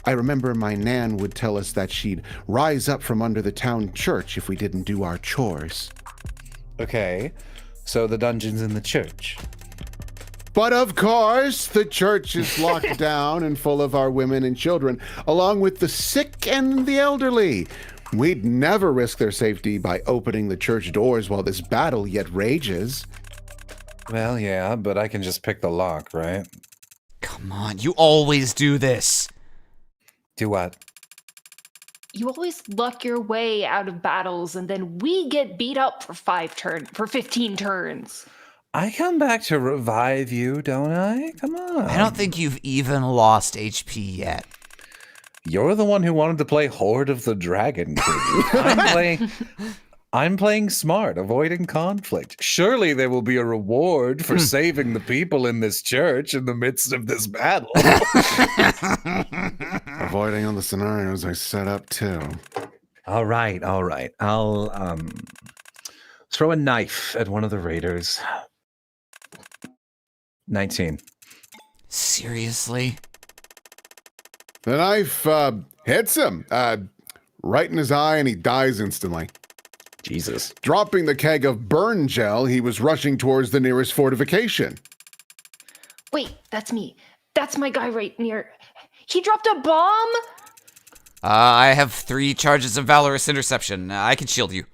Speaker 3: I remember my Nan would tell us that she'd rise up from under the town church if we didn't do our chores.
Speaker 2: Okay. So the dungeon's in the church.
Speaker 3: But of course, the church is locked down and full of our women and children, along with the sick and the elderly. We'd never risk their safety by opening the church doors while this battle yet rages.
Speaker 2: Well, yeah, but I can just pick the lock, right?
Speaker 9: Come on, you always do this.
Speaker 2: Do what?
Speaker 6: You always luck your way out of battles, and then we get beat up for 15 turns.
Speaker 2: I come back to revive you, don't I? Come on.
Speaker 9: I don't think you've even lost HP yet.
Speaker 2: You're the one who wanted to play Horde of the Dragon Crew. I'm playing... I'm playing smart, avoiding conflict. Surely there will be a reward for saving the people in this church in the midst of this battle.
Speaker 3: Avoiding all the scenarios I set up too.
Speaker 2: All right. I'll throw a knife at one of the raiders. 19.
Speaker 9: Seriously?
Speaker 3: The knife hits him right in his eye, and he dies instantly.
Speaker 2: Jesus.
Speaker 3: Dropping the keg of burn gel, he was rushing towards the nearest fortification.
Speaker 6: Wait, that's me. That's my guy right near. He dropped a bomb?
Speaker 9: I have 3 charges of valorous interception. I can shield you.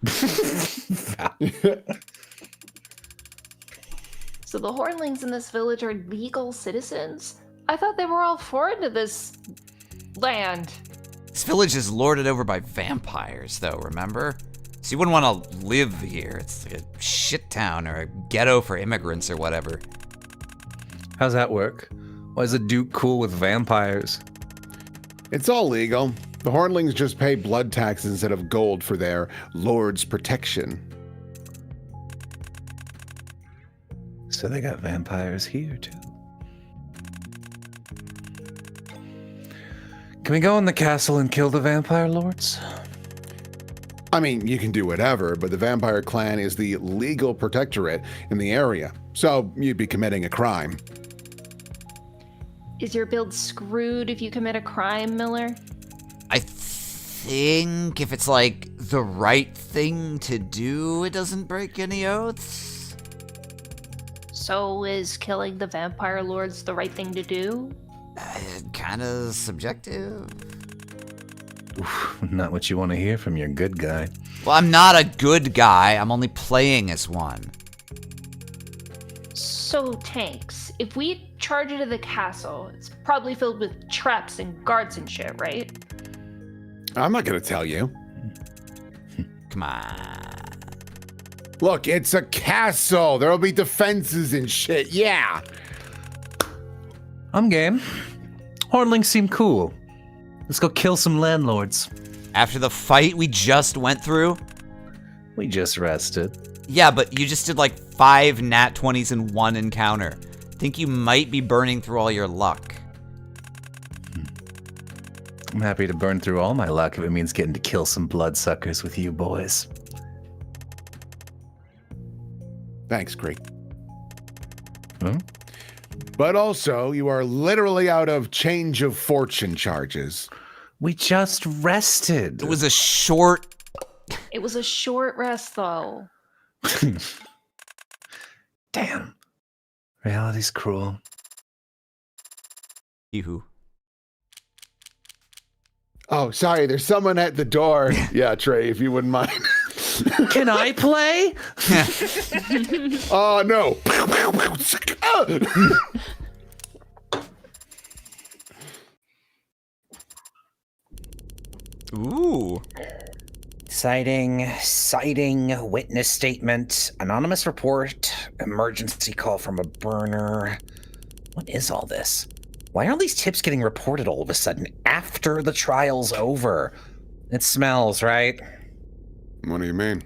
Speaker 6: So the Hornlings in this village are legal citizens? I thought they were all foreign to this land.
Speaker 9: This village is lorded over by vampires, though, remember? So you wouldn't want to live here. It's like a shit town or a ghetto for immigrants or whatever.
Speaker 2: How's that work? Why is a duke cool with vampires?
Speaker 3: It's all legal. The Hornlings just pay blood tax instead of gold for their lord's protection.
Speaker 2: So they got vampires here, too. Can we go in the castle and kill the vampire lords?
Speaker 3: I mean, you can do whatever, but the vampire clan is the legal protectorate in the area, so you'd be committing a crime.
Speaker 6: Is your build screwed if you commit a crime, Miller?
Speaker 9: I think if it's like the right thing to do, it doesn't break any oaths.
Speaker 6: So is killing the vampire lords the right thing to do?
Speaker 9: Kind of subjective.
Speaker 2: Not what you want to hear from your good guy.
Speaker 9: Well, I'm not a good guy. I'm only playing as one.
Speaker 6: So, Tanks, if we charge into the castle, it's probably filled with traps and guards and shit, right?
Speaker 3: I'm not gonna tell you.
Speaker 9: Come on.
Speaker 3: Look, it's a castle. There'll be defenses and shit, yeah.
Speaker 2: I'm game. Hornlings seem cool. Let's go kill some landlords.
Speaker 9: After the fight we just went through?
Speaker 2: We just rested.
Speaker 9: Yeah, but you just did like 5 nat 20s in one encounter. Think you might be burning through all your luck.
Speaker 2: I'm happy to burn through all my luck if it means getting to kill some bloodsuckers with you boys.
Speaker 3: Thanks, Creek.
Speaker 2: Hmm?
Speaker 3: But also, you are literally out of change of fortune charges.
Speaker 2: We just rested.
Speaker 9: It was a short...
Speaker 6: It was a short rest, though.
Speaker 2: Damn. Reality's cruel.
Speaker 9: Yoo-hoo.
Speaker 3: Oh, sorry, there's someone at the door. Yeah, Trey, if you wouldn't mind.
Speaker 2: Can I play?
Speaker 3: Oh, no.
Speaker 9: Ooh.
Speaker 8: Sighting, witness statement, anonymous report, emergency call from a burner. What is all this? Why are these tips getting reported all of a sudden after the trial's over? It smells, right?
Speaker 3: What do you mean?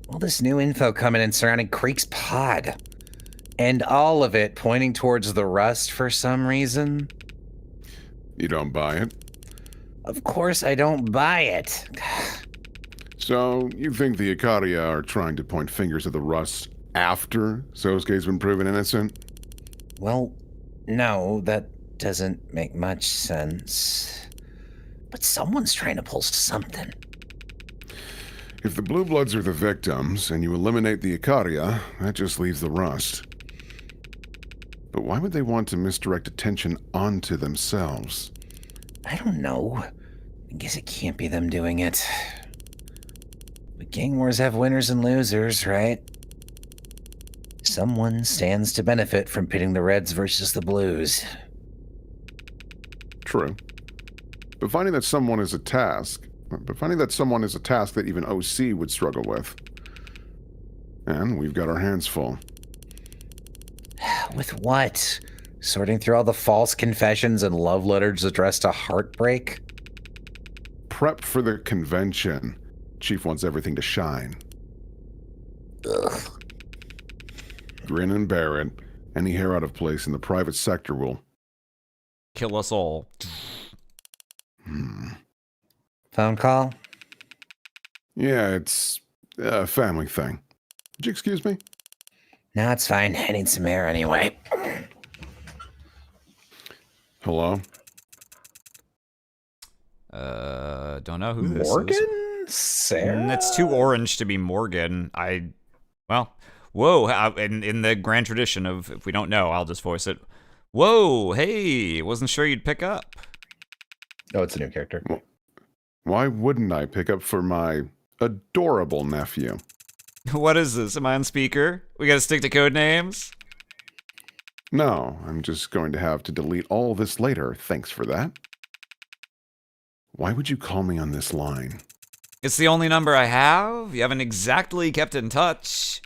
Speaker 8: All this new info coming in surrounding Creek's pod. And all of it pointing towards the rust for some reason.
Speaker 3: You don't buy it?
Speaker 8: Of course I don't buy it.
Speaker 3: So, you think the Ikaria are trying to point fingers at the rust after Sosuke's been proven innocent?
Speaker 8: Well, no, that doesn't make much sense. But someone's trying to pull something.
Speaker 3: If the Blue Bloods are the victims, and you eliminate the Ikaria, that just leaves the rust. But why would they want to misdirect attention onto themselves?
Speaker 8: I don't know. I guess it can't be them doing it. But gang wars have winners and losers, right? Someone stands to benefit from pitting the Reds versus the Blues.
Speaker 3: True. But finding that someone is a task that even OC would struggle with. And we've got our hands full.
Speaker 8: With what? Sorting through all the false confessions and love letters addressed to heartbreak?
Speaker 3: Prep for the convention. Chief wants everything to shine. Grin and bear it. Any hair out of place in the private sector will...
Speaker 1: Kill us all.
Speaker 7: Phone call?
Speaker 3: Yeah, it's a family thing. Would you excuse me?
Speaker 8: No, it's fine. I need some air anyway.
Speaker 3: Hello?
Speaker 1: Don't know who this is.
Speaker 7: Morgan? Sarah?
Speaker 1: It's too orange to be Morgan. Whoa, in the grand tradition of, if we don't know, I'll just voice it. Whoa, hey, wasn't sure you'd pick up.
Speaker 7: Oh, it's a new character.
Speaker 3: Why wouldn't I pick up for my adorable nephew?
Speaker 1: What is this? Am I on speaker? We gotta stick to code names?
Speaker 3: No, I'm just going to have to delete all this later. Thanks for that. Why would you call me on this line?
Speaker 1: It's the only number I have. You haven't exactly kept in touch.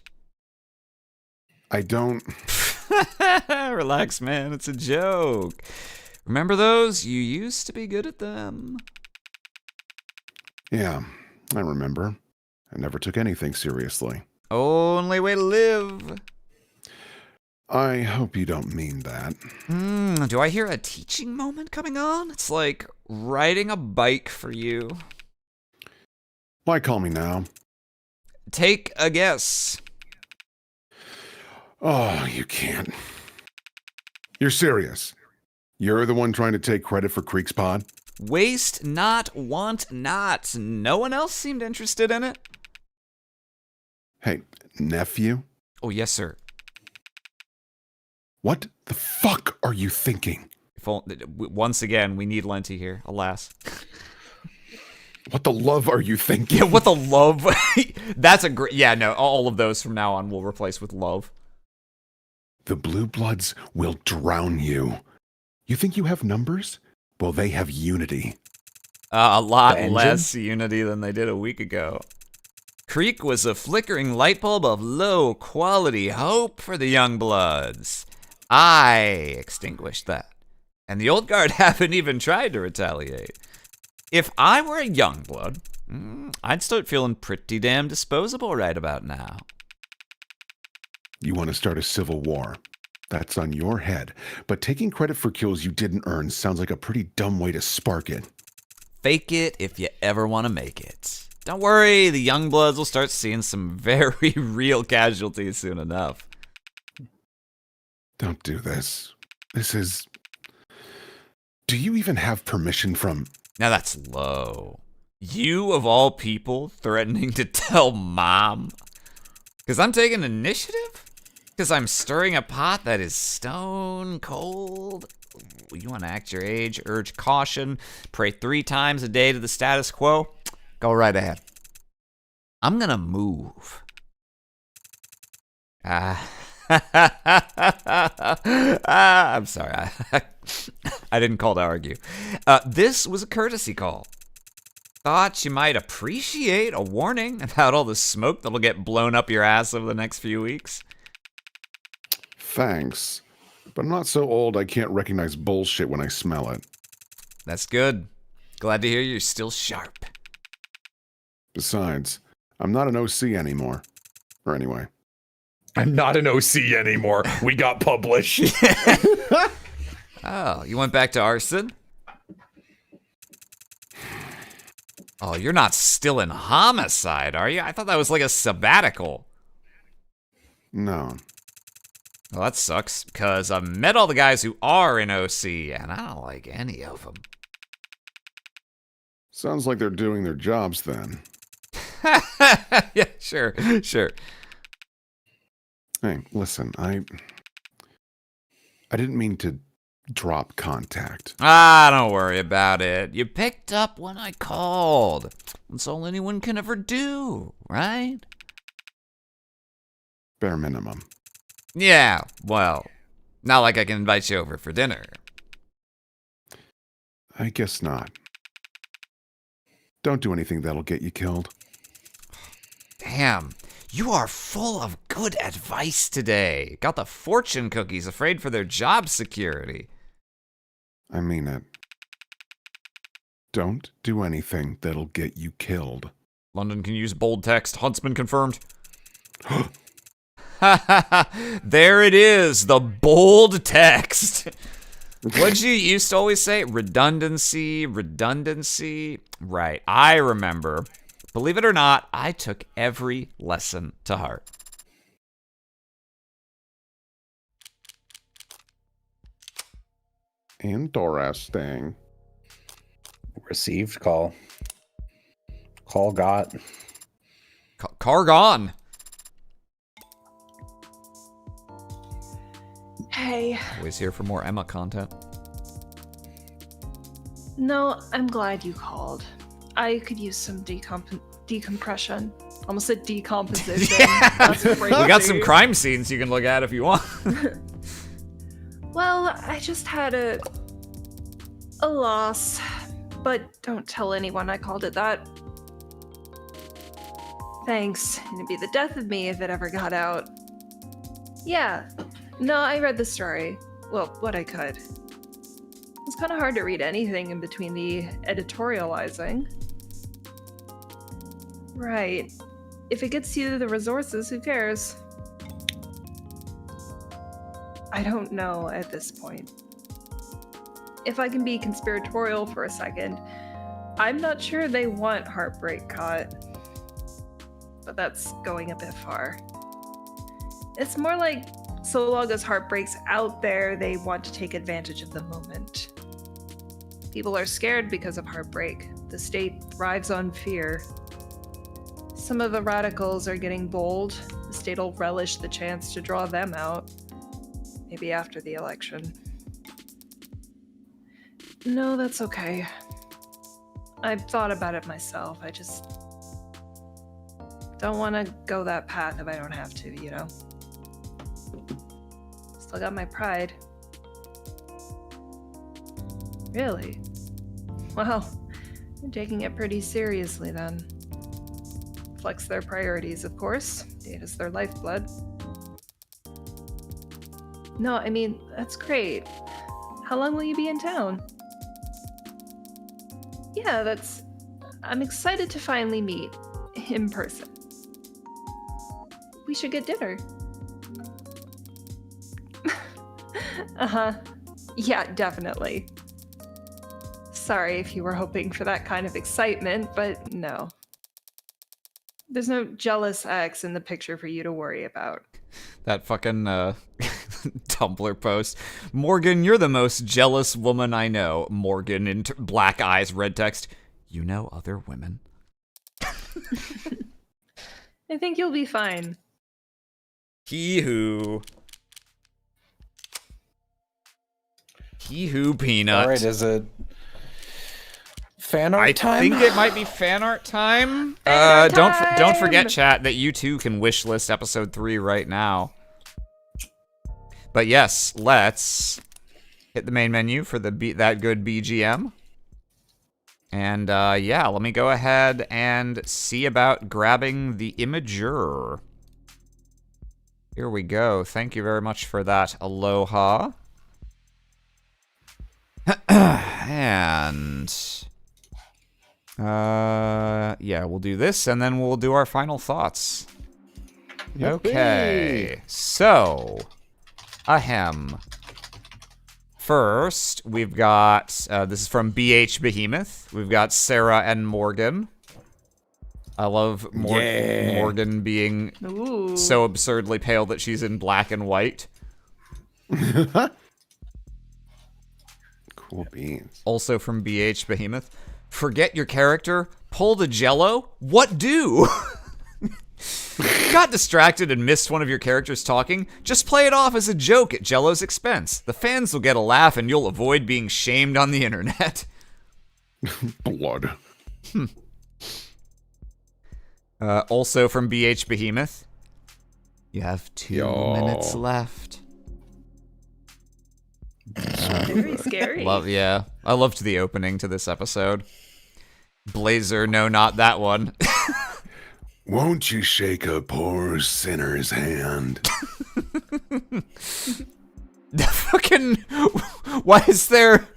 Speaker 3: I don't...
Speaker 1: Relax, man. It's a joke. Remember those? You used to be good at them.
Speaker 3: Yeah, I remember. I never took anything seriously.
Speaker 1: Only way to live.
Speaker 3: I hope you don't mean that.
Speaker 1: Do I hear a teaching moment coming on? It's like riding a bike for you.
Speaker 3: Why call me now?
Speaker 1: Take a guess.
Speaker 3: Oh, you can't. You're serious. You're the one trying to take credit for Creek's pod?
Speaker 1: Waste not, want not. No one else seemed interested in it.
Speaker 3: Hey, nephew?
Speaker 1: Oh, yes, sir.
Speaker 3: What the fuck are you thinking?
Speaker 1: Once again, we need Lenti here, alas.
Speaker 3: What the love are you thinking?
Speaker 1: Yeah, what the love? That's a great... Yeah, no, all of those from now on we'll replace with love.
Speaker 3: The Blue Bloods will drown you. You think you have numbers? Well, they have unity.
Speaker 1: A lot less unity than they did a week ago. Creek was a flickering light bulb of low-quality hope for the young bloods. I extinguished that. And the old guard haven't even tried to retaliate. If I were a young blood, I'd start feeling pretty damn disposable right about now.
Speaker 3: You want to start a civil war. That's on your head. But taking credit for kills you didn't earn sounds like a pretty dumb way to spark it.
Speaker 1: Fake it if you ever want to make it. Don't worry, the young bloods will start seeing some very real casualties soon enough.
Speaker 3: Don't do this. This is... Do you even have permission from...
Speaker 1: Now that's low. You, of all people, threatening to tell Mom? Because I'm taking initiative? Because I'm stirring a pot that is stone cold? You want to act your age, urge caution, pray 3 times a day to the status quo? Go right ahead. I'm going to move. I'm sorry. I didn't call to argue. This was a courtesy call. Thought you might appreciate a warning about all the smoke that'll get blown up your ass over the next few weeks.
Speaker 3: Thanks. But I'm not so old I can't recognize bullshit when I smell it.
Speaker 1: That's good. Glad to hear you're still sharp.
Speaker 3: Besides, I'm not an OC anymore. Or anyway.
Speaker 11: I'm not an OC anymore. We got published.
Speaker 1: Oh, you went back to arson? Oh, you're not still in homicide, are you? I thought that was like a sabbatical.
Speaker 3: No.
Speaker 1: Well, that sucks, because I've met all the guys who are in OC, and I don't like any of them.
Speaker 3: Sounds like they're doing their jobs then.
Speaker 1: Yeah, sure.
Speaker 3: Hey, listen, I didn't mean to drop contact.
Speaker 1: Don't worry about it. You picked up when I called. That's all anyone can ever do, right?
Speaker 3: Bare minimum.
Speaker 1: Yeah, well, not like I can invite you over for dinner.
Speaker 3: I guess not. Don't do anything that'll get you killed.
Speaker 1: Damn, you are full of good advice today. Got the fortune cookies afraid for their job security.
Speaker 3: I mean it. Don't do anything that'll get you killed.
Speaker 1: London can use bold text. Huntsman confirmed. There it is, the bold text. What'd you used to always say? Redundancy. Right, I remember. Believe it or not, I took every lesson to heart.
Speaker 3: Interesting.
Speaker 2: Received call. Call got.
Speaker 1: Car gone.
Speaker 6: Hey.
Speaker 1: Always here for more Emma content.
Speaker 6: No, I'm glad you called. I could use some decompression. Almost said decomposition. That's
Speaker 1: We got some
Speaker 6: crazy.
Speaker 1: crime scenes you can look at if you want.
Speaker 6: Well, I just had a loss, but don't tell anyone I called it that. Thanks. It'd be the death of me if it ever got out. Yeah. No, I read the story. Well, what I could. It's kind of hard to read anything in between the editorializing. Right. If it gets you the resources, who cares? I don't know at this point. If I can be conspiratorial for a second, I'm not sure they want Heartbreak caught. But that's going a bit far. It's more like, so long as Heartbreak's out there, they want to take advantage of the moment. People are scared because of Heartbreak. The state thrives on fear. Some of the radicals are getting bold. The state will relish the chance to draw them out. Maybe after the election. No, that's okay. I've thought about it myself. I just don't want to go that path if I don't have to, you know? Still got my pride. Really? Well, I'm taking it pretty seriously then. Flex their priorities, of course. Data's their lifeblood. No, I mean, that's great. How long will you be in town? Yeah, I'm excited to finally meet in person. We should get dinner. Uh-huh. Yeah, definitely. Sorry if you were hoping for that kind of excitement, but no. There's no jealous ex in the picture for you to worry about.
Speaker 1: That fucking Tumblr post. Morgan, you're the most jealous woman I know. Morgan in black eyes, red text. You know other women.
Speaker 6: I think you'll be fine.
Speaker 1: Hee-hoo. Hee-hoo, Peanut.
Speaker 2: All right, is it fan art time?
Speaker 1: I think it might be fan art time.
Speaker 6: Fan art
Speaker 1: Don't
Speaker 6: time!
Speaker 1: forget, chat, that you too can wishlist episode 3 right now. But yes, let's hit the main menu for the that good BGM. And yeah, let me go ahead and see about grabbing the imager. Here we go. Thank you very much for that. Aloha. And yeah, we'll do this and then we'll do our final thoughts.
Speaker 3: Yippee.
Speaker 1: Okay. So, ahem. First, we've got this is from BH Behemoth. We've got Sarah and Morgan. I love Morgan being
Speaker 6: Ooh.
Speaker 1: so absurdly pale that she's in black and white.
Speaker 3: Cool beans.
Speaker 1: Also from BH Behemoth. Forget your character? Pull the jello? What do? Got distracted and missed one of your characters talking? Just play it off as a joke at Jello's expense. The fans will get a laugh and you'll avoid being shamed on the internet.
Speaker 3: Blood.
Speaker 1: Also from BH Behemoth. You have 2 minutes left.
Speaker 6: Very scary.
Speaker 1: I loved the opening to this episode. Blazer, no, not that one.
Speaker 3: Won't you shake a poor sinner's hand?
Speaker 1: The fucking... Why is there...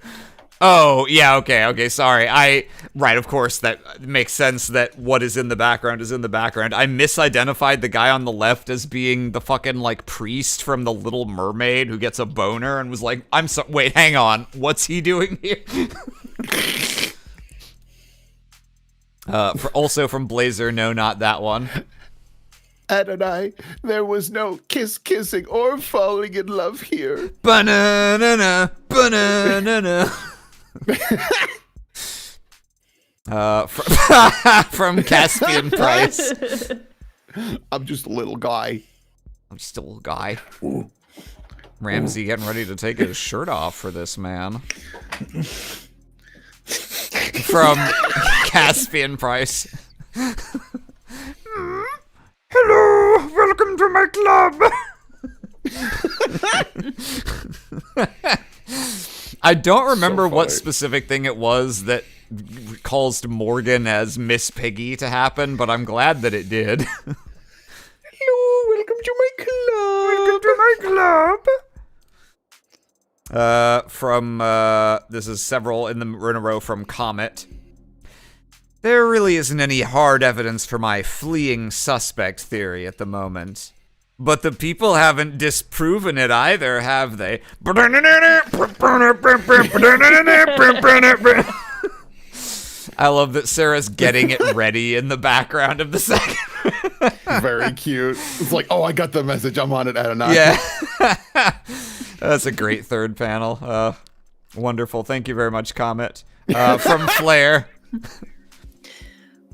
Speaker 1: Oh, yeah, okay, sorry. Right, of course, that makes sense that what is in the background is in the background. I misidentified the guy on the left as being the fucking, like, priest from The Little Mermaid who gets a boner and was like, wait, hang on, what's he doing here? Also from Blazer, no, not that one.
Speaker 3: Adonai, there was no kissing or falling in love here.
Speaker 1: Banana, banana. From Caspian Price.
Speaker 3: I'm just a little guy.
Speaker 1: I'm just a little guy. Ramsey getting ready to take his shirt off for this man. From Caspian Price. Hello, welcome to my club. I don't remember what specific thing it was that calls Morgan as Miss Piggy to happen, but I'm glad that it did.
Speaker 11: Hello, welcome to my club.
Speaker 1: From this is several in a row from Comet. There really isn't any hard evidence for my fleeing suspect theory at the moment. But the people haven't disproven it either, have they? I love that Sarah's getting it ready in the background of the second.
Speaker 3: Very cute. It's like, oh, I got the message. I'm on it, Adonai.
Speaker 1: Yeah. That's a great third panel. Wonderful. Thank you very much, Comet. From Flair.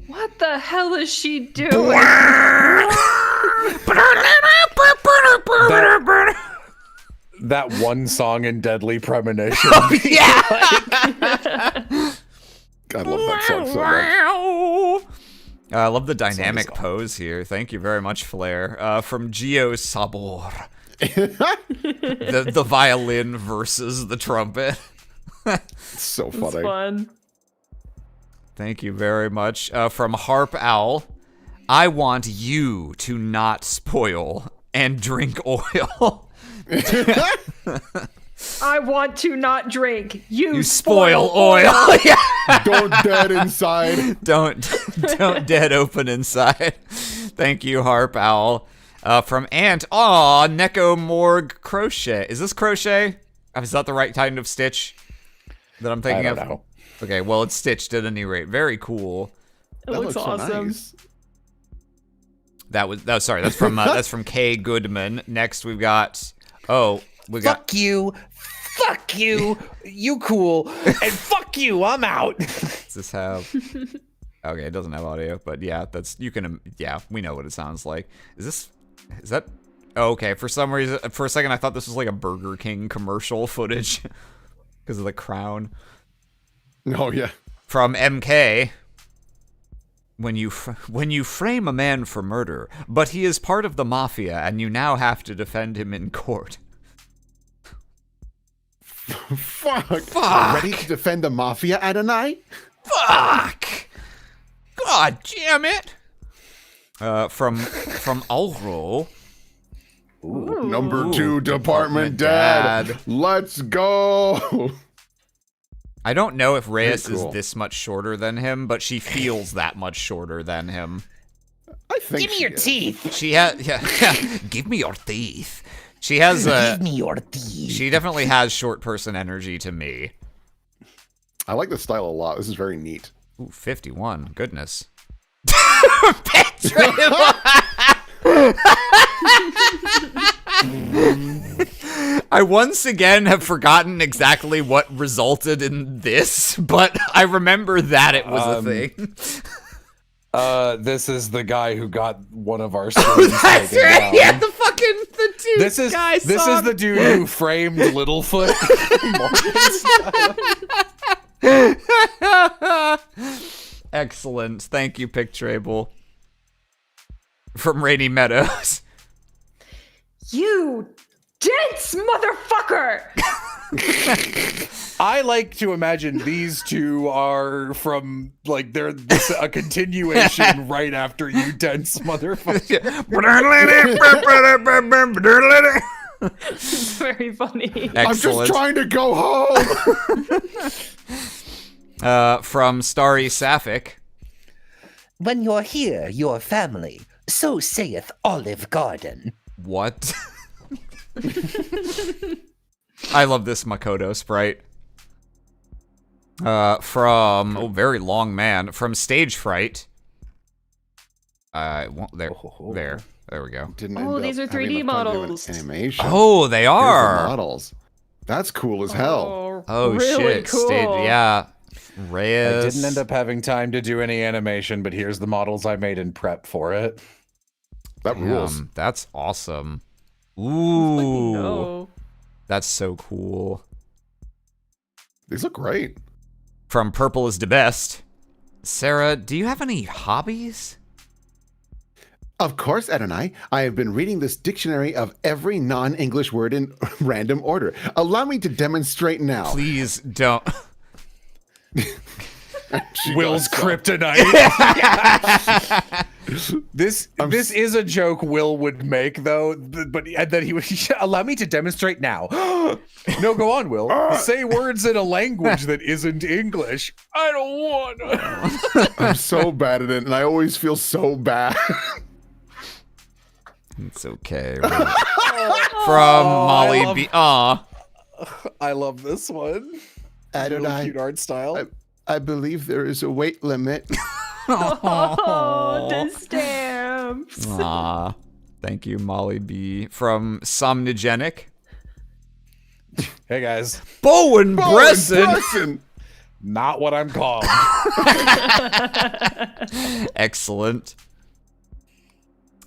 Speaker 6: What the hell is she doing?
Speaker 11: That one song in Deadly Premonition.
Speaker 1: Yeah.
Speaker 3: I love that song so much.
Speaker 1: I love the dynamic pose here. Thank you very much, Flair. From Gio Sabor. the violin versus the trumpet.
Speaker 3: So funny.
Speaker 6: It's fun.
Speaker 1: Thank you very much. From Harp Owl. I want you to not spoil and drink oil.
Speaker 6: I want to not drink. You
Speaker 1: spoil oil. Yeah.
Speaker 3: Don't dead inside.
Speaker 1: Don't dead open inside. Thank you, Harp Owl. From Ant. Aw, Neko Morg Crochet. Is this crochet? Is that the right kind of stitch that I'm thinking of?
Speaker 11: I don't know.
Speaker 1: Okay, well, it's stitched at any rate. Very cool.
Speaker 6: It looks awesome.
Speaker 3: So nice.
Speaker 1: That's from Kay Goodman. Next, we've got.
Speaker 7: Fuck you. Fuck you. You cool. And fuck you. I'm out.
Speaker 1: Does this have? Okay, it doesn't have audio, but yeah, we know what it sounds like. Is that? Oh, okay. For some reason, for a second, I thought this was like a Burger King commercial footage because of the crown.
Speaker 3: Oh yeah.
Speaker 1: From MK. When you frame a man for murder, but he is part of the mafia, and you now have to defend him in court.
Speaker 3: Fuck. Ready to defend the mafia, Adonai?
Speaker 1: Fuck! God damn it! From Alro.
Speaker 3: Number 2 Department Dad. Let's go.
Speaker 1: I don't know if Reyes
Speaker 3: Very cool.
Speaker 1: is this much shorter than him, but she feels that much shorter than him.
Speaker 3: I think
Speaker 8: Give me your teeth.
Speaker 1: She has, give me your teeth. She has
Speaker 8: Give me your teeth.
Speaker 1: She definitely has short person energy to me.
Speaker 3: I like the style a lot. This is very neat.
Speaker 1: Ooh, 51. Goodness. I once again have forgotten exactly what resulted in this, but I remember that it was a thing.
Speaker 11: This is the guy who got one of our streams taken down.
Speaker 1: Yeah, the two
Speaker 11: This is the dude who framed Littlefoot.
Speaker 1: Excellent. Thank you, Pictrable. From Rainy Meadows.
Speaker 6: You dense motherfucker!
Speaker 11: I like to imagine these two are from, like, they're a continuation right after you dense motherfucker.
Speaker 6: It's very funny.
Speaker 1: Excellent.
Speaker 3: I'm just trying to go home.
Speaker 1: From Starry Sapphic.
Speaker 8: When you're here, your family, so saith Olive Garden.
Speaker 1: What? I love this Makoto sprite. From very long man from Stage Fright. There we go.
Speaker 3: Didn't
Speaker 4: Oh,
Speaker 3: end
Speaker 4: these
Speaker 3: up
Speaker 4: are 3D
Speaker 3: having enough time to do an
Speaker 4: models.
Speaker 3: Animation.
Speaker 1: Oh, they
Speaker 3: Here's the
Speaker 1: are.
Speaker 3: models. That's cool as hell.
Speaker 1: Oh
Speaker 4: really
Speaker 1: shit!
Speaker 4: cool.
Speaker 1: Yeah,
Speaker 11: I
Speaker 1: Reyes.
Speaker 11: didn't end up having time to do any animation, but here's the models I made in prep for it.
Speaker 3: That rules.
Speaker 1: Damn, that's awesome. Ooh,
Speaker 4: No.
Speaker 1: that's so cool.
Speaker 3: These look great.
Speaker 1: From Purple is the Best. Sarah, do you have any hobbies?
Speaker 3: Of course, Adonai. I have been reading this dictionary of every non-English word in random order. Allow me to demonstrate now.
Speaker 1: Please don't.
Speaker 11: Will's kryptonite. This is a joke Will would make though, but and then he would allow me to demonstrate now. No, go on, Will. Say words in a language that isn't English. I don't want to.
Speaker 3: I'm so bad at it, and I always feel so bad.
Speaker 1: It's okay. From Molly B. Aw.
Speaker 11: I love this one. Really
Speaker 3: Adonai,
Speaker 11: cute art style.
Speaker 3: I believe there is a weight limit.
Speaker 4: Oh, the stamps.
Speaker 1: Aw. Thank you, Molly B. From Somnogenic.
Speaker 11: Hey guys,
Speaker 1: Bowen Bresson.
Speaker 11: not what I'm called.
Speaker 1: Excellent.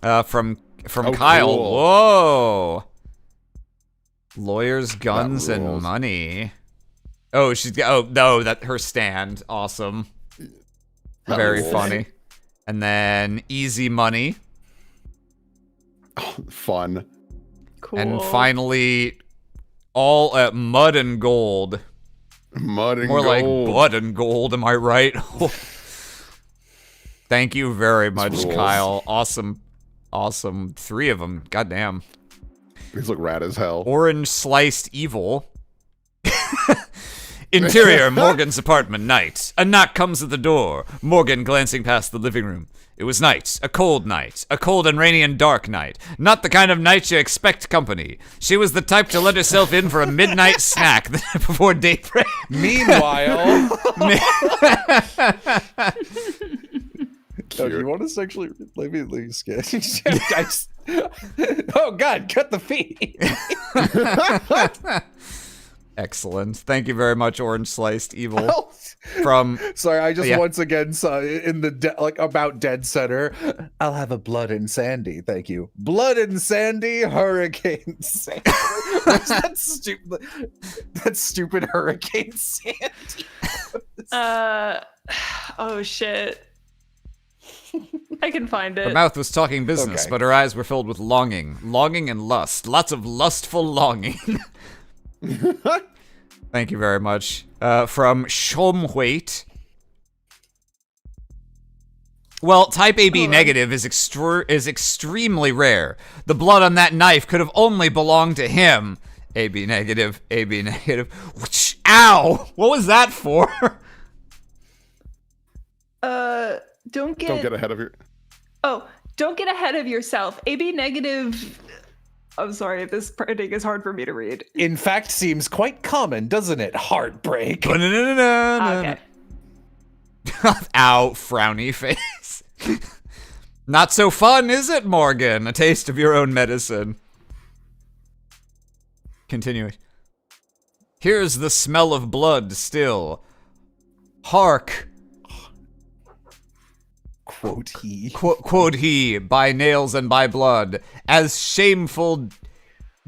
Speaker 1: From
Speaker 3: Oh,
Speaker 1: Kyle.
Speaker 3: cool.
Speaker 1: Whoa. Lawyers, guns, and
Speaker 3: rules.
Speaker 1: money. Oh, she's got. Oh no, that her stand. Awesome. Very
Speaker 3: rules.
Speaker 1: funny. And then easy money.
Speaker 3: Fun.
Speaker 4: Cool.
Speaker 1: And finally, all mud and gold.
Speaker 3: Mud and
Speaker 1: More
Speaker 3: gold.
Speaker 1: like blood and gold. Am I right? Thank you very much,
Speaker 3: rules.
Speaker 1: Kyle. Awesome. 3 of them. Goddamn.
Speaker 3: These look rad as hell.
Speaker 1: Orange sliced evil. Interior, Morgan's apartment, night. A knock comes at the door. Morgan glancing past the living room. It was night. A cold and rainy and dark night. Not the kind of night you expect company. She was the type to let herself in for a midnight snack before daybreak.
Speaker 11: Meanwhile, you want to sexually let me sketch? Oh God, cut the feed.
Speaker 1: Excellent. Thank you very much, Orange Sliced Evil. From
Speaker 11: Sorry, I just
Speaker 1: yeah.
Speaker 11: once again saw in the about Dead Center. I'll have a Blood and Sandy. Thank you. Blood and Sandy, Hurricane Sandy. What's that stupid Hurricane Sandy?
Speaker 4: Oh shit. I can find
Speaker 1: her
Speaker 4: it.
Speaker 1: mouth was talking business,
Speaker 11: Okay.
Speaker 1: but her eyes were filled with longing and lust. Lots of lustful longing. Thank you very much. From Shomwait. Well, type AB negative is extremely rare. The blood on that knife could have only belonged to him. AB negative. Whoosh, ow! What was that for?
Speaker 4: Don't
Speaker 3: Don't get ahead of your...
Speaker 4: don't get ahead of yourself. AB negative. I'm sorry, this printing is hard for me to read.
Speaker 11: In fact, seems quite common, doesn't it? Heartbreak.
Speaker 4: Okay.
Speaker 1: Ow, frowny face. Not so fun, is it, Morgan? A taste of your own medicine. Continuing. Here's the smell of blood still. Hark,
Speaker 11: Quote he.
Speaker 1: quote he, by nails and by blood, as shameful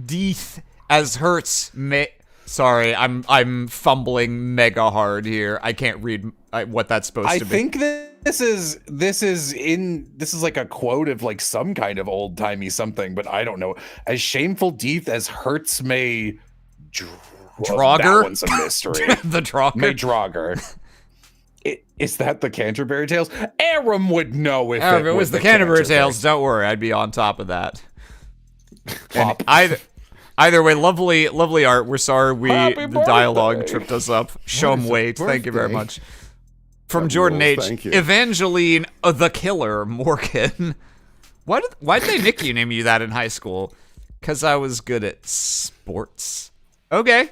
Speaker 1: death as hurts me. Sorry, I'm fumbling mega hard here. I can't read what that's supposed
Speaker 11: I
Speaker 1: to be.
Speaker 11: think this is like a quote of like some kind of old timey something, but I don't know. As shameful death as hurts may
Speaker 1: Draugr?
Speaker 11: That one's a mystery.
Speaker 1: The Draugr.
Speaker 11: May Draugr. Is that the Canterbury Tales? Aram would know if
Speaker 1: If it was the Canterbury Tales, don't worry, I'd be on top of that. And either way, lovely art. We're sorry
Speaker 11: Happy
Speaker 1: the dialogue
Speaker 11: birthday.
Speaker 1: tripped us up. Show 'em wait. Thank you very
Speaker 3: birthday?
Speaker 1: much. From
Speaker 3: That
Speaker 1: Jordan
Speaker 3: rules,
Speaker 1: H.
Speaker 3: thank you.
Speaker 1: Evangeline the Killer Morgan. Why did they name you that in high school? Because I was good at sports. Okay.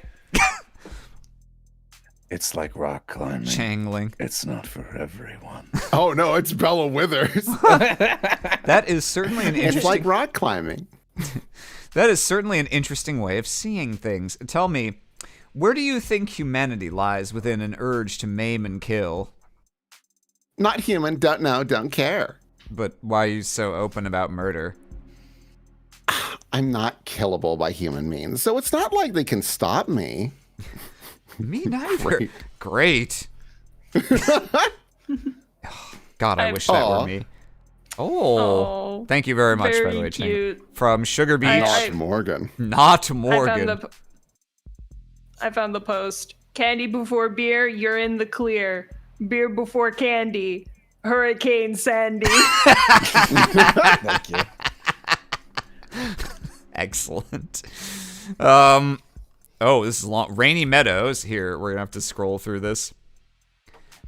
Speaker 11: It's like rock climbing.
Speaker 1: Changling.
Speaker 11: It's not for everyone.
Speaker 3: Oh no, it's Bella Withers.
Speaker 1: That is certainly an
Speaker 10: It's
Speaker 1: interesting.
Speaker 10: like rock climbing.
Speaker 1: That is certainly an interesting way of seeing things. Tell me, where do you think humanity lies within an urge to maim and kill?
Speaker 10: Not human, don't know, don't care.
Speaker 1: But why are you so open about murder?
Speaker 10: I'm not killable by human means, so it's not like they can stop me.
Speaker 1: Me neither. Great. God, I wish that were me. Oh, thank you very much, by the
Speaker 4: very
Speaker 1: way, Chang.
Speaker 4: cute.
Speaker 1: From Sugar Beach,
Speaker 4: I-
Speaker 3: Morgan.
Speaker 1: not Morgan.
Speaker 4: I found the post. Candy before beer, you're in the clear. Beer before candy, Hurricane Sandy.
Speaker 11: Thank you.
Speaker 1: Excellent. Oh, this is long. Rainy Meadows. Here, we're gonna have to scroll through this.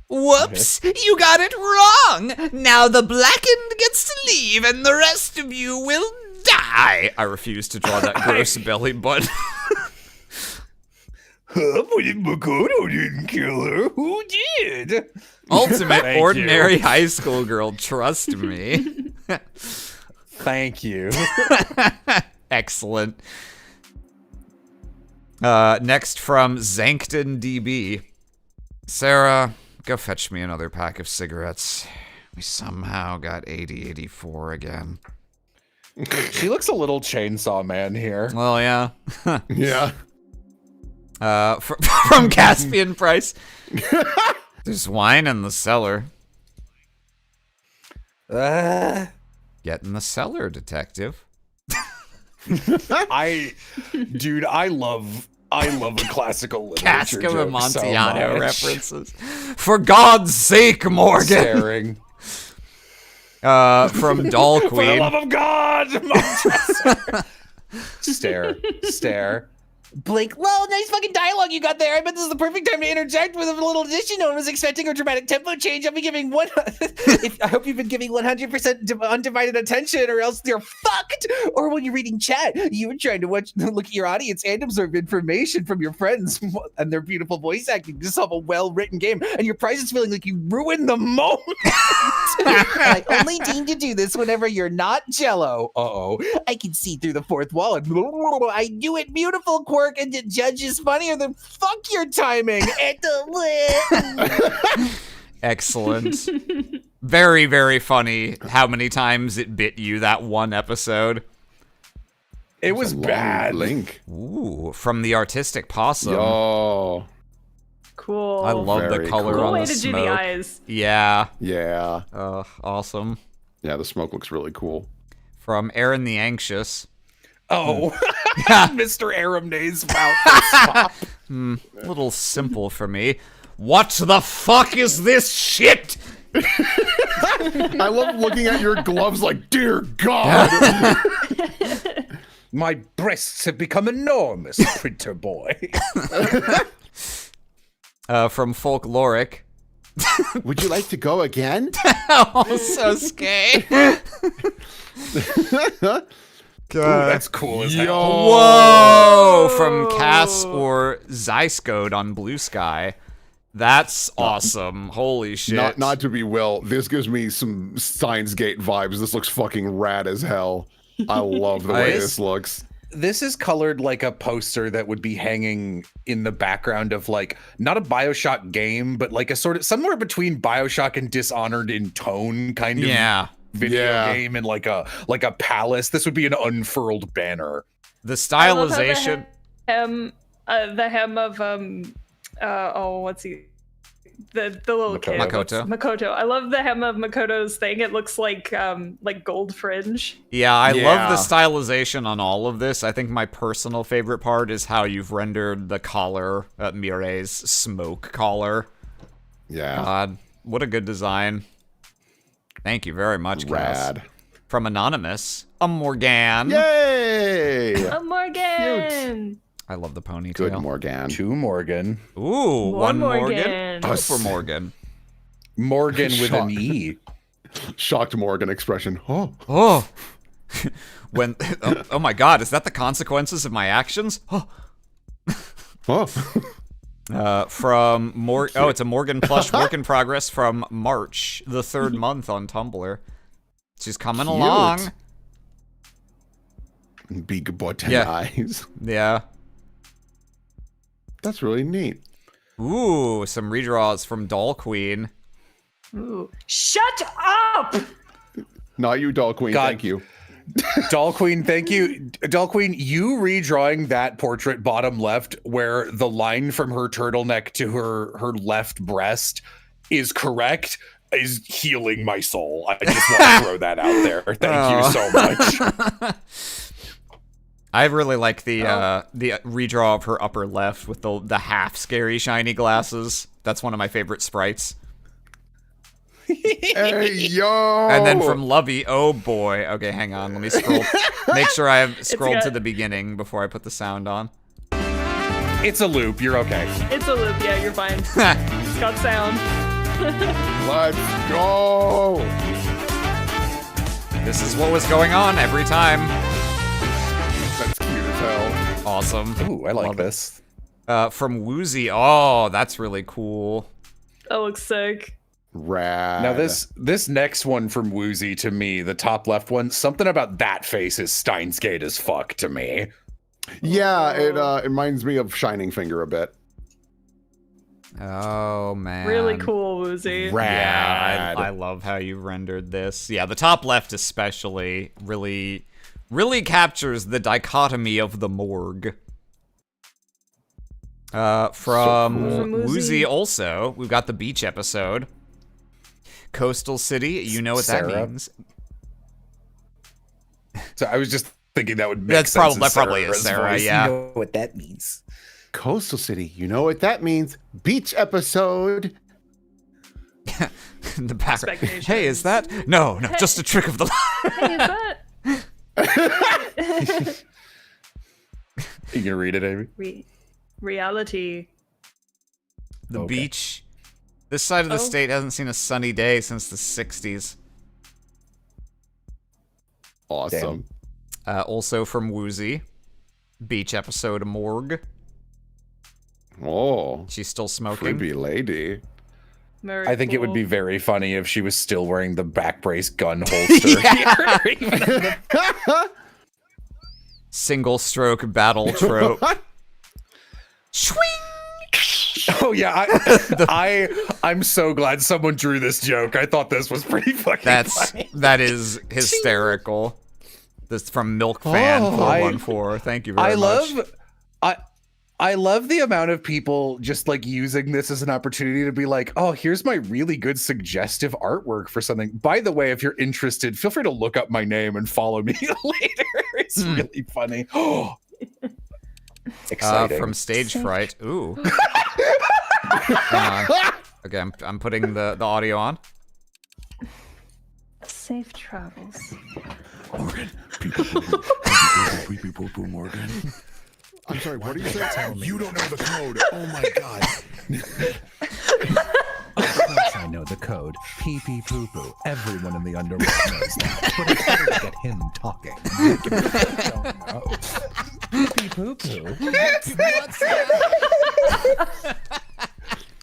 Speaker 9: Whoops! You got it wrong! Now the blackened gets to leave and the rest of you will die!
Speaker 1: I refuse to draw that gross belly button.
Speaker 11: Makoto didn't kill her. Who did?
Speaker 1: Ultimate
Speaker 11: Thank
Speaker 1: ordinary
Speaker 11: you.
Speaker 1: high school girl. Trust me.
Speaker 11: Thank you.
Speaker 1: Excellent. Next from Zankton DB. Sarah, go fetch me another pack of cigarettes. We somehow got 8084 again.
Speaker 11: She looks a little Chainsaw Man here.
Speaker 1: Well, yeah.
Speaker 3: Yeah.
Speaker 1: From Caspian Price. There's wine in the cellar. Get in the cellar, detective.
Speaker 11: I love a classical literature
Speaker 1: Cask of
Speaker 11: joke
Speaker 1: Amontillado
Speaker 11: so much.
Speaker 1: references. For God's sake, Morgan.
Speaker 11: Staring.
Speaker 1: From Doll
Speaker 11: For the
Speaker 1: Queen.
Speaker 11: love of God! Stare.
Speaker 5: Blake, lol, nice fucking dialogue you got there. I bet this is the perfect time to interject with a little addition. No one was expecting a dramatic tempo change. I'll be giving I hope you've been giving 100% undivided attention, or else you're fucked. Or when you're reading chat, you were trying to look at your audience and absorb information from your friends and their beautiful voice acting to solve a well-written game, and your prize is feeling like you ruined the moment. I only deem to do this whenever you're not Jello. I can see through the fourth wall, and I do it beautiful, Quirk, and the judge is funnier than fuck your timing.
Speaker 1: Excellent. Very, very funny how many times it bit you that one episode.
Speaker 11: It was bad.
Speaker 3: Link.
Speaker 1: Ooh, from the Artistic Possum.
Speaker 3: Yo.
Speaker 4: Cool.
Speaker 1: I love the
Speaker 3: Very
Speaker 1: color
Speaker 4: Cool
Speaker 1: on
Speaker 4: way
Speaker 1: the
Speaker 4: to do
Speaker 1: smoke.
Speaker 4: the eyes.
Speaker 1: Yeah.
Speaker 3: Yeah.
Speaker 1: Awesome.
Speaker 3: Yeah, the smoke looks really cool.
Speaker 1: From Aaron the Anxious.
Speaker 11: Oh, Mr. Aramnade's mouth.
Speaker 1: A little simple for me. What the fuck is this shit?
Speaker 3: I love looking at your gloves like, dear God.
Speaker 11: My breasts have become enormous, printer boy.
Speaker 1: From Folkloric.
Speaker 10: Would you like to go again?
Speaker 1: Oh, so scary.
Speaker 11: Ooh, that's cool as hell.
Speaker 1: Whoa! From Cass or Zyscode on Blue Sky. That's awesome. Holy shit.
Speaker 3: Not to be Will, this gives me some Steins Gate vibes. This looks fucking rad as hell. I love the way
Speaker 1: Nice.
Speaker 3: this looks.
Speaker 11: This is colored like a poster that would be hanging in the background of, like, not a BioShock game, but like a sort of somewhere between BioShock and Dishonored in tone kind of video game, and like a palace. This would be an unfurled banner.
Speaker 1: The
Speaker 4: I love how
Speaker 1: stylization.
Speaker 4: the hem of what's he? The little kid.
Speaker 1: Makoto.
Speaker 4: I love the hem of Makoto's thing. It looks like gold fringe.
Speaker 1: Yeah, I love the stylization on all of this. I think my personal favorite part is how you've rendered the collar, Mireille's smoke collar.
Speaker 3: Yeah.
Speaker 1: God, what a good design. Thank you very much, Cass.
Speaker 3: Rad.
Speaker 1: From Anonymous, a Morgan.
Speaker 3: Yay!
Speaker 4: A Morgan.
Speaker 1: I love the ponytail.
Speaker 3: Good Morgan.
Speaker 11: To Morgan.
Speaker 1: Ooh, one Morgan.
Speaker 4: Morgan.
Speaker 1: Two for Morgan.
Speaker 11: Morgan with an E.
Speaker 3: Shocked Morgan expression. Oh.
Speaker 1: Oh. When oh my god, is that the consequences of my actions? Oh.
Speaker 3: Oh.
Speaker 1: It's a Morgan plush work in progress from March, the 3rd month on Tumblr. She's coming along.
Speaker 3: Big button eyes.
Speaker 1: Yeah.
Speaker 3: That's really neat.
Speaker 1: Ooh, some redraws from Doll Queen.
Speaker 4: Ooh. Shut up!
Speaker 3: Not you, Doll Queen.
Speaker 11: God.
Speaker 3: Thank you.
Speaker 11: Doll Queen, thank you. Doll Queen, you redrawing that portrait bottom left where the line from her turtleneck to her left breast is correct is healing my soul. I just want to throw that out there. Thank you so much.
Speaker 1: I really like the redraw of her upper left with the half scary shiny glasses. That's one of my favorite sprites.
Speaker 3: Hey, yo!
Speaker 1: And then from Lovey, oh boy. Okay, hang on. Let me scroll. Make sure I have scrolled to the beginning before I put the sound on.
Speaker 11: It's a loop. You're okay.
Speaker 4: It's a loop. Yeah, you're fine. It's got sound.
Speaker 3: Let's go!
Speaker 1: This is what was going on every time.
Speaker 3: That's cute as hell.
Speaker 1: Awesome.
Speaker 11: Ooh, I like this.
Speaker 1: From Woozy. Oh, that's really cool.
Speaker 4: That looks sick.
Speaker 3: Rad.
Speaker 11: Now this next one from Woozy to me, the top left one, something about that face is Steins Gate as fuck to me.
Speaker 3: Yeah, it reminds me of Shining Finger a bit.
Speaker 1: Oh man.
Speaker 4: Really cool, Woozy.
Speaker 1: Yeah, I love how you rendered this. Yeah, the top left especially really captures the dichotomy of the morgue. From
Speaker 4: From
Speaker 1: Woozy
Speaker 4: Woozy
Speaker 1: also, we've got the beach episode. Coastal City, you know what that
Speaker 11: Sarah.
Speaker 1: means.
Speaker 11: So I was just thinking that would make
Speaker 1: That
Speaker 11: sense.
Speaker 1: probably is Sarah, yeah.
Speaker 7: You know what that means.
Speaker 3: Coastal City, you know what that means. Beach episode.
Speaker 1: In the background.
Speaker 4: Expectations.
Speaker 1: Hey, is that? No, just a trick of the
Speaker 4: Hey, is that?
Speaker 11: You gonna read it, Amy?
Speaker 4: Reality.
Speaker 1: the
Speaker 11: Okay.
Speaker 1: beach. This side of the state hasn't seen a sunny day since the 60s.
Speaker 3: Awesome.
Speaker 1: Also from Woozy. Beach episode Morgue.
Speaker 3: Oh,
Speaker 1: She's still smoking.
Speaker 3: creepy lady.
Speaker 4: Very
Speaker 11: I think it would
Speaker 4: cool.
Speaker 11: be very funny if she was still wearing the back brace gun holster.
Speaker 1: Single stroke battle trope. Swing!
Speaker 11: Oh yeah, I'm so glad someone drew this joke. I thought this was pretty fucking funny.
Speaker 1: That is hysterical. This from Milk Fan 414. Thank you very much.
Speaker 11: I love the amount of people just like using this as an opportunity to be like, oh, here's my really good suggestive artwork for something. By the way, if you're interested, feel free to look up my name and follow me later. It's really funny. Oh, exciting.
Speaker 1: From Stage Fright. Ooh. Hang on. Okay, I'm putting the audio on.
Speaker 6: Safe travels.
Speaker 3: Morgan. Morgan. I'm sorry, what are you saying? You don't know the code. Oh my god.
Speaker 2: Of course I know the code. Pee pee poo poo. Everyone in the underworld knows that. But it's better to get him talking. Don't know. Pee pee poo poo. What's that?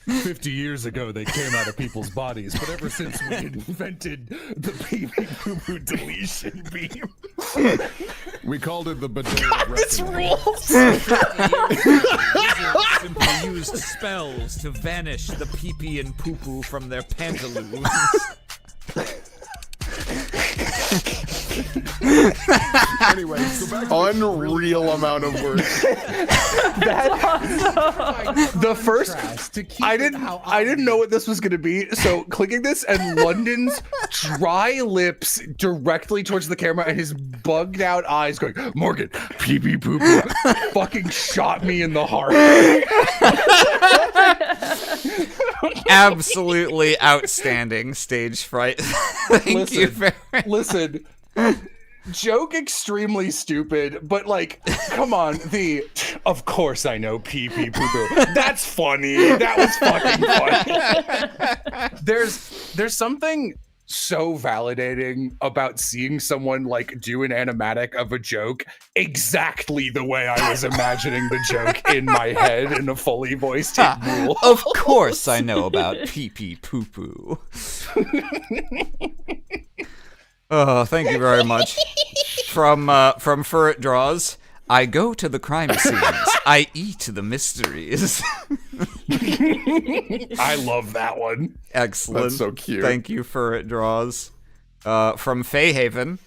Speaker 2: 50 years ago, they came out of people's bodies, but ever since we invented the pee pee poo poo deletion beam,
Speaker 3: We called it the bidet.
Speaker 11: This rules.
Speaker 1: Simply used spells to vanish the pee-pee and poo-poo from their pantaloons.
Speaker 3: Anyway, so back to unreal amount of work.
Speaker 11: The first I didn't know what this was gonna be, so clicking this and London's dry lips directly towards the camera and his bugged out eyes going, Morgan, pee pee poo poo, fucking shot me in the heart.
Speaker 1: Absolutely outstanding Stage Fright. Thank you very much.
Speaker 11: Listen, joke extremely stupid, but like, come on, of course I know pee pee poo poo. That's funny. That was fucking funny. There's something so validating about seeing someone like do an animatic of a joke exactly the way I was imagining the joke in my head in a fully voiced rule.
Speaker 1: Of course I know about pee pee poo poo. Oh, thank you very much. From Furret Draws, I go to the crime scenes. I eat the mysteries.
Speaker 11: I love that one.
Speaker 1: Excellent.
Speaker 3: That's so cute.
Speaker 1: Thank you, Furret Draws. From Fayhaven.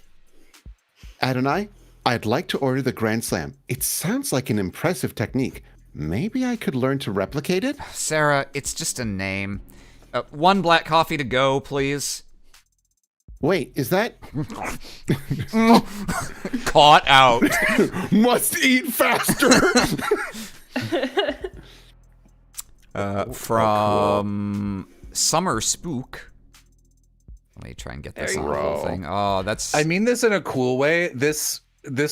Speaker 10: Adonai, I'd like to order the Grand Slam. It sounds like an impressive technique. Maybe I could learn to replicate it?
Speaker 1: Sarah, it's just a name. 1 black coffee to go, please.
Speaker 10: Wait, is that...
Speaker 1: Caught out.
Speaker 3: Must eat faster.
Speaker 1: From Summer Spook. Let me try and get this on the whole thing. Oh, that's...
Speaker 11: I mean this in a cool way. This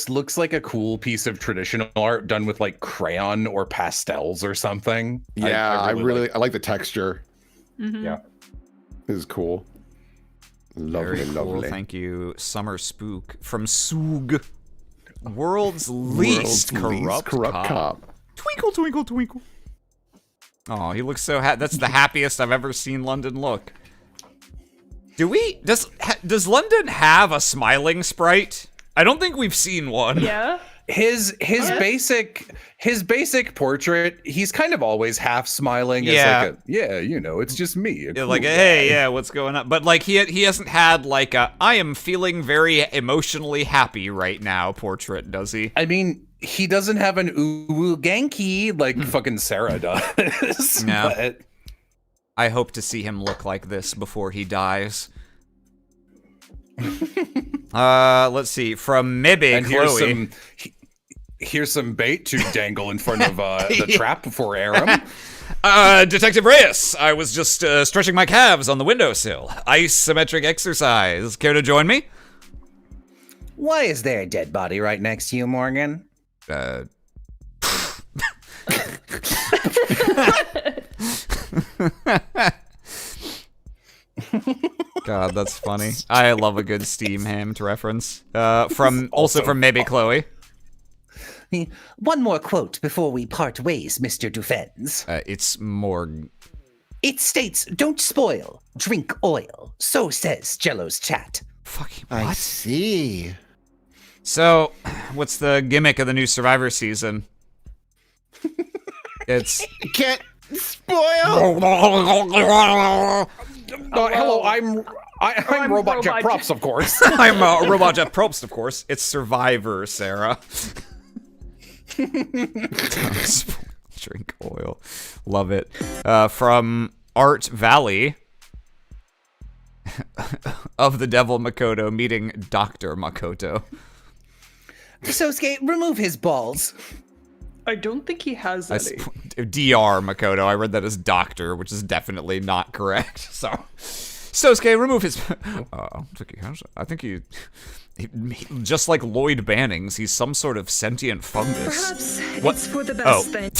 Speaker 11: looks like a cool piece of traditional art done with like crayon or pastels or something.
Speaker 3: Yeah, I like the texture.
Speaker 4: Mm-hmm.
Speaker 11: Yeah.
Speaker 3: This is cool. Lovely,
Speaker 1: Very cool.
Speaker 3: lovely.
Speaker 1: Thank you, Summer Spook. From Soog. World's least corrupt cop. Twinkle, twinkle, twinkle. Oh, he looks so that's the happiest I've ever seen London look. Does London have a smiling sprite? I don't think we've seen one.
Speaker 4: Yeah.
Speaker 11: His basic portrait, he's kind of always half smiling.
Speaker 1: Yeah.
Speaker 11: It's just me.
Speaker 1: Yeah, like, hey, yeah, what's going on? But like, he hasn't had like a I am feeling very emotionally happy right now portrait, does he?
Speaker 11: I mean, he doesn't have an ooh Genki like fucking Sarah does.
Speaker 1: No.
Speaker 11: But
Speaker 1: I hope to see him look like this before he dies. Let's see. From Maybe
Speaker 11: and
Speaker 1: Chloe.
Speaker 11: Here's some bait to dangle in front of the trap before Aram.
Speaker 1: Detective Reyes, I was just stretching my calves on the windowsill. Isometric exercise. Care to join me?
Speaker 7: Why is there a dead body right next to you, Morgan?
Speaker 1: God, that's funny. I love a good Steam Hammed reference. From Maybe Chloe.
Speaker 7: One more quote before we part ways, Mr. Dufens.
Speaker 1: It's Morg.
Speaker 7: It states, don't spoil, drink oil. So says Jello's chat.
Speaker 1: Fucking what?
Speaker 10: I see.
Speaker 1: So, what's the gimmick of the new Survivor season? It's...
Speaker 10: Can't spoil!
Speaker 11: Hello, I'm Robot Jeff Props, of course.
Speaker 1: I'm Robot Jeff Probst, of course. It's Survivor, Sarah. Drink oil. Love it. From Art Valley. Of the Devil Makoto meeting Dr. Makoto.
Speaker 7: Sosuke, remove his balls.
Speaker 4: I don't think he has any.
Speaker 1: Dr. Makoto. I read that as doctor, which is definitely not correct. So, Sosuke, remove his... I think he just like Lloyd Bannings, he's some sort of sentient fungus.
Speaker 4: Perhaps
Speaker 1: What?
Speaker 4: it's for the best thing.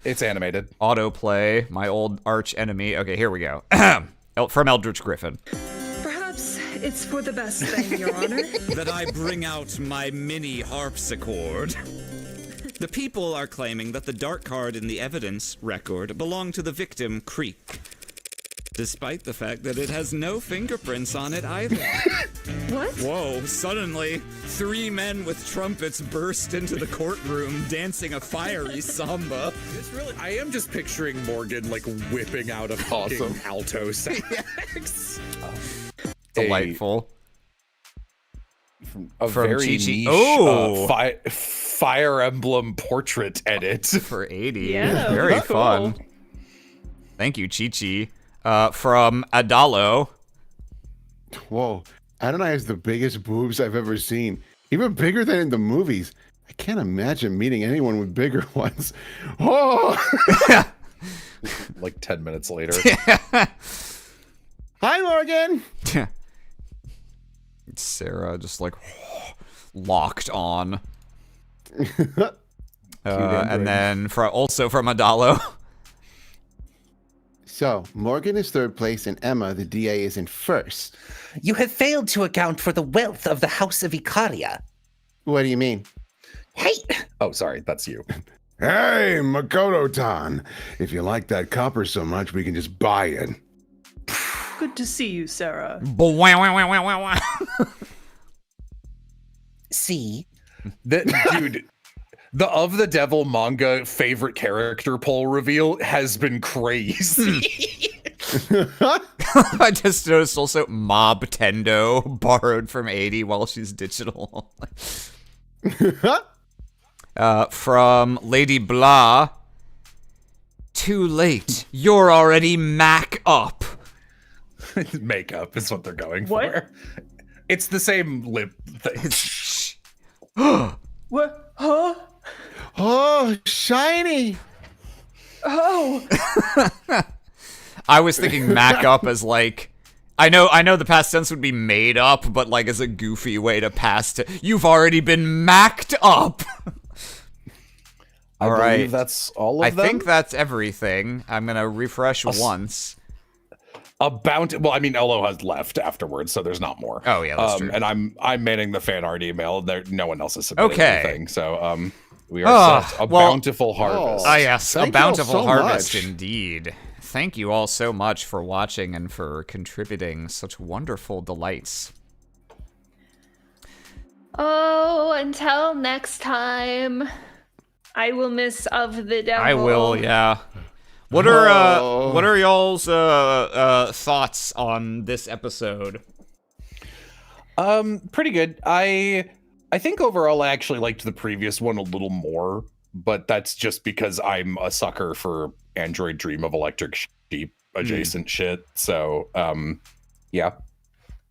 Speaker 11: It's animated.
Speaker 1: Autoplay, my old arch enemy. Okay, here we go. From Eldritch Griffin.
Speaker 4: Perhaps it's for the best thing, Your Honor.
Speaker 12: That I bring out my mini harpsichord. The people are claiming that the dark card in the evidence record belonged to the victim, Creek, despite the fact that it has no fingerprints on it either.
Speaker 4: What?
Speaker 12: Whoa, suddenly, 3 men with trumpets burst into the courtroom dancing a fiery samba.
Speaker 11: It's really, I am just picturing Morgan like whipping out a fucking alto sax.
Speaker 1: Delightful.
Speaker 11: A
Speaker 1: From
Speaker 11: very
Speaker 1: Chi-Chi.
Speaker 11: niche Fire Emblem portrait edit.
Speaker 1: For 80.
Speaker 4: Yeah,
Speaker 1: Very
Speaker 4: that's
Speaker 1: fun.
Speaker 4: cool.
Speaker 1: Thank you, Chi-Chi. From Adalo.
Speaker 3: Whoa. Adonai has the biggest boobs I've ever seen. Even bigger than in the movies. I can't imagine meeting anyone with bigger ones. Oh!
Speaker 11: Like 10 minutes later.
Speaker 3: Hi, Morgan!
Speaker 1: Sarah just like locked on. And then also from Adalo.
Speaker 10: So, Morgan is third place and Emma, the DA, is in first.
Speaker 7: You have failed to account for the wealth of the House of Icaria.
Speaker 10: What do you mean?
Speaker 7: Hey!
Speaker 11: Oh, sorry, that's you.
Speaker 3: Hey, Makoto-tan. If you like that copper so much, we can just buy it.
Speaker 4: Good to see you, Sarah.
Speaker 7: See?
Speaker 11: Dude, the Of the Devil manga favorite character poll reveal has been crazy.
Speaker 1: I just noticed also Mob Tendo borrowed from 80 while she's digital. From Lady Blah. Too late. You're already Mac up.
Speaker 11: Makeup is what they're going
Speaker 4: What?
Speaker 11: for. It's the same lip thing.
Speaker 4: What? Huh?
Speaker 10: Oh, shiny!
Speaker 4: Oh!
Speaker 1: I was thinking Mac up as like, I know the past tense would be made up, but like as a goofy way to past. You've already been Mac'd up.
Speaker 11: I believe that's all of them.
Speaker 1: I think that's everything. I'm gonna refresh once.
Speaker 11: Well, I mean, Olo has left afterwards, so there's not more.
Speaker 1: Oh yeah, that's true.
Speaker 11: And I'm manning the fan art email. No one else has submitted anything, so we are set. Bountiful harvest.
Speaker 1: Ah, yes, a
Speaker 3: Thank you all
Speaker 1: bountiful
Speaker 3: so
Speaker 1: harvest
Speaker 3: much.
Speaker 1: indeed. Thank you all so much for watching and for contributing such wonderful delights.
Speaker 6: Oh, until next time. I will miss Of the Devil.
Speaker 1: I will, yeah. What are y'all's thoughts on this episode?
Speaker 11: Pretty good. I think overall I actually liked the previous one a little more, but that's just because I'm a sucker for Android Dream of Electric Sheep adjacent shit. So, yeah.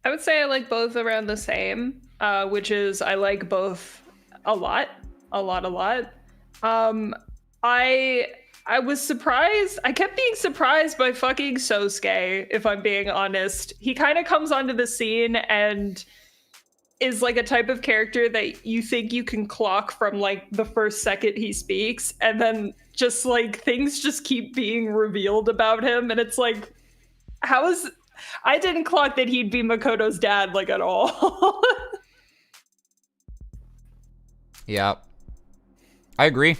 Speaker 4: I would say I like both around the same, which is I like both a lot. I was surprised. I kept being surprised by fucking Sosuke, if I'm being honest. He kind of comes onto the scene and is like a type of character that you think you can clock from like the first second he speaks, and then just like things just keep being revealed about him, and it's like, I didn't clock that he'd be Makoto's dad like at all.
Speaker 1: Yeah, I agree.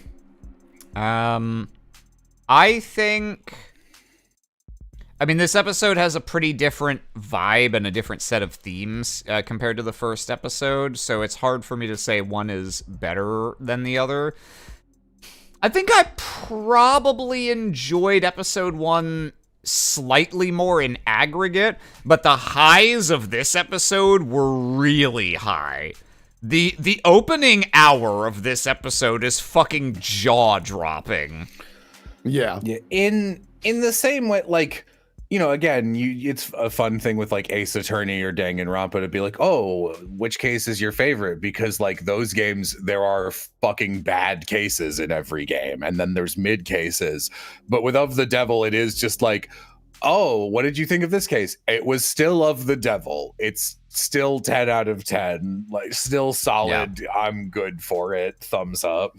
Speaker 1: I think, I mean, this episode has a pretty different vibe and a different set of themes compared to the first episode, so it's hard for me to say one is better than the other. I think I probably enjoyed episode 1 slightly more in aggregate, but the highs of this episode were really high. The opening hour of this episode is fucking jaw-dropping.
Speaker 3: Yeah.
Speaker 11: In the same way, like, you know, again, it's a fun thing with like Ace Attorney or Danganronpa to be like, oh, which case is your favorite? Because like those games, there are fucking bad cases in every game, and then there's mid cases. But with Of the Devil, it is just like, oh, what did you think of this case? It was still Of the Devil. It's still 10 out of 10, like still solid. Yeah. I'm good for it. Thumbs up.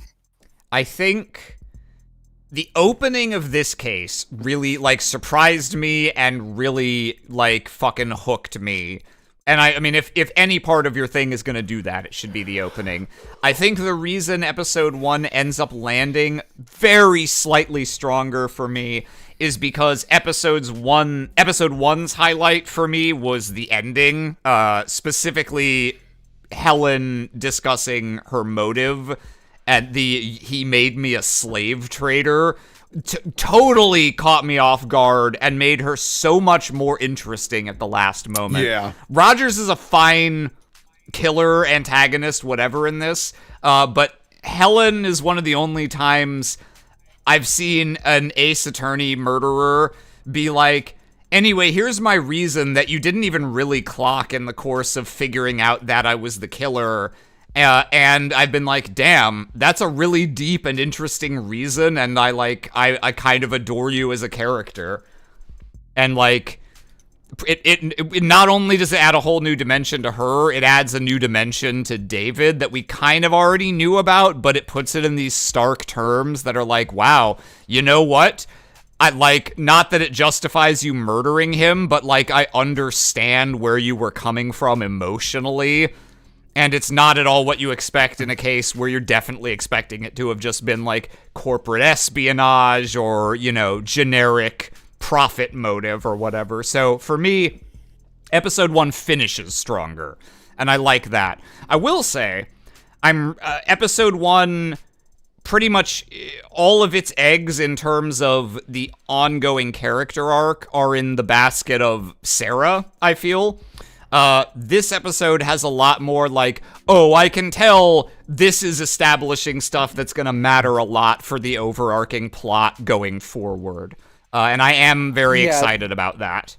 Speaker 1: I think the opening of this case really, like, surprised me and really, like, fucking hooked me. And I mean, if any part of your thing is going to do that, it should be the opening. I think the reason episode 1 ends up landing very slightly stronger for me is because episode 1's highlight for me was the ending, specifically Helen discussing her motive. And he made me a slave trader totally caught me off guard and made her so much more interesting at the last moment.
Speaker 3: Yeah.
Speaker 1: Rogers is a fine killer, antagonist, whatever in this, but Helen is one of the only times I've seen an Ace Attorney murderer be like, anyway, here's my reason that you didn't even really clock in the course of figuring out that I was the killer. And I've been like, damn, that's a really deep and interesting reason, and I kind of adore you as a character. And like, it not only does it add a whole new dimension to her, it adds a new dimension to David that we kind of already knew about, but it puts it in these stark terms that are like, wow, you know what? I like, not that it justifies you murdering him, but like, I understand where you were coming from emotionally. And it's not at all what you expect in a case where you're definitely expecting it to have just been like corporate espionage or, you know, generic profit motive or whatever. So for me, episode 1 finishes stronger, and I like that. I will say, episode 1, pretty much all of its eggs in terms of the ongoing character arc are in the basket of Sarah, I feel. This episode has a lot more like, oh, I can tell this is establishing stuff that's going to matter a lot for the overarching plot going forward. And I am very excited about that.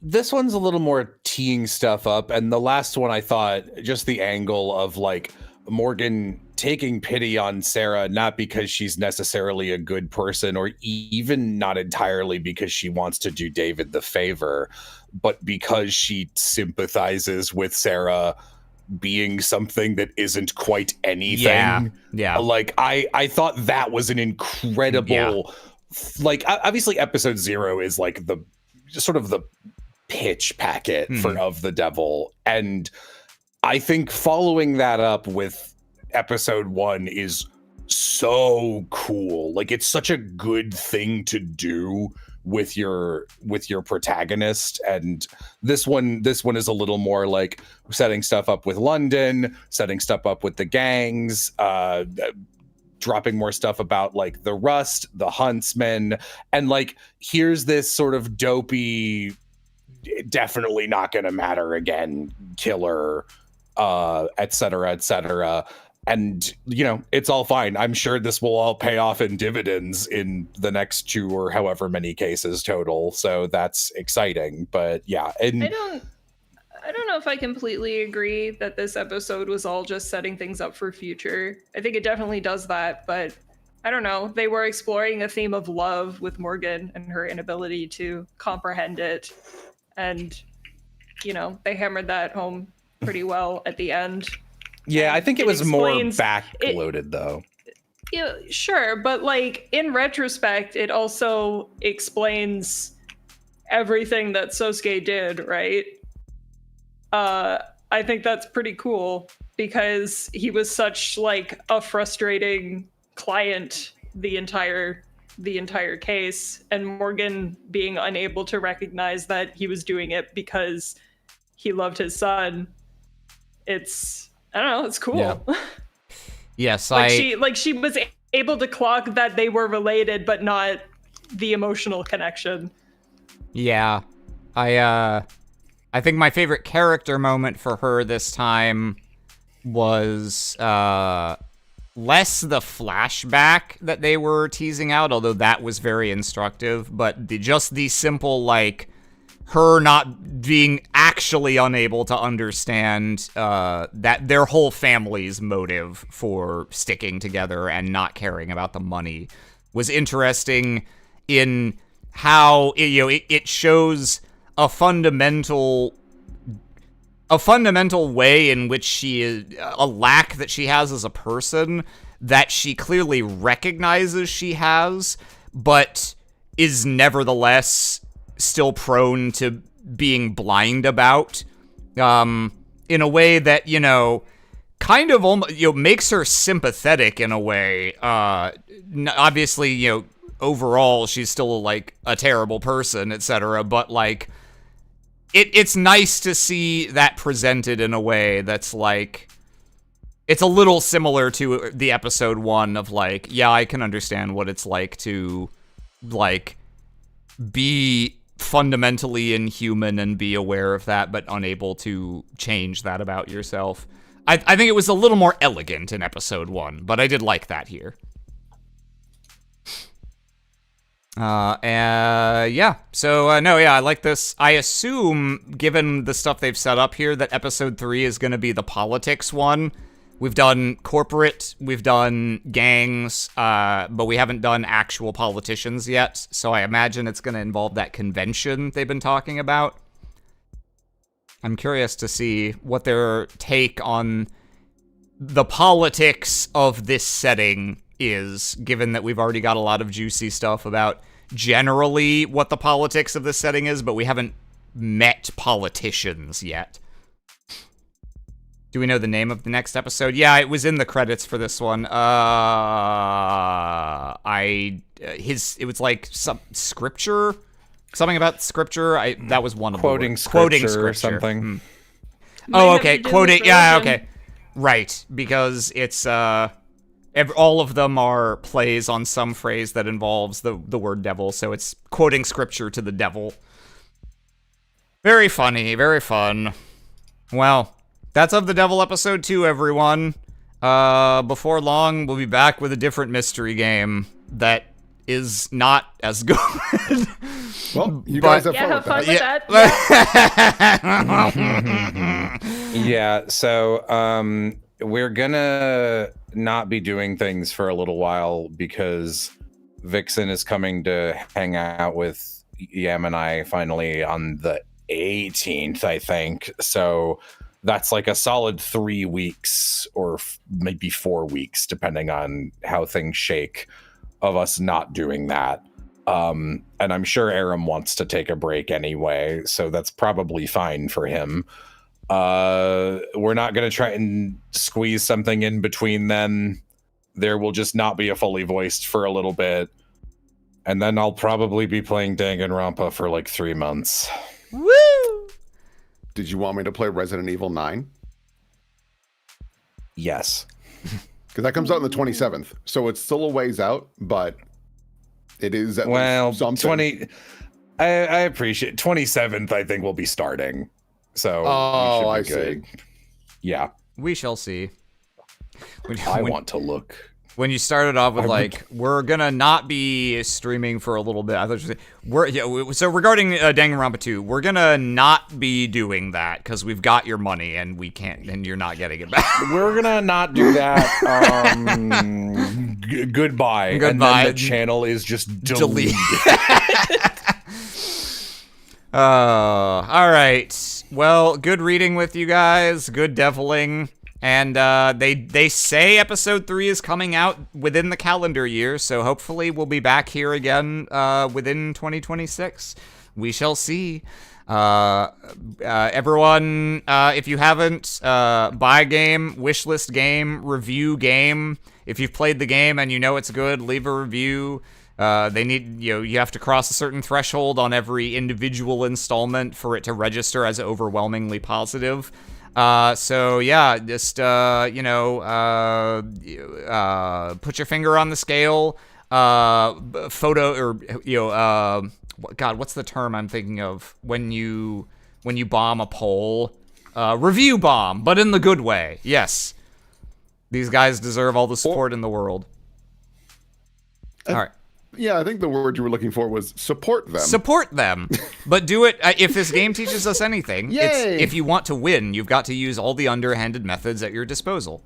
Speaker 11: This one's a little more teeing stuff up, and the last one I thought just the angle of like Morgan taking pity on Sarah, not because she's necessarily a good person or even not entirely because she wants to do David the favor, but because she sympathizes with Sarah being something that isn't quite anything.
Speaker 1: Yeah.
Speaker 11: Like I thought that was an incredible like obviously episode 0 is like the sort of the pitch packet for Of the Devil, and I think following that up with episode 1 is so cool. Like, it's such a good thing to do with your protagonist, and this one is a little more like setting stuff up with London, setting stuff up with the gangs, dropping more stuff about like the Rust, the Huntsman, and like here's this sort of dopey, definitely not gonna matter again killer, et cetera, and you know, it's all fine. I'm sure this will all pay off in dividends in the next 2 or however many cases total, so that's exciting. But yeah, and
Speaker 4: I don't know if I completely agree that this episode was all just setting things up for future. I think it definitely does that, but I don't know. They were exploring a theme of love with Morgan and her inability to comprehend it. And, you know, they hammered that home pretty well at the end.
Speaker 11: Yeah, I think it was more backloaded, though.
Speaker 4: Yeah, sure. But, like, in retrospect, it also explains everything that Sosuke did, right? I think that's pretty cool because he was such like a frustrating client the entire case, and Morgan being unable to recognize that he was doing it because he loved his son. It's, I don't know, it's cool.
Speaker 11: Yeah.
Speaker 1: Yes,
Speaker 4: she was able to clock that they were related, but not the emotional connection.
Speaker 1: Yeah. I think my favorite character moment for her this time was less the flashback that they were teasing out, although that was very instructive, but just the simple, like, her not being actually unable to understand that their whole family's motive for sticking together and not caring about the money was interesting in how, it shows a fundamental way in which she is, a lack that she has as a person that she clearly recognizes she has, but is nevertheless still prone to being blind about, in a way that, kind of almost, makes her sympathetic in a way. Obviously, overall she's still like a terrible person, etc., but like, it's nice to see that presented in a way that's like, it's a little similar to the episode 1 of like, yeah, I can understand what it's like to like be fundamentally inhuman and be aware of that, but unable to change that about yourself. I think it was a little more elegant in episode 1, but I did like that here. I like this. I assume, given the stuff they've set up here, that episode 3 is going to be the politics one, We've done corporate, we've done gangs, but we haven't done actual politicians yet, so I imagine it's going to involve that convention they've been talking about. I'm curious to see what their take on the politics of this setting is, given that we've already got a lot of juicy stuff about generally what the politics of this setting is, but we haven't met politicians yet. Do we know the name of the next episode? Yeah, it was in the credits for this one. It was like some scripture, something about scripture. That was one of
Speaker 2: Quoting
Speaker 1: the
Speaker 2: scripture or something.
Speaker 1: Oh,
Speaker 4: have
Speaker 1: okay,
Speaker 4: to do
Speaker 1: quoting.
Speaker 4: with
Speaker 1: Yeah,
Speaker 4: religion.
Speaker 1: okay, right. Because it's all of them are plays on some phrase that involves the word devil, so it's quoting scripture to the devil. Very funny, very fun. Well. That's Of the Devil episode 2, everyone. Before long, we'll be back with a different mystery game that is not as good.
Speaker 3: Well, you guys have fun
Speaker 4: Yeah,
Speaker 3: with
Speaker 4: have fun
Speaker 3: that.
Speaker 4: with that.
Speaker 2: Yeah, so we're gonna not be doing things for a little while because Vixen is coming to hang out with Yam and I finally on the 18th, I think. So that's like a solid 3 weeks or maybe 4 weeks, depending on how things shake, of us not doing that. And I'm sure Aram wants to take a break anyway, so that's probably fine for him. We're not going to try and squeeze something in between then. There will just not be a fully voiced for a little bit. And then I'll probably be playing Danganronpa for like 3 months.
Speaker 1: Woo!
Speaker 3: Did you want me to play Resident Evil 9?
Speaker 2: Yes.
Speaker 3: Because that comes out on the 27th, so it's still a ways out, but it is at
Speaker 2: Well,
Speaker 3: least something.
Speaker 2: 20. I appreciate 27th. I think we'll be starting. So
Speaker 3: Oh,
Speaker 2: we
Speaker 3: I
Speaker 2: should be good.
Speaker 3: see.
Speaker 2: Yeah,
Speaker 1: We shall see.
Speaker 2: I want to look.
Speaker 1: When you started off with we're gonna not be streaming for a little bit, I thought you were saying, so regarding Danganronpa 2, we're gonna not be doing that because we've got your money and we can't, and you're not getting it back.
Speaker 2: We're gonna not do that. Goodbye. And then
Speaker 1: Goodbye.
Speaker 2: the channel is just deleted.
Speaker 1: All right. Well, good reading with you guys. Good deviling. And they say episode 3 is coming out within the calendar year, so hopefully we'll be back here again within 2026. We shall see. Everyone, if you haven't, buy game, wishlist game, review game. If you've played the game and you know it's good, leave a review. They need, you have to cross a certain threshold on every individual installment for it to register as overwhelmingly positive. So yeah, just, put your finger on the scale, photo, or, God, what's the term I'm thinking of when you bomb a poll? Review bomb, but in the good way. Yes. These guys deserve all the support in the world. All right.
Speaker 3: Yeah, I think the word you were looking for was support them.
Speaker 1: Support them, but do it. If this game teaches us anything, it's
Speaker 3: Yay!
Speaker 1: if you want to win, you've got to use all the underhanded methods at your disposal.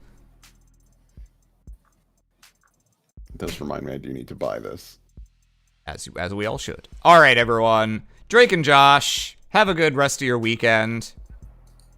Speaker 3: It does remind me I do need to buy this.
Speaker 1: As we all should. All right, everyone. Drake and Josh, have a good rest of your weekend.